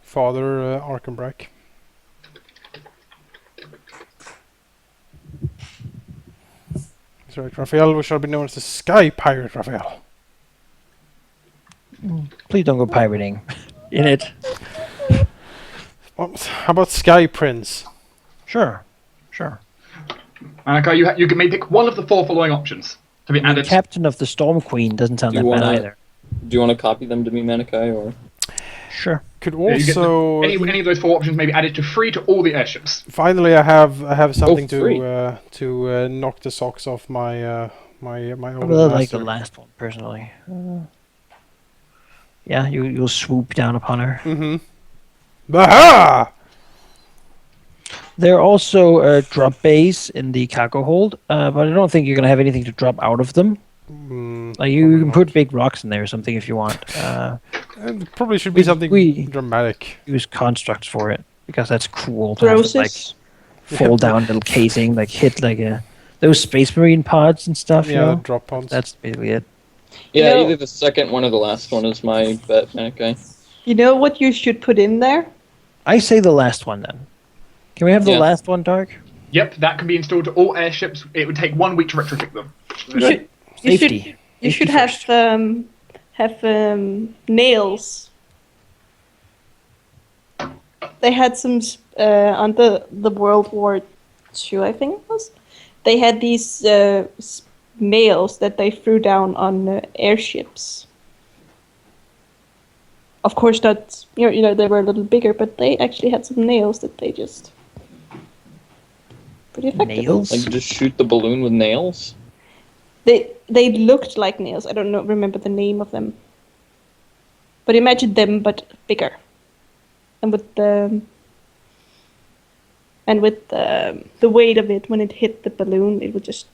Father Arkenbrack. That's right, Raphael. We shall be known as the Sky Pirate, Raphael.
Please don't go pirating in it.
How about Sky Prince?
Sure.
Manikai, you may pick one of the 4 following options to be added.
Captain of the Storm Queen doesn't sound
Do
that
you
bad
wanna-
either.
Do you want to copy them to me, Manikai, or?
Sure.
Could
You get
also
any of those 4 options may be added to free to all the airships.
finally I have something
free.
to knock the socks off my my
I
old
really like the
master.
last one, personally. Yeah, you'll swoop down upon her.
Mm-hmm. Aha!
There are also drop bays in the cargo hold, but I don't think you're going to have anything to drop out of them. Like you can put big rocks in there or something if you want.
It probably should be something
we-
dramatic.
Use constructs for it. because that's cool to have to, like
Roses.
fall down little casing, like hit like those Space Marine pods and stuff.
Yeah,
you know?
drop pods.
That's basically it.
Yeah,
know-
either the second one or the last one is my bet, Manikai.
You know what you should put in there?
I say the last one then. Can we have the
Yeah.
last one, Dark?
Yep, that can be installed to all airships. It would take 1 week to retrofit them.
You should. You
Safety.
should. You
Safety
should
first.
have nails. They had some on the World War II, I think it was. They had these nails that they threw down on airships. Of course, not. You know, they were a little bigger, but they actually had some nails that they just pretty effective.
Nails?
Like, just shoot the balloon with nails?
They looked like nails. I don't know, remember the name of them. But imagine them, but bigger, and with the weight of it when it hit the balloon, it would just.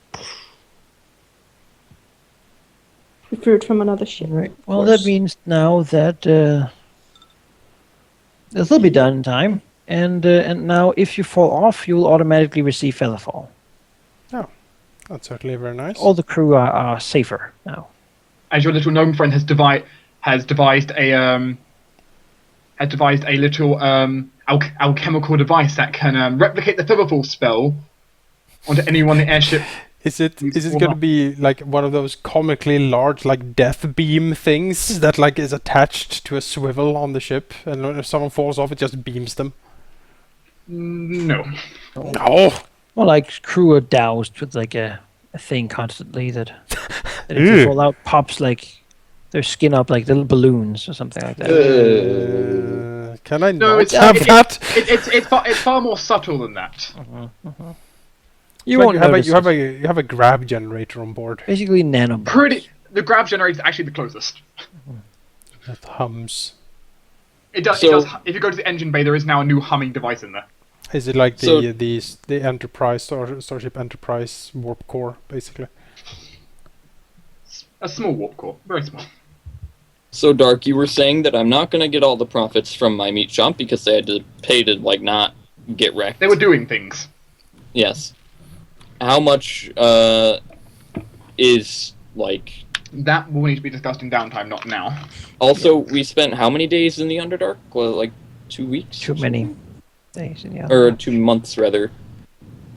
We threw it from another ship.
Right.
of
Well,
course.
that means now that this will be done in time, and now if you fall off, you will automatically receive feather fall.
That's certainly very nice.
All the crew are safer now.
As your little gnome friend has devised a little alchemical device that can replicate the featherfall spell onto anyone in the airship.
Is it
Or
going to
not.
be like one of those comically large, like death beam things that like is attached to a swivel on the ship, and if someone falls off, it just beams them?
No.
No.
Well, like crew are doused with like a thing constantly that if
Ew.
you fall out, pops like their skin up like little balloons or something like that.
Can I
No,
not
it's
have that?
it's far more subtle than that.
You
Like
won't
you have
notice it.
you have a grab generator on board
Basically nanobots.
The grab generator is actually the closest.
that hums.
It does.
So-
It does. If you go to the engine bay, there is now a new humming device in there.
Is it like
So-
the Enterprise or Starship Enterprise warp core, basically?
A small warp core, very small.
So, Dark, you were saying that I'm not going to get all the profits from my meat shop because they had to pay to, like, not get wrecked.
They were doing things.
Yes. How much, is, like...
That will need to be discussed in downtime, not now.
Also, we spent how many days in the Underdark? Well, like, 2 weeks?
Too
or
many
something?
days in the
Or
other.
2 months, rather.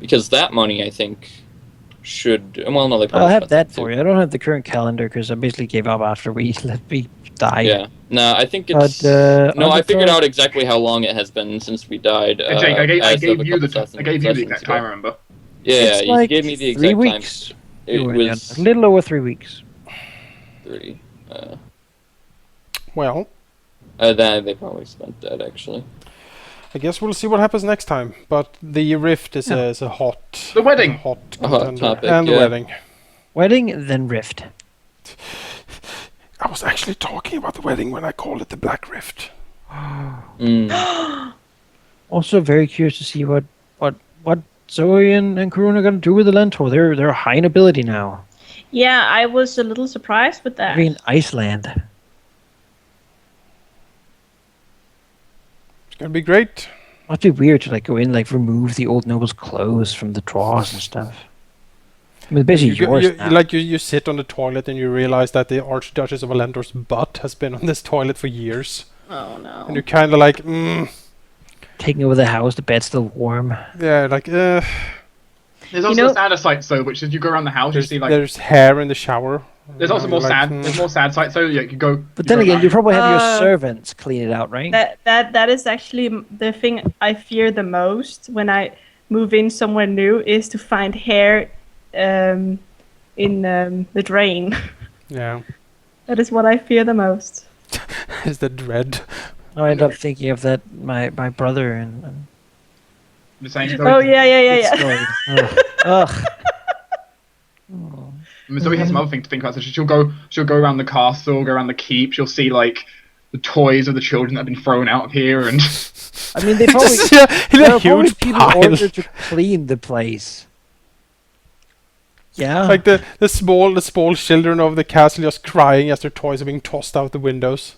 Because that money, I think, should... Well, no, they
I'll
probably
have
spent
that
too.
for you. I don't have the current calendar because I basically gave up after we let me die.
Yeah. No, I think it's...
But
No, I figured
Underdark-
out exactly how long it has been since we died.
Jake, I gave
as of a
you
couple
the
sessions-
I gave you the
sessions
exact
ago.
time. I remember.
Yeah,
It's
you
like
gave me the
3
exact time.
weeks.
It
You were in
was
a little over 3 weeks.
30.
Well,
They probably spent that, actually.
I guess we'll see what happens next time. But the Rift is
Yeah.
a hot...
The wedding!
a hot
A hot
contender.
topic,
and the
yeah.
wedding.
Wedding, then Rift.
I was actually talking about the wedding when I called it the Black Rift.
Mm.
Also, very curious to see what Zoe and Karun are going to do with the Lentor. They're high in ability now.
Yeah, I was a little surprised with that.
Maybe in Iceland.
It's gonna be great.
Must be weird to like go in, like remove the old noble's clothes from the drawers and stuff. I mean, basically yours now.
You sit on the toilet and you realize that the Archduchess of Alentor's butt has been on this toilet for years.
Oh no.
And you're kind of like,
Taking over the house, the bed's still warm.
yeah, like,
There's also
know-
sadder sights though, which is you go around the house, you see like
there's hair in the shower.
there's also
And
more
you're
sad.
like,
There's more sad sights though. Yeah, you go.
But then
go
again,
around.
you probably have your
Uh,
servants clean it out, right?
That is actually the thing I fear the most when I move in somewhere new is to find hair in the drain.
Yeah,
That is what I fear the most.
is the dread.
I end up thinking of that my brother and
The same.
Oh yeah.
story. Ugh. Ugh.
Zoe has some other things to think about. So she'll go around the castle, go around the keep. She'll see like the toys of the children that have been thrown out of here, and
I mean, they probably
Yeah, in
there
a
are probably
huge
people
pile.
ordered to clean the place. Yeah.
Like the small children of the castle just crying as their toys are being tossed out the windows.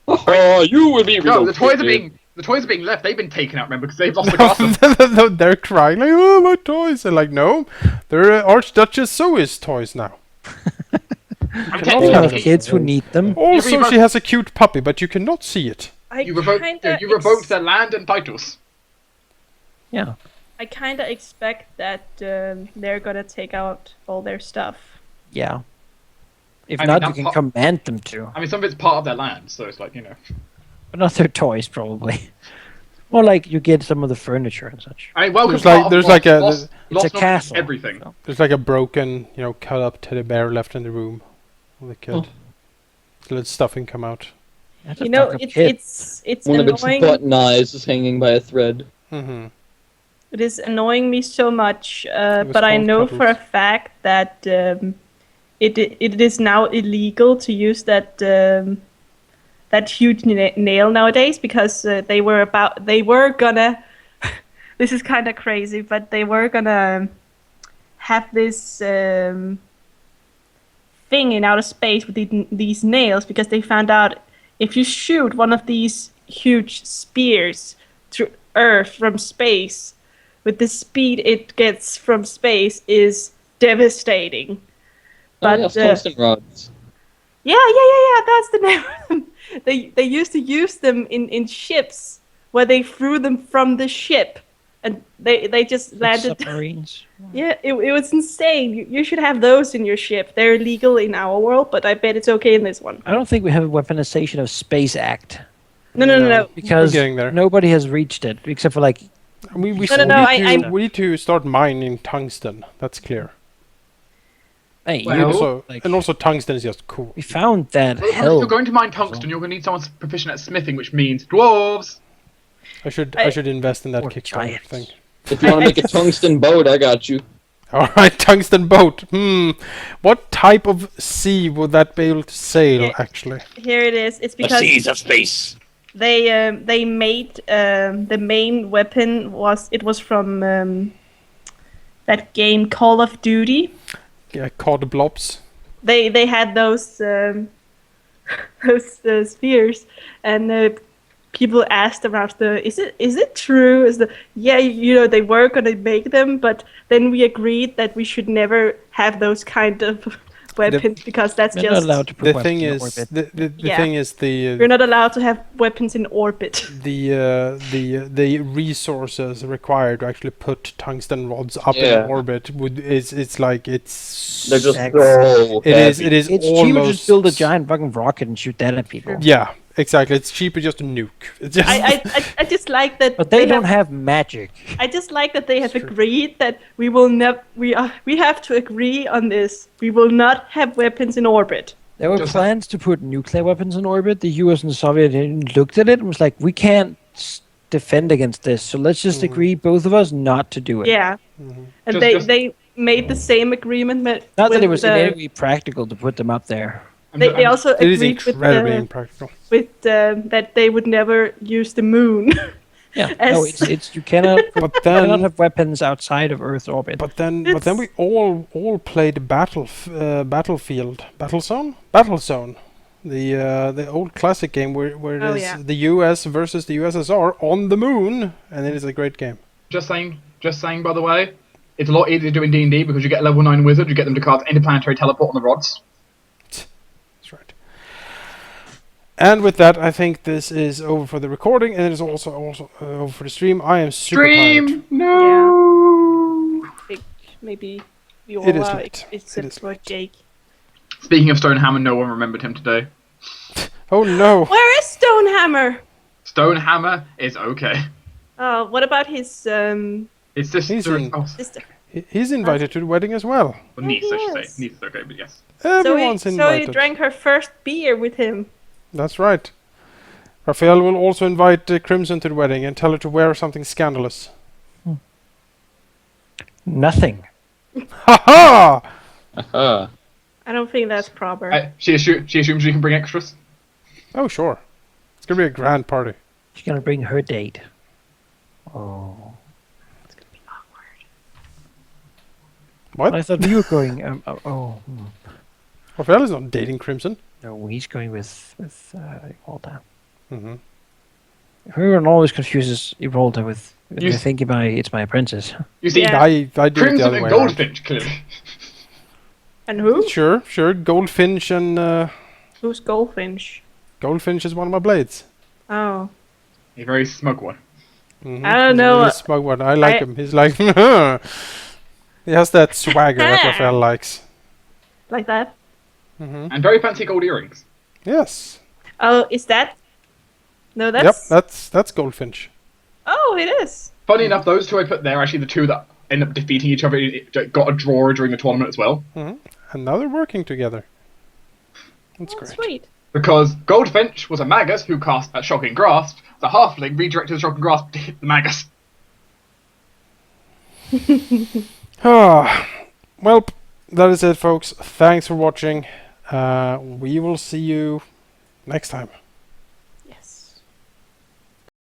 Oh, you will be
no, the toys are
relocated.
The toys are being left. They've been taken out, remember, because they've lost the castle.
No, they're crying like, "Oh, my toys!" And like, no, they're Archduchess Zoe's toys now.
I'm
cannot
technically
There
have
are
them.
kids who need them.
Also,
revoked-
she has a cute puppy, but you cannot see it.
You revoked their land and titles.
Yeah.
I kind of expect that they're gonna take out all their stuff.
Yeah. If
I mean,
not, you
that's
can
hot.
command them to.
I mean, some of it's part of their land, so it's like, you know.
But not their toys, probably. More like you get some of the furniture and such.
I mean, welcome
There's
part
like-
of
there's
lost-
like a-
lost-
It's
lost
a
knowledge,
castle.
everything.
so.
There's like a broken, cut up teddy bear left in the room with a kid.
Oh.
Let stuffing come out.
That's a
You know,
fuck-up
it's
kid.
it's
One of its
annoying.
button eyes is hanging by a thread.
Mm-hmm.
It is annoying me so much,
was
but I
called
know for a
Puddles.
fact that it is now illegal to use that that huge nail nowadays because they were gonna. This is kind of crazy, but they were gonna have this thing in outer space with these nails because they found out if you shoot one of these huge spears through Earth from space, with the speed it gets from space is devastating. But
Oh, yes, tungsten rods.
yeah, that's the name. They used to use them in ships where they threw them from the ship, and they just landed.
Submarines.
Yeah, it was insane. You should have those in your ship. They're illegal in our world, but I bet it's okay in this one.
I don't think we have a weaponization of Space Act
No.
because
getting there.
nobody has reached it except for like
We
No,
we need to start mining tungsten. That's clear.
hey,
Well,
you
Also,
Oh,
like,
and also tungsten is just cool.
we found that
Well, if
hell.
you're going to mine tungsten, you're going to need someone proficient at smithing, which means dwarves.
I should invest in that
Or
Kickstarter
giants.
thing.
If you want to make a tungsten boat, I got you.
All right, tungsten boat. What type of sea would that be able to sail?
Yeah.
Actually,
Here it is. It's
The
because
seas of space.
they made the main weapon was from that game Call of Duty.
yeah, cod blobs.
They had those those spheres, and people asked around is it true? They were gonna make them, but then we agreed that we should never have those kind of weapons because that's
We're not
just
allowed to put
The
weapons
thing
in
is,
orbit.
the
Yeah.
thing is
we're not allowed to have weapons in orbit.
the resources required to actually put tungsten rods up
Yeah.
in orbit it's like it's
They're just
Sex.
so
it is
heavy.
it is
It's cheaper to
almost
just build a giant fucking rocket and shoot that at people.
Yeah, exactly. It's cheaper just to nuke. It's just
I just like that.
But they don't have magic.
I just like that they have
It's true.
agreed that we will never. We have to agree on this. We will not have weapons in orbit.
There were
Just-
plans to put nuclear weapons in orbit. The US and the Soviet Union looked at it and was like, we can't defend against this, so let's just agree, both of us, not to do it.
Yeah, and they made the same agreement.
Not that
with
it was in
the-
any way practical to put them up there.
They also
it is
agreed with
incredibly impractical.
that they would never use the moon.
Yeah,
As-
no, it's you cannot
But
cannot
then
have weapons outside of Earth's orbit.
but then
It's-
we all played Battlezone. The old classic game where it
Oh,
is
yeah.
the US versus the USSR on the moon, and it is a great game.
Just saying, by the way, it's a lot easier doing D&D because you get a level 9 wizard, you get them to cast interplanetary teleport on the rods.
That's right. And with that, I think this is over for the recording, and it is also over for the stream. I am super tired.
Stream! No!
Maybe we all
It is
are,
late.
except
It is
for
late.
Jake.
Speaking of Stonehammer, no one remembered him today.
Oh no!
Where is Stonehammer?
Stonehammer is okay.
What about his
It's just
He's in-
sister?
He's invited to the wedding as well.
Well, niece, I should
Yes.
say. Niece is okay, but yes.
Everyone's
So he
invited.
drank her first beer with him.
That's right. Raphael will also invite Crimson to the wedding and tell her to wear something scandalous.
Nothing.
Ha ha!
Aha.
I don't think that's proper.
She assumes you can bring extras.
Oh sure. It's gonna be a grand party.
She's gonna bring her date. Oh.
It's gonna be awkward.
What?
I thought you were going.
Raphael is not dating Crimson.
No, he's going with Eralda.
Mm-hmm.
Everyone always confuses Eralda with
You
they
s-
think it's my apprentice.
You see,
Yeah.
I do it the
Crimson
other
and
way around.
Goldfinch, clearly.
And who?
Sure. Goldfinch and
Who's Goldfinch?
Goldfinch is one of my blades.
Oh.
A very smug one.
Mm-hmm.
I don't
He's a
know.
really smug one. I like
I-
him. He's like, he has that swagger that Raphael likes.
Like that?
Mm-hmm.
And very fancy gold earrings.
Yes.
Oh, is that? No,
Yep,
that's.
that's Goldfinch.
Oh, it is.
Funny enough, those two I put there are actually the two that end up defeating each other. Got a draw during the tournament as well.
Mm-hmm. And now they're working together. That's
Oh,
great.
sweet.
Because Goldfinch was a magus who cast a Shocking Grasp. The halfling redirected the Shocking Grasp to hit the magus.
Ah, well, that is it, folks. Thanks for watching. We will see you next time.